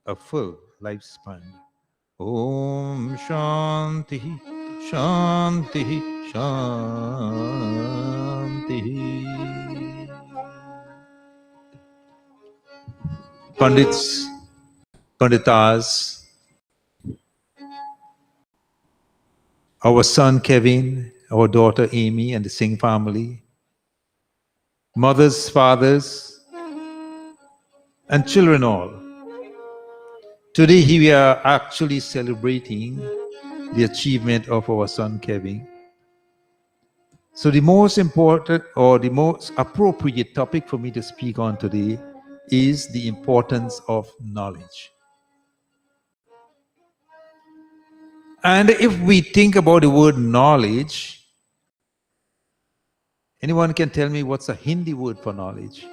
a full lifespan. Om Shanti, Shanti, Shanti. Pandits, Panditas, our son Kevin, our daughter Amy, and the Singh family, mothers, fathers, and children all. Today we are actually celebrating the achievement of our son Kevin. So the most important or the most appropriate topic for me to speak on today is the importance of knowledge. And if we think about the word knowledge, anyone can tell me what's a Hindi word for knowledge?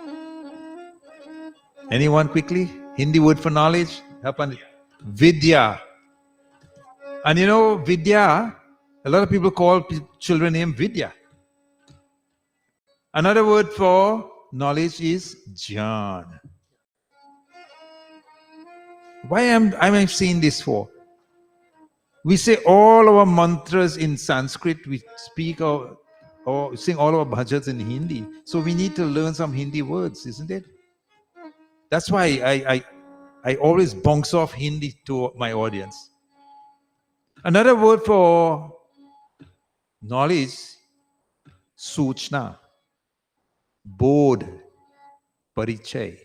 Anyone quickly? Hindi word for knowledge? Vidya. And you know, Vidya, a lot of people call children name Vidya. Another word for knowledge is Jnana. Why am I saying this for? We say all our mantras in Sanskrit, we speak or sing all our bhajans in Hindi. So we need to learn some Hindi words, isn't it? That's why I always bounce off Hindi to my audience. Another word for knowledge, Suchna, Bodh, Parichay,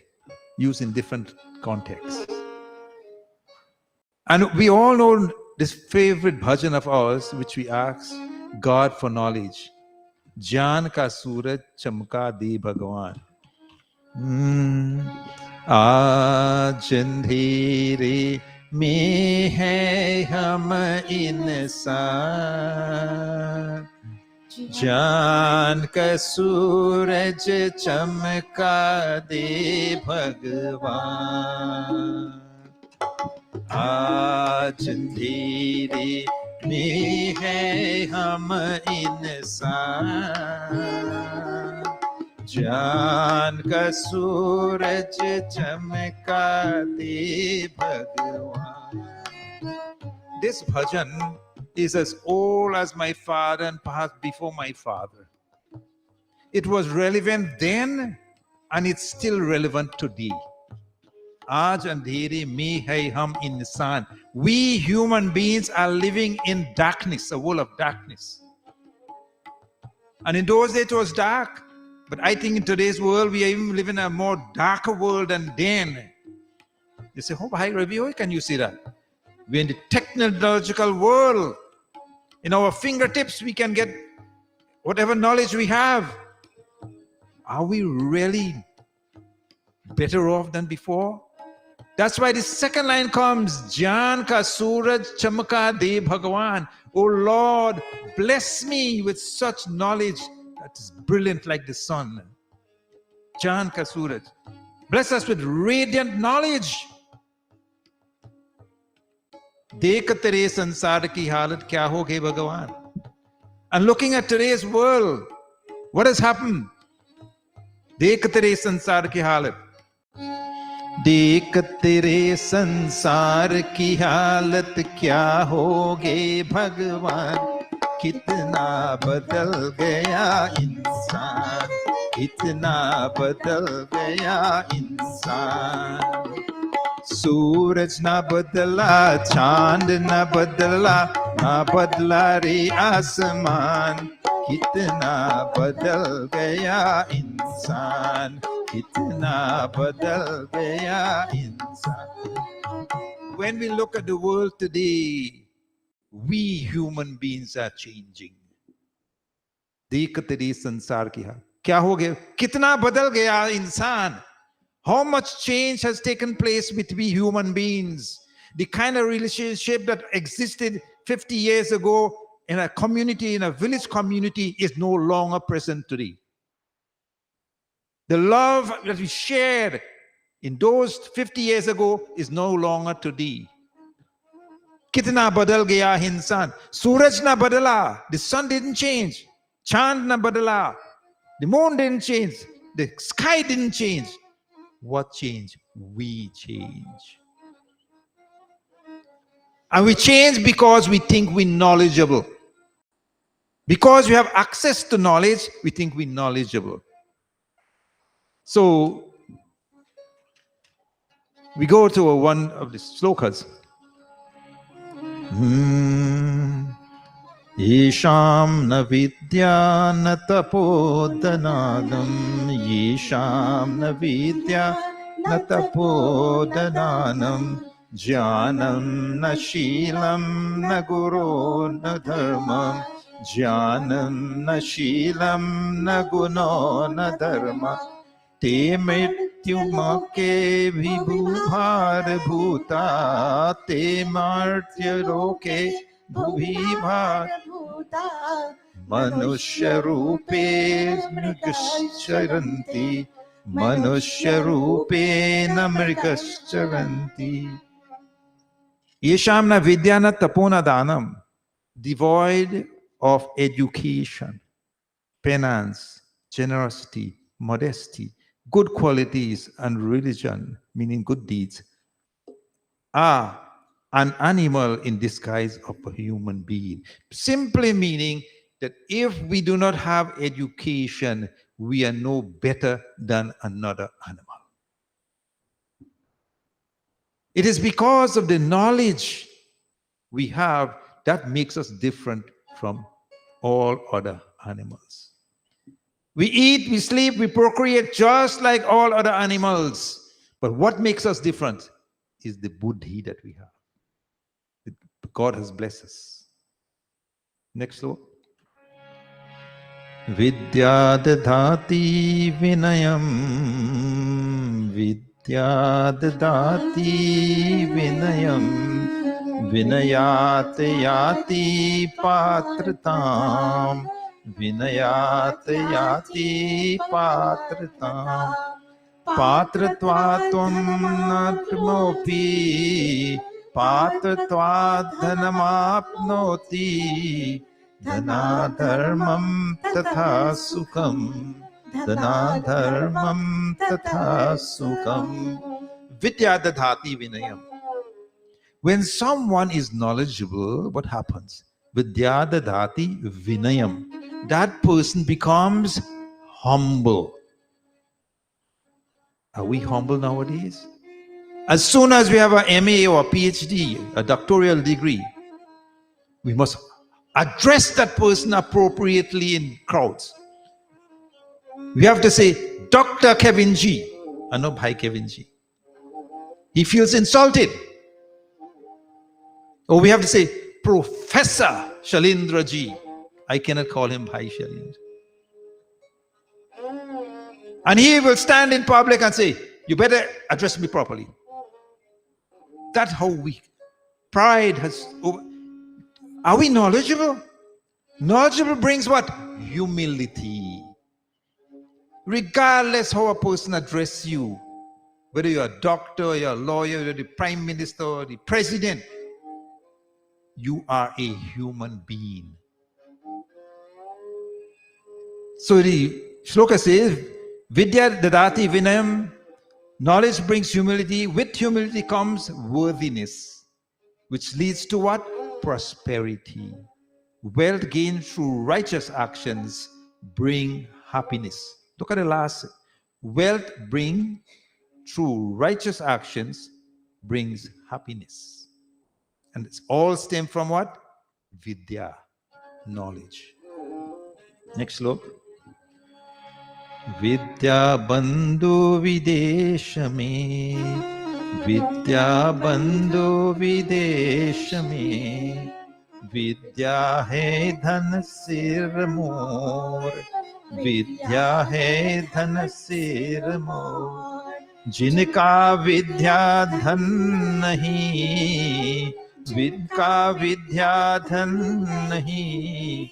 used in different contexts. And we all know this favorite bhajan of ours, which we ask God for knowledge. Jaan ka suraj chamka de Bhagavan. आज अंधेरे में है हम इंसान जान का सूरज चमका दे भगवान आज अंधेरे में है हम इंसान जान का सूरज चमका दे भगवान. This bhajan is as old as my father and perhaps before my father. It was relevant then and it's still relevant today. Aaj andheri mein hai hum insan. We human beings are living in darkness, a world of darkness. And in those days it was dark. But I think in today's world, we are even living in a more darker world than then. You say, oh, hi, Ravi, how can you see that? We're in the technological world. In our fingertips, we can get whatever knowledge we have. Are we really better off than before? That's why the second line comes, Jaan ka suraj chamka de Bhagavan. Oh Lord, bless me with such knowledge that is brilliant like the sun. Jaan ka suraj. Bless us with radiant knowledge. Dekh tere sansar ki halat kya ho gayi Bhagavan. And looking at today's world, what has happened? Dekh tere sansar ki halat. देख तेरे संसार की हालत क्या हो गए भगवान कितना बदल गया इंसान कितना बदल गया इंसान सूरज ना बदला चांद ना बदला रे आसमान कितना बदल गया इंसान कितना बदल गया इंसान. When we look at the world today, we human beings are changing. देख तेरी संसार की हाल क्या हो गया कितना बदल गया इंसान. How much change has taken place with we human beings. The kind of relationship that existed 50 years ago in a community, in a village community, is no longer present today. The love that we shared in those 50 years ago is no longer today. Kitna badal gaya insan. Suraj na badala. The sun didn't change. Chand na badala. The moon didn't change. The sky didn't change. What changed? we change. And we change because we think we're knowledgeable. Because we have access to knowledge, we think we're knowledgeable. So we go to one of the slokas. Yesham na vidya na tapodananam. Yesham na vidya na tapodananam. Jnanam na shilam na guru na dharma. Jnanam na shilam na guno na dharma. Te mrityumake vibhubhar bhuta. Te martyaloke bhubhibhar bhuta. Manushya rupe mrigascharanti. Manushya rupe mrigascharanti. Yeshamna vidyana tapona danam. Devoid of education, penance, generosity, modesty, good qualities, and religion, meaning good deeds, are an animal in disguise of a human being. Simply meaning that if we do not have education, we are no better than another animal. It is because of the knowledge we have that makes us different from all other animals. We eat, we sleep, we procreate just like all other animals. But what makes us different is the buddhi that we have. God has blessed us. Next slow. Vidya dadhati vinayam. Vidya dadhati vinayam. Vinayat yati patratam. Vinayat yati patratam. Patratvatvam natmopi. Patratvat dhanamapnoti. Dhanadharmam tatha sukham. Dhanadharmam tatha sukham. Vidya dadhati vinayam. When someone is knowledgeable, what happens? Vidya dadhati vinayam. That person becomes humble. Are we humble nowadays? As soon as we have an MA or a PhD, a doctoral degree, we must address that person appropriately in crowds. We have to say, Dr. Kevin G. And not Bhai Kevin G. He feels insulted. Or we have to say, Professor Shalindra Ji. I cannot call him Bhai Shalindra. And he will stand in public and say, you better address me properly. That's how we, pride has, are we knowledgeable? Knowledgeable brings what? Humility. Regardless how a person addresses you, whether you're a doctor, you're a lawyer, you're the prime minister, or the president, you are a human being. So the shloka says, Vidya dadati vinayam. Knowledge brings humility. With humility comes worthiness, which leads to what? Prosperity. Wealth gained through righteous actions bring happiness. Look at the last. Wealth bring through righteous actions brings happiness. And it's all stem from what? Vidya, knowledge. Next look. Vidya bandhu videshame. Vidya bandhu videshame. Vidya hai dhan sir mor. Vidya hai dhan sir mor. Jinka vidya dhan nahi. Vidka vidya dhan nahi.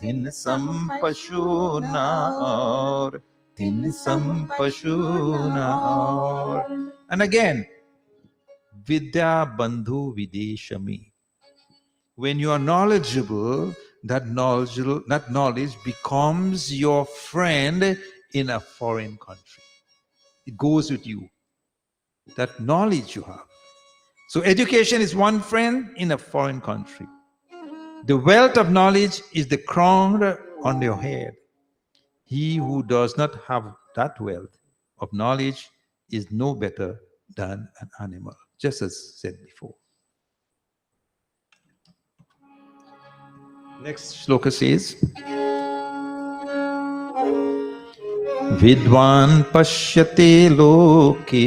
Tin sampashuna aur. Tin sampashuna aur. And again, Vidya bandhu videshami. When you are knowledgeable, that knowledge becomes your friend in a foreign country. It goes with you. that knowledge you have. So education is one friend in a foreign country. The wealth of knowledge is the crown on your head. He who does not have that wealth of knowledge is no better than an animal, just as said before. Next shloka says, Vidwan pashyate loke,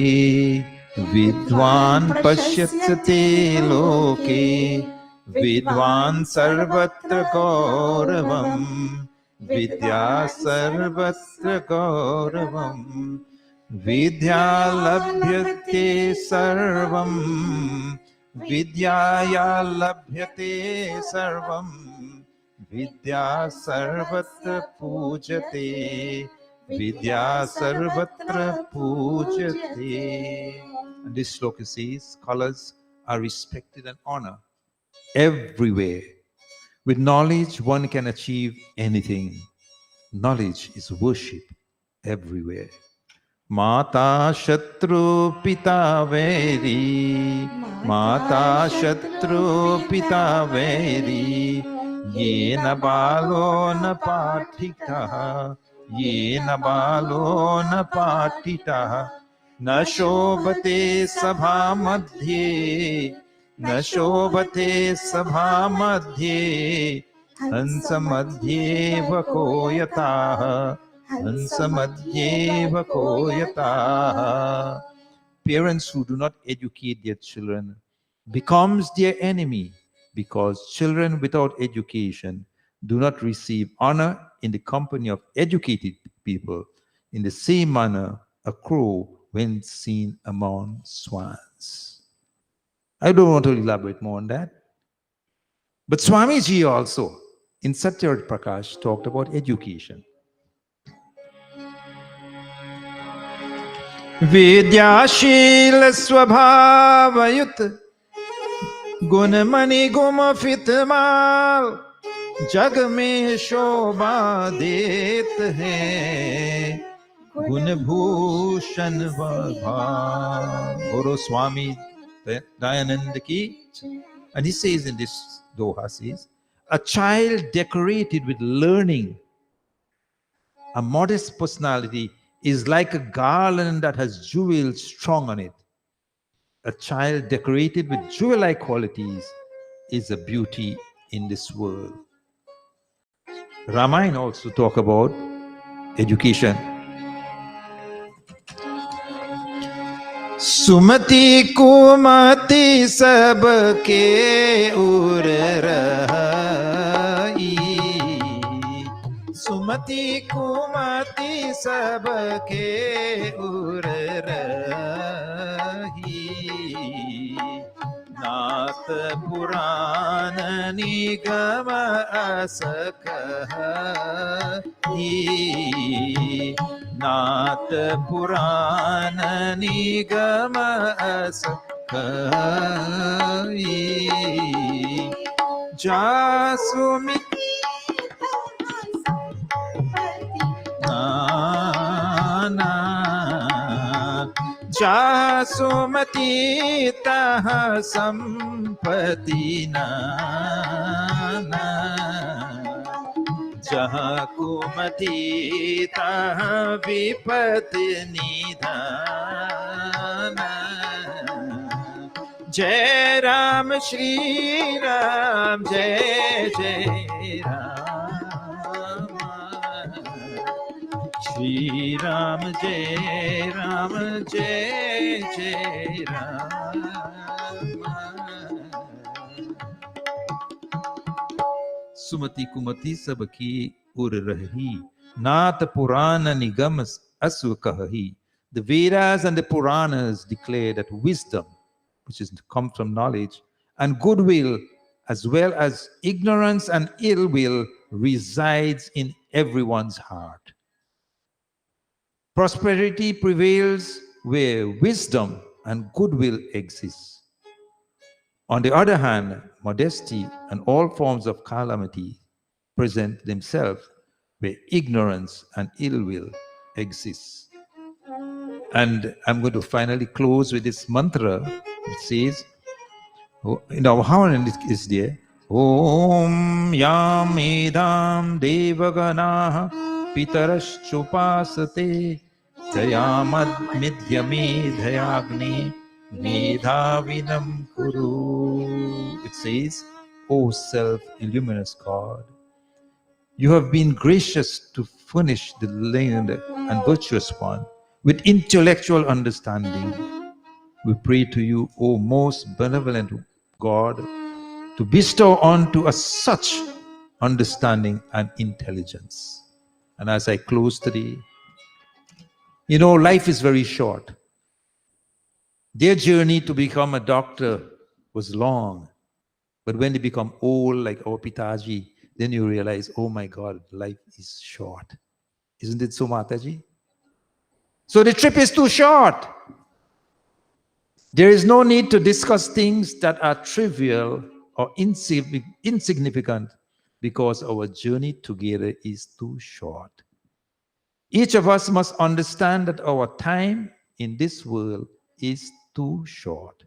Vidwan pashyate loke, Vidwan sarvatra gauravam, Vidya sarvatra gauravam, Vidya labhyate sarvam, Vidyaya labhyate sarvam, Vidya sarvatra pujate, Vidya sarvatra pujate. And this shloka says, scholars are respected and honored everywhere. With knowledge, one can achieve anything. Knowledge is worship everywhere. Mata Shatru Pita Veri, Mata Shatru Pita Veri, Yena Balo na Patita, Yena Balo na Patita, Na Shobhate Sabha Madhye, Na Shobhate Sabha Madhye, Hansa Madhye Vakoyata. Hansamadhyeva koyata. Parents who do not educate their children becomes their enemy, because children without education do not receive honor in the company of educated people. In the same manner, a crow when seen among swans. I don't want to elaborate more on that. But Swamiji also, in Satyavrata Prakash, talked about education. विद्याशील स्वभावयुत गुण मणि गुम fit माल जग में शोभा देत है गुण भूषण भाव. Guru Swami Dayananda ki. And he says in this doha, says, a child decorated with learning, a modest personality, is like a garland that has jewels strung on it. A child decorated with jewel-like qualities is a beauty in this world. Ramayana also talk about education. Sumati kumati sabke ur rahi, Sumati kumati sabke ur rahi, Naat puran nigam asakhi, Naat puran nigam asakhi, Jasumit na Jasumati taha sampati na Jaha kumati taha vipati nidhana. Jai Ram Shri Ram Jai Jai Ram, Shri Ram Jai Ram Jai Jai Ram. Sumati kumati sabki ur rahi, Naat Purana nigam asu kahi. The Vedas and the Puranas declare that wisdom, which is comes from knowledge, and goodwill, as well as ignorance and ill will, resides in everyone's heart. Prosperity prevails where wisdom and goodwill exist. On the other hand, modesty and all forms of calamity present themselves where ignorance and ill will exist. And I'm going to finally close with this mantra. It says, in our Havan is there, Om Yam Edam Devagana Pitaraschupasate Dayamad Midhyame Dayagni Medhavinam Kuru. It says, O self-illuminous God, you have been gracious to furnish the learned and virtuous one with intellectual understanding. We pray to you, O most benevolent God, to bestow unto us such understanding and intelligence. And as I close today, you know, life is very short. Their journey to become a doctor was long. But when they become old, like our Pitaji, then you realize, oh my God, life is short. Isn't it so, Mataji? So the trip is too short. There is no need to discuss things that are trivial or insignificant because our journey together is too short. Each of us must understand that our time in this world is too short.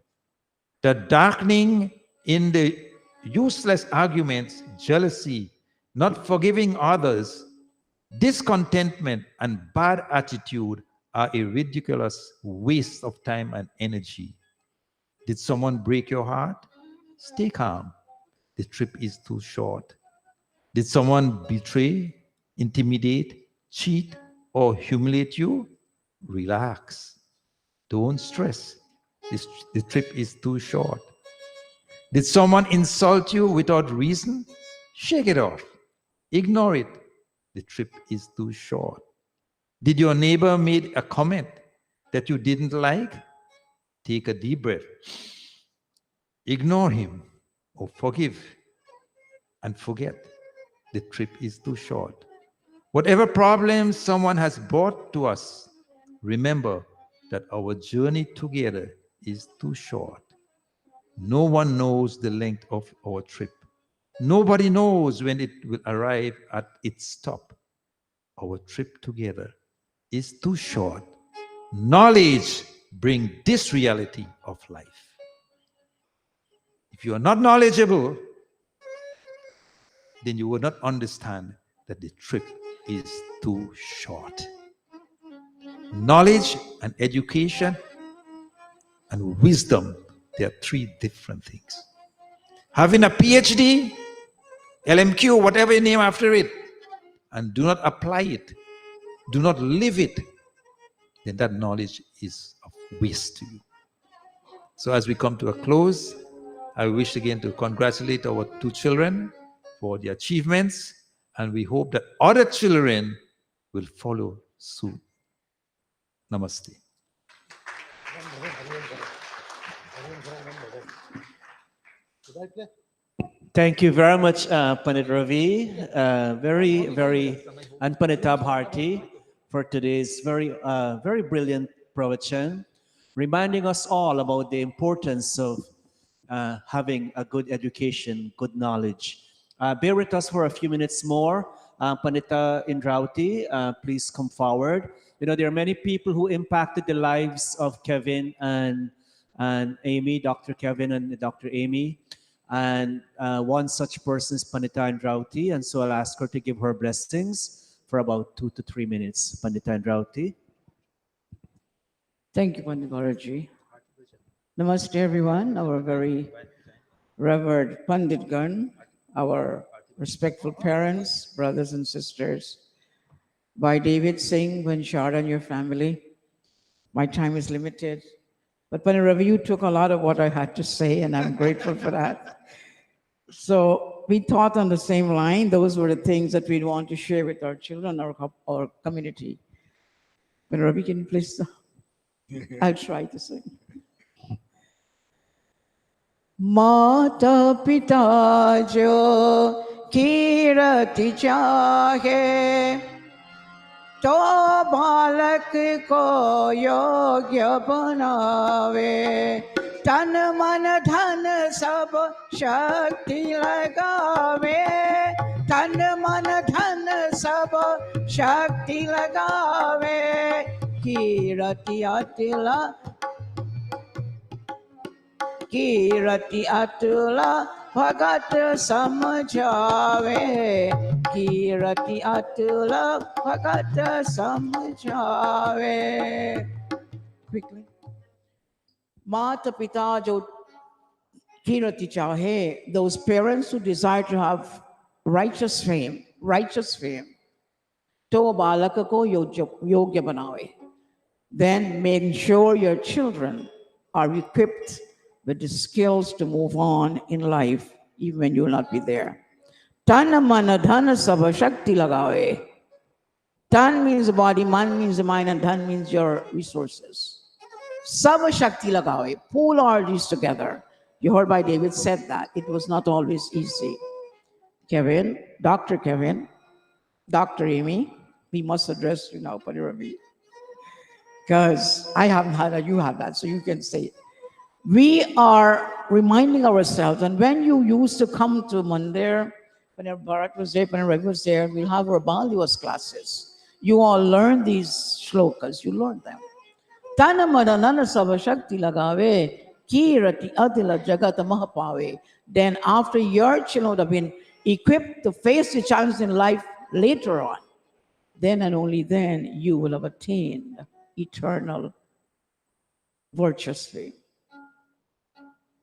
The darkening in the useless arguments, jealousy, not forgiving others, discontentment, and bad attitude are a ridiculous waste of time and energy. Did someone break your heart? Stay calm. The trip is too short. Did someone betray, intimidate, cheat, or humiliate you? Relax. Don't stress. The trip is too short. Did someone insult you without reason? Shake it off. Ignore it. The trip is too short. Did your neighbor make a comment that you didn't like? Take a deep breath. Ignore him or forgive and forget. The trip is too short. Whatever problems someone has brought to us, remember that our journey together is too short. No one knows the length of our trip. Nobody knows when it will arrive at its stop. Our trip together is too short. Knowledge brings this reality of life. If you are not knowledgeable, then you will not understand that the trip is too short. Knowledge and education and wisdom, they are three different things. Having a PhD, LMQ, whatever you name after it, and do not apply it, do not live it, then that knowledge is of waste to you. So as we come to a close, I wish again to congratulate our two children for their achievements, and we hope that other children will follow suit. Namaste. Thank you very much, Pandit Ravi. Very, and Pandita Bharti for today's very brilliant pravachan, reminding us all about the importance of having a good education, good knowledge. Bear with us for a few minutes more. Pandita Indrauti, please come forward. You know, there are many people who impacted the lives of Kevin and Amy, Dr. Kevin and Dr. Amy. And one such person is Pandita Indrauti. And so I'll ask her to give her blessings for about 2 to 3 minutes. Pandita Indrauti. Thank you, Pandit Gauraji. Namaste, everyone. Our very revered Pandit Gan, our respectful parents, brothers and sisters. By David Singh, Vanshara and your family. My time is limited. But Pandit Ravi, you took a lot of what I had to say, and I'm grateful for that. So we thought on the same line. Those were the things that we'd want to share with our children, our community. Pandit Ravi, can you please? I'll try to sing. माता पिता जो कीरति चाहे तो बालक को योग्य बनावे तन मन धन सब शक्ति लगावे तन मन धन सब शक्ति लगावे Kirati Atila, Kirati Atula, Bhagat Samajave, Kirati Atula, Bhagat Samajave. Quickly. Mata Pita Jo Kirati Chahe, those parents who desire to have righteous fame, to balaka ko yogya banawe. Then make sure your children are equipped with the skills to move on in life, even when you will not be there. Tana mana dhana sabha shakti lagawe. Tan means the body, man means the mind, and dhan means your resources. Sabha shakti lagawe. Pull all these together. You heard by David said that. It was not always easy. Kevin, Dr. Kevin, Dr. Amy, we must address you now, Paniravi. Because I haven't had that, you have that, so you can say it. We are reminding ourselves, and when you used to come to Mandir, when Bharat was there, when Ravi was there, we'll have our Baliwas classes. You all learn these shlokas, you learn them. Tana madanana sava shakti lagave, kirati adila jagata mahapave. Then after your children would have been equipped to face the challenges in life later on, then and only then you will have attained eternal virtuous fame.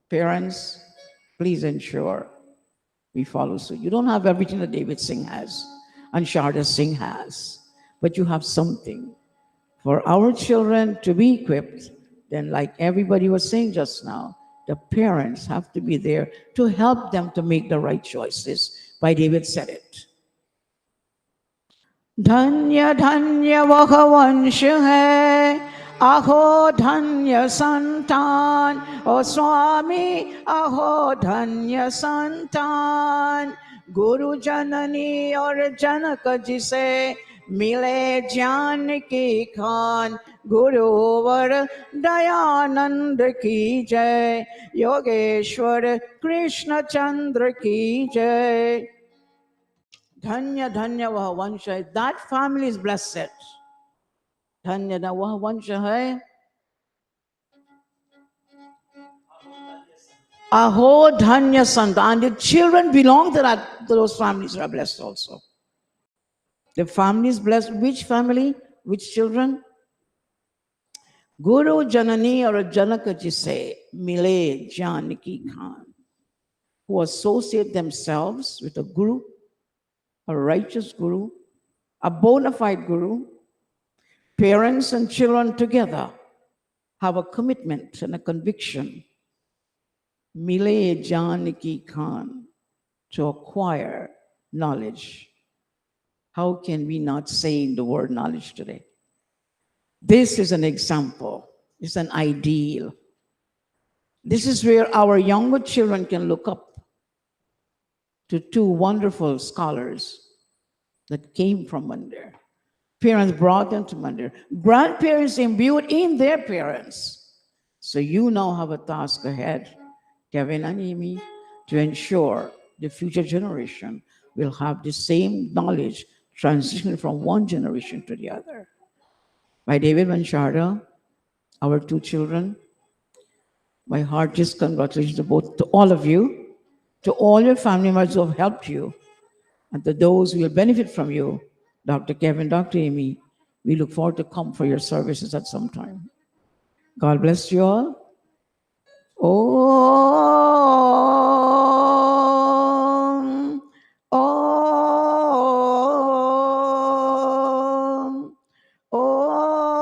Parents, please ensure we follow suit. You don't have everything that David Singh has and Sharda Singh has, but you have something. For our children to be equipped, then like everybody was saying just now, the parents have to be there to help them to make the right choices. By David said it. धन्य धन्य वह वंश है अहो धन्य संतान ओ स्वामी अहो धन्य संतान गुरु जननी और जनक जिसे मिले ज्ञान की खान गुरुवर दयानंद की जय योगेश्वर कृष्ण चंद्र की जय Dhanya Dhanya Vaha Vansha. That family is blessed. Dhanya Vaha Vansha hai. Aho Dhanya Santan. The children belong to those families are blessed also. The family is blessed. Which family? Which children? Guru Janani or Janaka ji say, Mile Janaki Khan, who associate themselves with a guru, a righteous guru, a bona fide guru. Parents and children together have a commitment and a conviction, Mile Janaki Khan, to acquire knowledge. How can we not say the word knowledge today? This is an example. It's an ideal. This is where our younger children can look up to two wonderful scholars that came from Mandir. Parents brought them to Mandir. Grandparents imbued in their parents. So you now have a task ahead, Kevin and Amy, to ensure the future generation will have the same knowledge transitioning from one generation to the other. By David and Sharda, our two children, my heartiest congratulations to all of you, to all your family members who have helped you, and to those who will benefit from you, Dr. Kevin, Dr. Amy. We look forward to come for your services at some time. God bless you all. Om, Om, Om,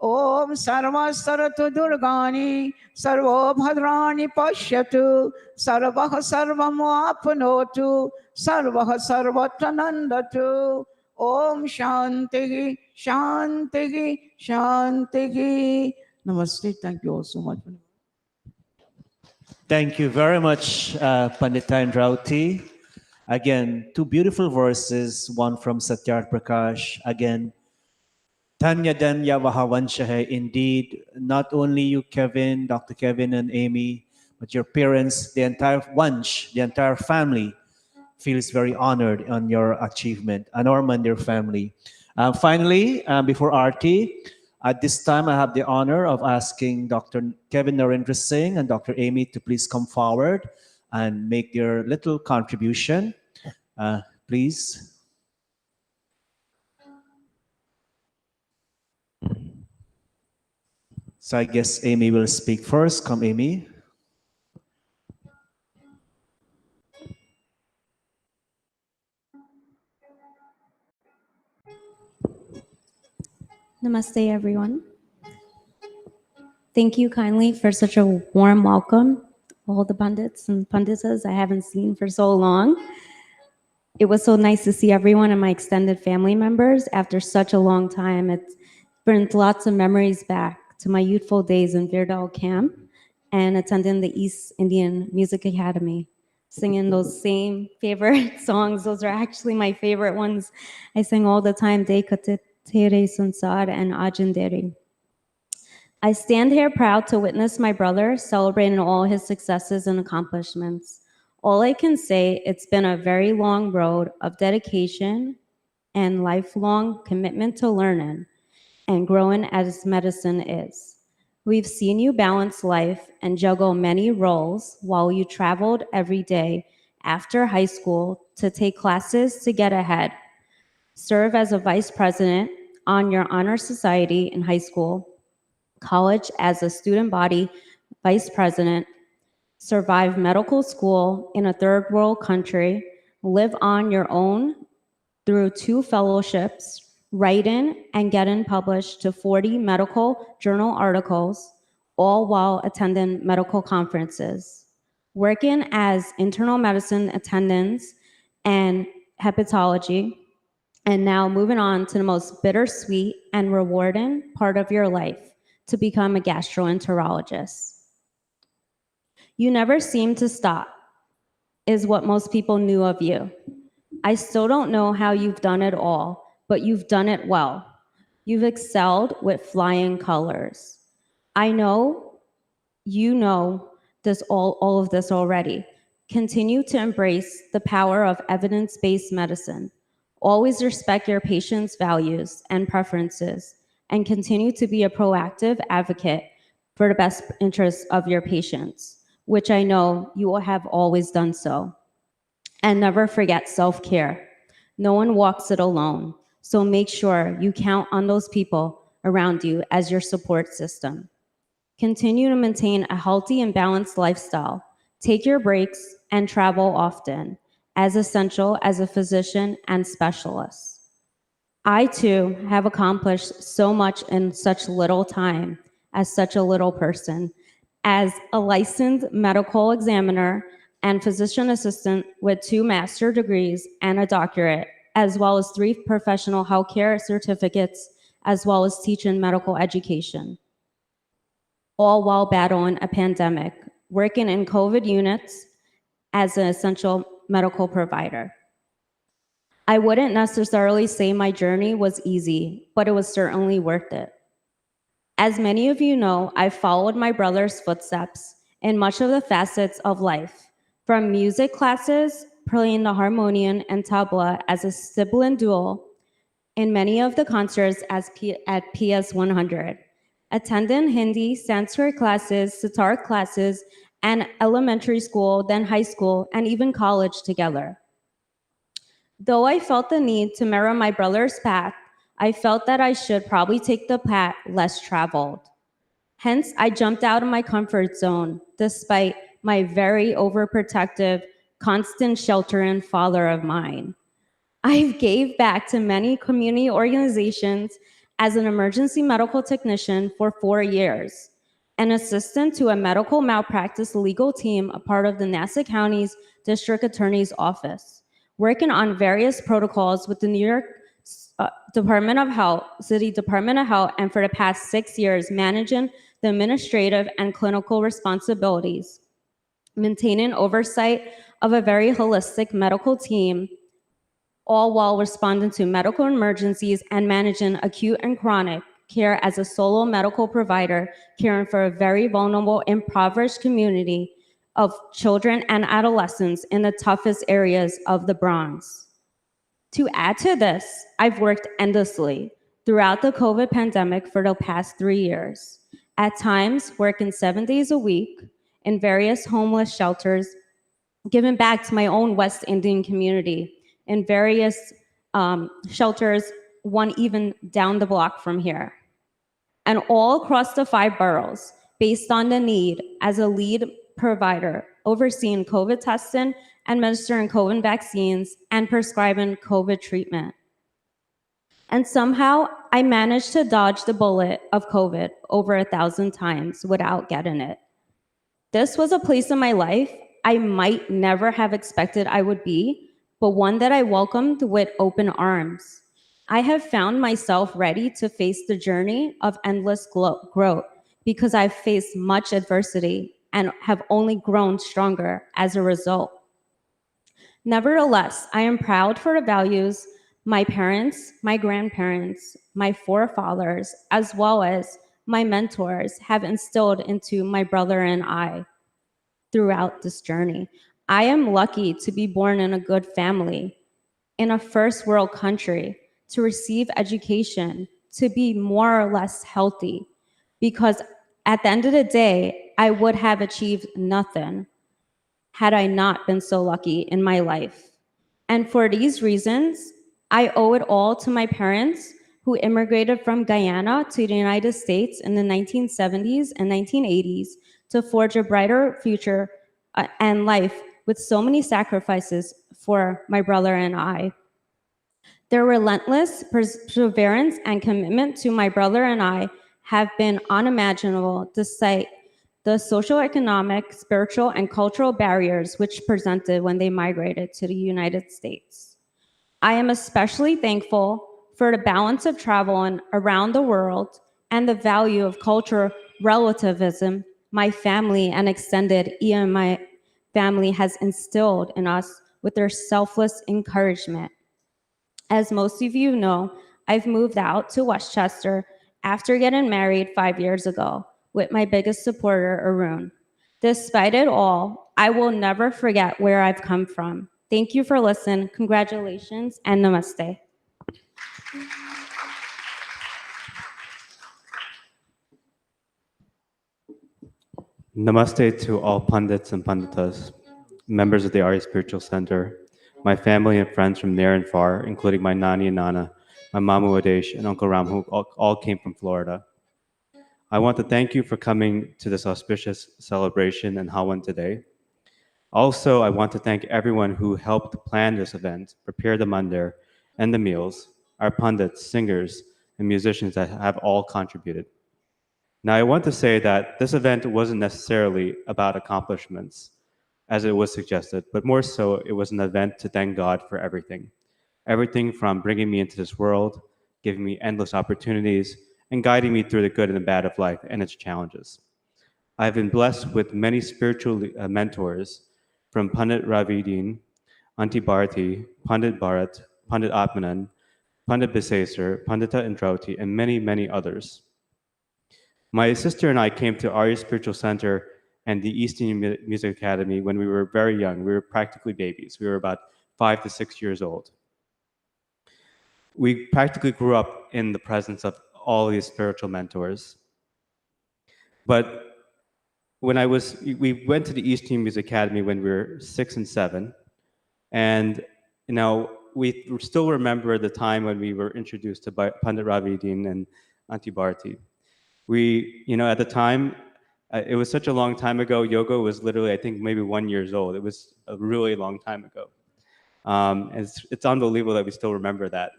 Om Sarva Saratu Durgani, Sarvo Bhadrani Pashyatu, Sarvaha Sarvam Apanotu, Sarvaha Sarvatanandatu. Om Shanti, Shanti, Shanti. Namaste. Thank you all so much. Thank you very much, Pandita and Rauti. Again, two beautiful verses, one from Satyar Prakash. Again, Tanya Danya Vahavansha hai. Indeed, not only you, Kevin, Dr. Kevin and Amy, but your parents, the entire Vansh, the entire family, feels very honored on your achievement, and our Mandir family. Finally, before Arti, at this time I have the honor of asking Dr. Kevin Narendra Singh and Dr. Amy to please come forward and make their little contribution. Please. So I guess Amy will speak first. Come, Amy. Namaste, everyone. Thank you kindly for such a warm welcome, all the pundits and punditas I haven't seen for so long. It was so nice to see everyone and my extended family members after such a long time. It brings lots of memories back to my youthful days in Virdal Camp and attending the East Indian Music Academy, singing those same favorite songs. Those are actually my favorite ones. I sing all the time, Dekate Tere Sansar and Ajinderi. I stand here proud to witness my brother celebrating all his successes and accomplishments. All I can say, it's been a very long road of dedication and lifelong commitment to learning and growing as medicine is. We've seen you balance life and juggle many roles while you traveled every day after high school to take classes to get ahead, serve as a vice president on your honor society in high school, college as a student body vice president, survive medical school in a third world country, live on your own through 2 fellowships, write in and get in published to 40 medical journal articles, all while attending medical conferences, working as internal medicine attendants and hepatology, and now moving on to the most bittersweet and rewarding part of your life, to become a gastroenterologist. You never seem to stop, is what most people knew of you. I still don't know how you've done it all, but you've done it well. You've excelled with flying colors. I know you know this all of this already. Continue to embrace the power of evidence-based medicine. Always respect your patients' values and preferences, and continue to be a proactive advocate for the best interests of your patients, which I know you will have always done so. And never forget self-care. No one walks it alone, so make sure you count on those people around you as your support system. Continue to maintain a healthy and balanced lifestyle. Take your breaks and travel often, as essential as a physician and specialist. I too have accomplished so much in such little time as such a little person. As a licensed medical examiner and physician assistant with 2 master's degrees and a doctorate, as well as 3 professional healthcare certificates, as well as teaching medical education, all while battling a pandemic, working in COVID units as an essential medical provider. I wouldn't necessarily say my journey was easy, but it was certainly worth it. As many of you know, I followed my brother's footsteps in much of the facets of life, from music classes, playing the harmonium and tabla as a sibling duo, in many of the concerts at PS 100, attending Hindi, Sanskrit classes, sitar classes, and elementary school, then high school, and even college together. Though I felt the need to mirror my brother's path, I felt that I should probably take the path less traveled. Hence, I jumped out of my comfort zone, despite my very overprotective, constant sheltering father of mine. I gave back to many community organizations as an emergency medical technician for 4 years, an assistant to a medical malpractice legal team, a part of the Nassau County's District Attorney's Office, working on various protocols with the New York Department of Health, City Department of Health, and for the past 6 years, managing the administrative and clinical responsibilities, maintaining oversight of a very holistic medical team, all while responding to medical emergencies and managing acute and chronic care as a solo medical provider, caring for a very vulnerable, impoverished community of children and adolescents in the toughest areas of the Bronx. To add to this, I've worked endlessly throughout the COVID pandemic for the past 3 years, at times working 7 days a week in various homeless shelters, giving back to my own West Indian community in various shelters, one even down the block from here, and all across the 5 boroughs, based on the need as a lead provider, overseeing COVID testing, administering COVID vaccines, and prescribing COVID treatment. And somehow I managed to dodge the bullet of COVID over 1,000 times without getting it. This was a place in my life I might never have expected I would be, but one that I welcomed with open arms. I have found myself ready to face the journey of endless growth because I've faced much adversity and have only grown stronger as a result. Nevertheless, I am proud for the values my parents, my grandparents, my forefathers, as well as my mentors have instilled into my brother and I throughout this journey. I am lucky to be born in a good family, in a first world country, to receive education, to be more or less healthy, because at the end of the day, I would have achieved nothing had I not been so lucky in my life. And for these reasons, I owe it all to my parents who immigrated from Guyana to the United States in the 1970s and 1980s to forge a brighter future and life with so many sacrifices for my brother and I. Their relentless perseverance and commitment to my brother and I have been unimaginable despite the socioeconomic, spiritual, and cultural barriers which presented when they migrated to the United States. I am especially thankful for the balance of traveling around the world and the value of cultural relativism my family and extended EMI family has instilled in us with their selfless encouragement. As most of you know, I've moved out to Westchester after getting married 5 years ago with my biggest supporter, Arun. Despite it all, I will never forget where I've come from. Thank you for listening. Congratulations and namaste. Namaste to all pundits and panditas, members of the Arya Spiritual Center, my family and friends from near and far, including my Nani and Nana, my Mamu Adesh, and Uncle Ram, who all came from Florida. I want to thank you for coming to this auspicious celebration in Hawan today. Also, I want to thank everyone who helped plan this event, prepare the mandir and the meals, our pundits, singers, and musicians that have all contributed. Now, I want to say that this event wasn't necessarily about accomplishments, as it was suggested, but more so, it was an event to thank God for everything. Everything from bringing me into this world, giving me endless opportunities, and guiding me through the good and the bad of life and its challenges. I've been blessed with many spiritual mentors, from Pandit Ravidin, Auntie Bharati, Pandit Bharat, Pandit Atmanan, Pandit Bisesar, Pandita Indrauti, and many, many others. My sister and I came to Arya Spiritual Center and the East Indian Music Academy when we were very young. We were practically babies. We were about 5 to 6 years old. We practically grew up in the presence of all these spiritual mentors. But we went to the East Indian Music Academy when we were 6 and 7, and we still remember the time when we were introduced to Pandit Ravidin and Auntie Bharati. At the time, it was such a long time ago. Yoga was literally, I think, maybe 1 year old. It was a really long time ago. It's unbelievable that we still remember that.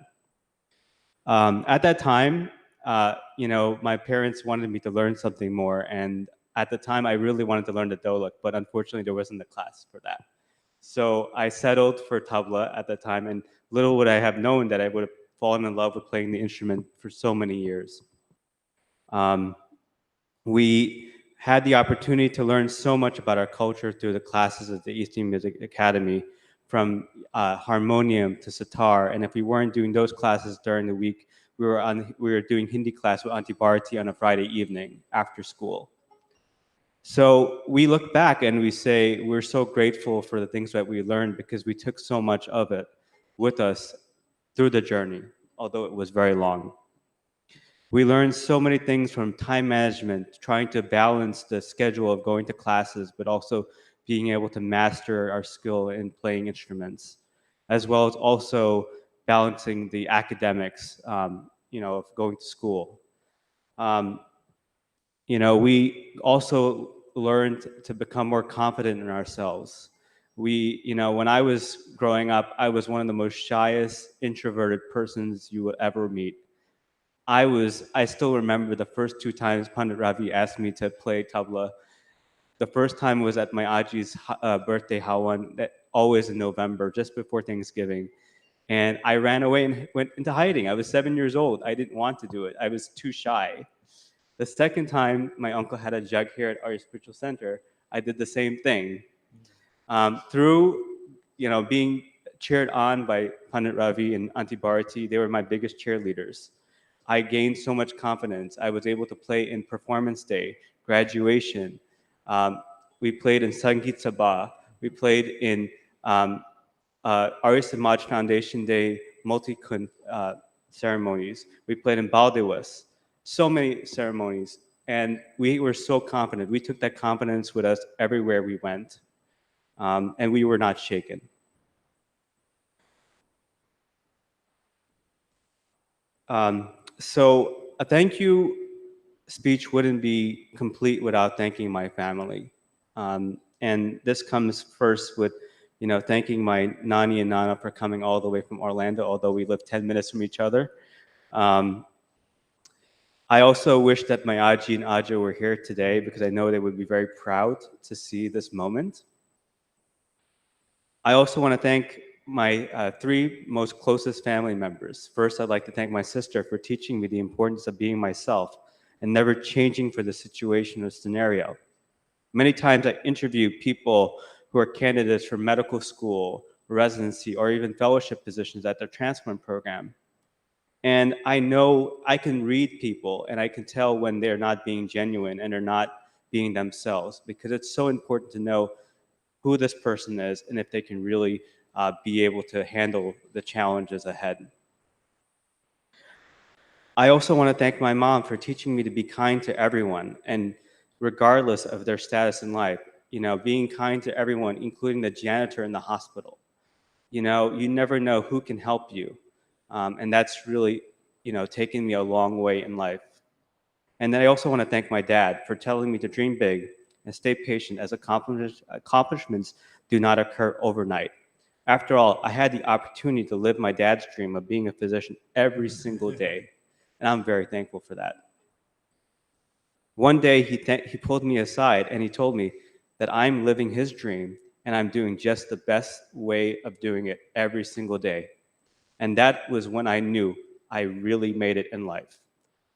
At that time, my parents wanted me to learn something more, and at the time, I really wanted to learn the dolak, but unfortunately, there wasn't a class for that. So I settled for tabla at the time, and little would I have known that I would have fallen in love with playing the instrument for so many years. We had the opportunity to learn so much about our culture through the classes at the East Indian Music Academy, from harmonium to sitar. And if we weren't doing those classes during the week, we were doing Hindi class with Auntie Bharati on a Friday evening after school. So we look back and we say we're so grateful for the things that we learned because we took so much of it with us through the journey, although it was very long. We learned so many things from time management, trying to balance the schedule of going to classes, but also being able to master our skill in playing instruments, as well as also balancing the academics, of going to school. Um, we also learned to become more confident in ourselves. When I was growing up, I was one of the most shyest, introverted persons you would ever meet. I still remember the first two times Pandit Ravi asked me to play tabla. The first time was at my Aji's birthday Hawan, that always in November, just before Thanksgiving. And I ran away and went into hiding. I was 7 years old. I didn't want to do it. I was too shy. The second time my uncle had a jug here at our spiritual center, I did the same thing. Through being cheered on by Pandit Ravi and Auntie Bharati, they were my biggest cheerleaders. I gained so much confidence. I was able to play in performance day, graduation. We played in Sangeet Sabha. We played in Arya Samaj Foundation Day multi-kun ceremonies. We played in Baldewas. So many ceremonies. And we were so confident. We took that confidence with us everywhere we went. And we were not shaken. So a thank you speech wouldn't be complete without thanking my family. And this comes first with, thanking my Nani and Nana for coming all the way from Orlando, although we live 10 minutes from each other. I also wish that my Aji and Aja were here today because I know they would be very proud to see this moment. I also want to thank my three most closest family members. First, I'd like to thank my sister for teaching me the importance of being myself and never changing for the situation or scenario. Many times I interview people who are candidates for medical school, residency, or even fellowship positions at their transplant program. And I know I can read people and I can tell when they're not being genuine and they're not being themselves, because it's so important to know who this person is and if they can really be able to handle the challenges ahead. I also want to thank my mom for teaching me to be kind to everyone, and regardless of their status in life, being kind to everyone, including the janitor in the hospital. You never know who can help you. And that's really, taken me a long way in life. And then I also want to thank my dad for telling me to dream big and stay patient, as accomplishments do not occur overnight. After all, I had the opportunity to live my dad's dream of being a physician every single day, and I'm very thankful for that. One day, he pulled me aside and he told me that I'm living his dream and I'm doing just the best way of doing it every single day. And that was when I knew I really made it in life.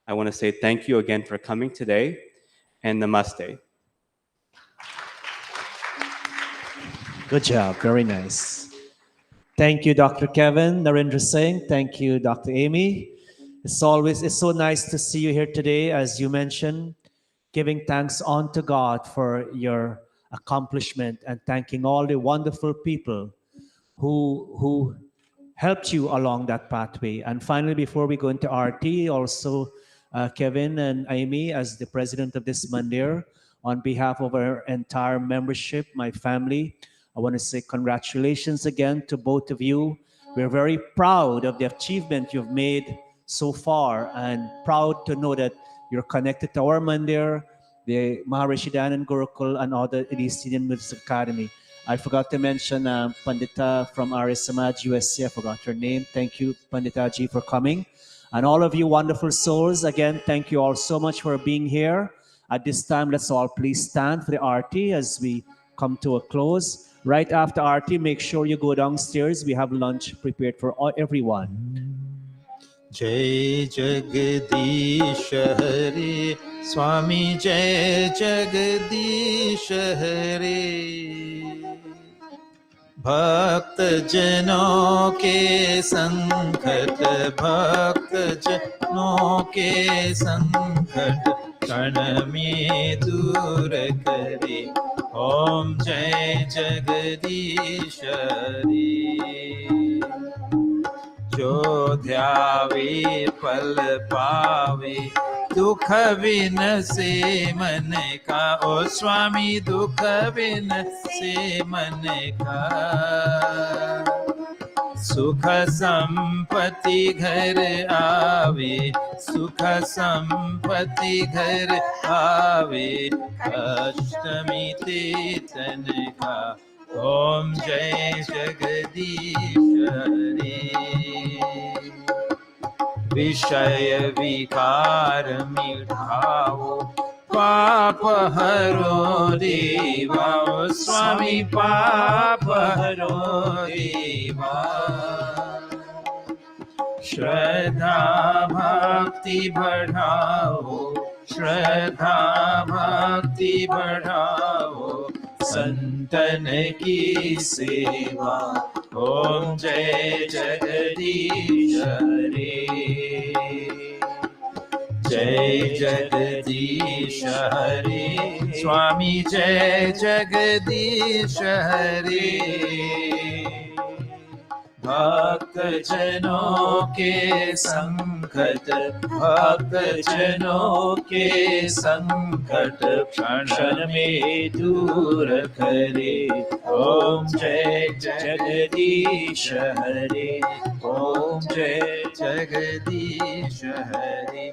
I want to say thank you again for coming today, and namaste. Good job. Very nice. Thank you, Dr. Kevin, Narendra Singh. Thank you, Dr. Amy. It's so nice to see you here today, as you mentioned, giving thanks unto God for your accomplishment and thanking all the wonderful people who helped you along that pathway. And finally, before we go into RT, also Kevin and Amy, as the president of this mandir, on behalf of our entire membership, my family, I want to say congratulations again to both of you. We're very proud of the achievement you've made so far, and proud to know that you're connected to our mandir, the Maharishi Dayanand Gurukul, and other East Indian Music Academy. I forgot to mention Pandita from Arya Samaj USC. I forgot her name. Thank you, Pandita ji, for coming. And all of you wonderful souls, again, thank you all so much for being here. At this time, let's all please stand for the arti as we come to a close. Right after arti, make sure you go downstairs. We have lunch prepared for everyone. जय जगदीश हरे स्वामी जय जगदीश हरे भक्त जनों के संकट भक्त जनों के संकट क्षण में दूर करे। ओम जय जगदीश हरे। जो ध्यावे फल पावे, दुख बिन से मन का। ओ स्वामी दुख बिन से मन का। सुख संपत्ति घर आवे, सुख संपत्ति घर आवे। अष्टमी तेतन का। ओम जय जगदीश हरे। विषय विकार मिटाओ, पाप हरो देवा। स्वामी पाप हरो देवा। श्रद्धा भक्ति बढ़ाओ, श्रद्धा भक्ति बढ़ाओ। संतन की सेवा। ओम जय जगदीश हरे। जय जगदीश हरे। स्वामी जय जगदीश हरे। भक्त जनों के संकट, भक्त जनों के संकट क्षण में दूर करे। ओम जय जगदीश हरे। ओम जय जगदीश हरे।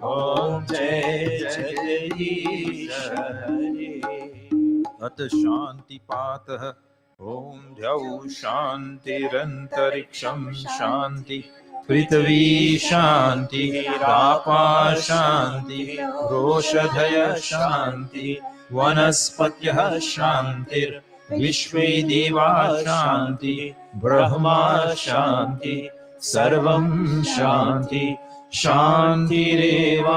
ओम जय जगदीश हरे। अत शांति पातः। ओम द्यौ शान्तिरन्तरिक्षं शान्ति, पृथ्वी शान्ति, रापा शान्ति, रोषधय शान्ति, वनस्पत्यः शान्तिर्, विश्वे देवा शान्ति, ब्रह्मा शान्ति, सर्वं शान्ति। शान्तिरेव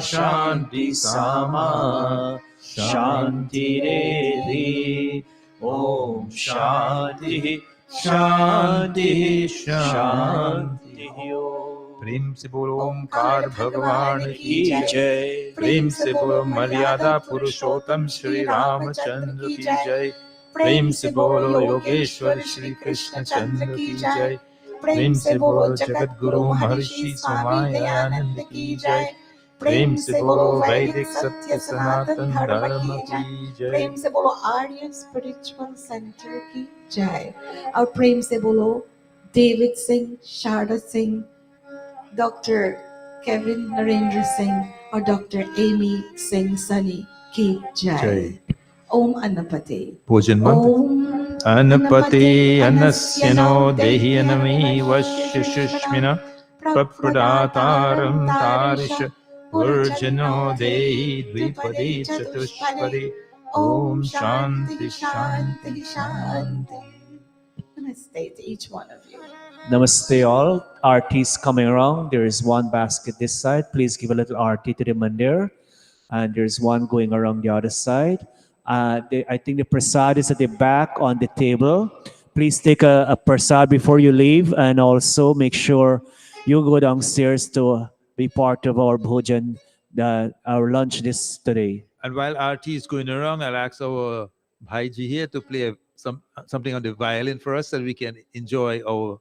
शान्ति सामा शान्तिरेधि। ओम शांति शांति शांति। प्रेम से बोलो ओंकार भगवान की जय। प्रेम से बोलो मर्यादा पुरुषोत्तम श्री रामचंद्र की जय। प्रेम से बोलो योगेश्वर श्री कृष्ण चंद्र की जय। प्रेम से बोलो जगत गुरु महर्षि सोमायानंद की जय। प्रेम से बोलो वैदिक सत्य सनातन धर्म की जय। प्रेम से बोलो आर्यन स्पिरिचुअल सेंटर की जय। और प्रेम से बोलो David Singh, Sharda Singh, doctor Kevin Narendra Singh और डॉक्टर एमी सिंह सनी की जय। ओम अन्नपते। भोजन मंत्र। अन्नपते अन्नस्य नो देहि अन्नमे वशिष्मिना प्रप्रदातारं तारिष ऊर्जनो देहि द्विपदे चतुष्पदे। ओम शांति शांति शांति। Namaste to each one of you. Namaste all. Artis coming around. There is one basket this side. Please give a little arti to the mandir. And there's one going around the other side. I think the prasad is at the back on the table. Please take a prasad before you leave, and also make sure you go downstairs to be part of our bhojan, our lunch this today. And while Arti is going around, I'll ask our Bhaiji here to play something on the violin for us so we can enjoy our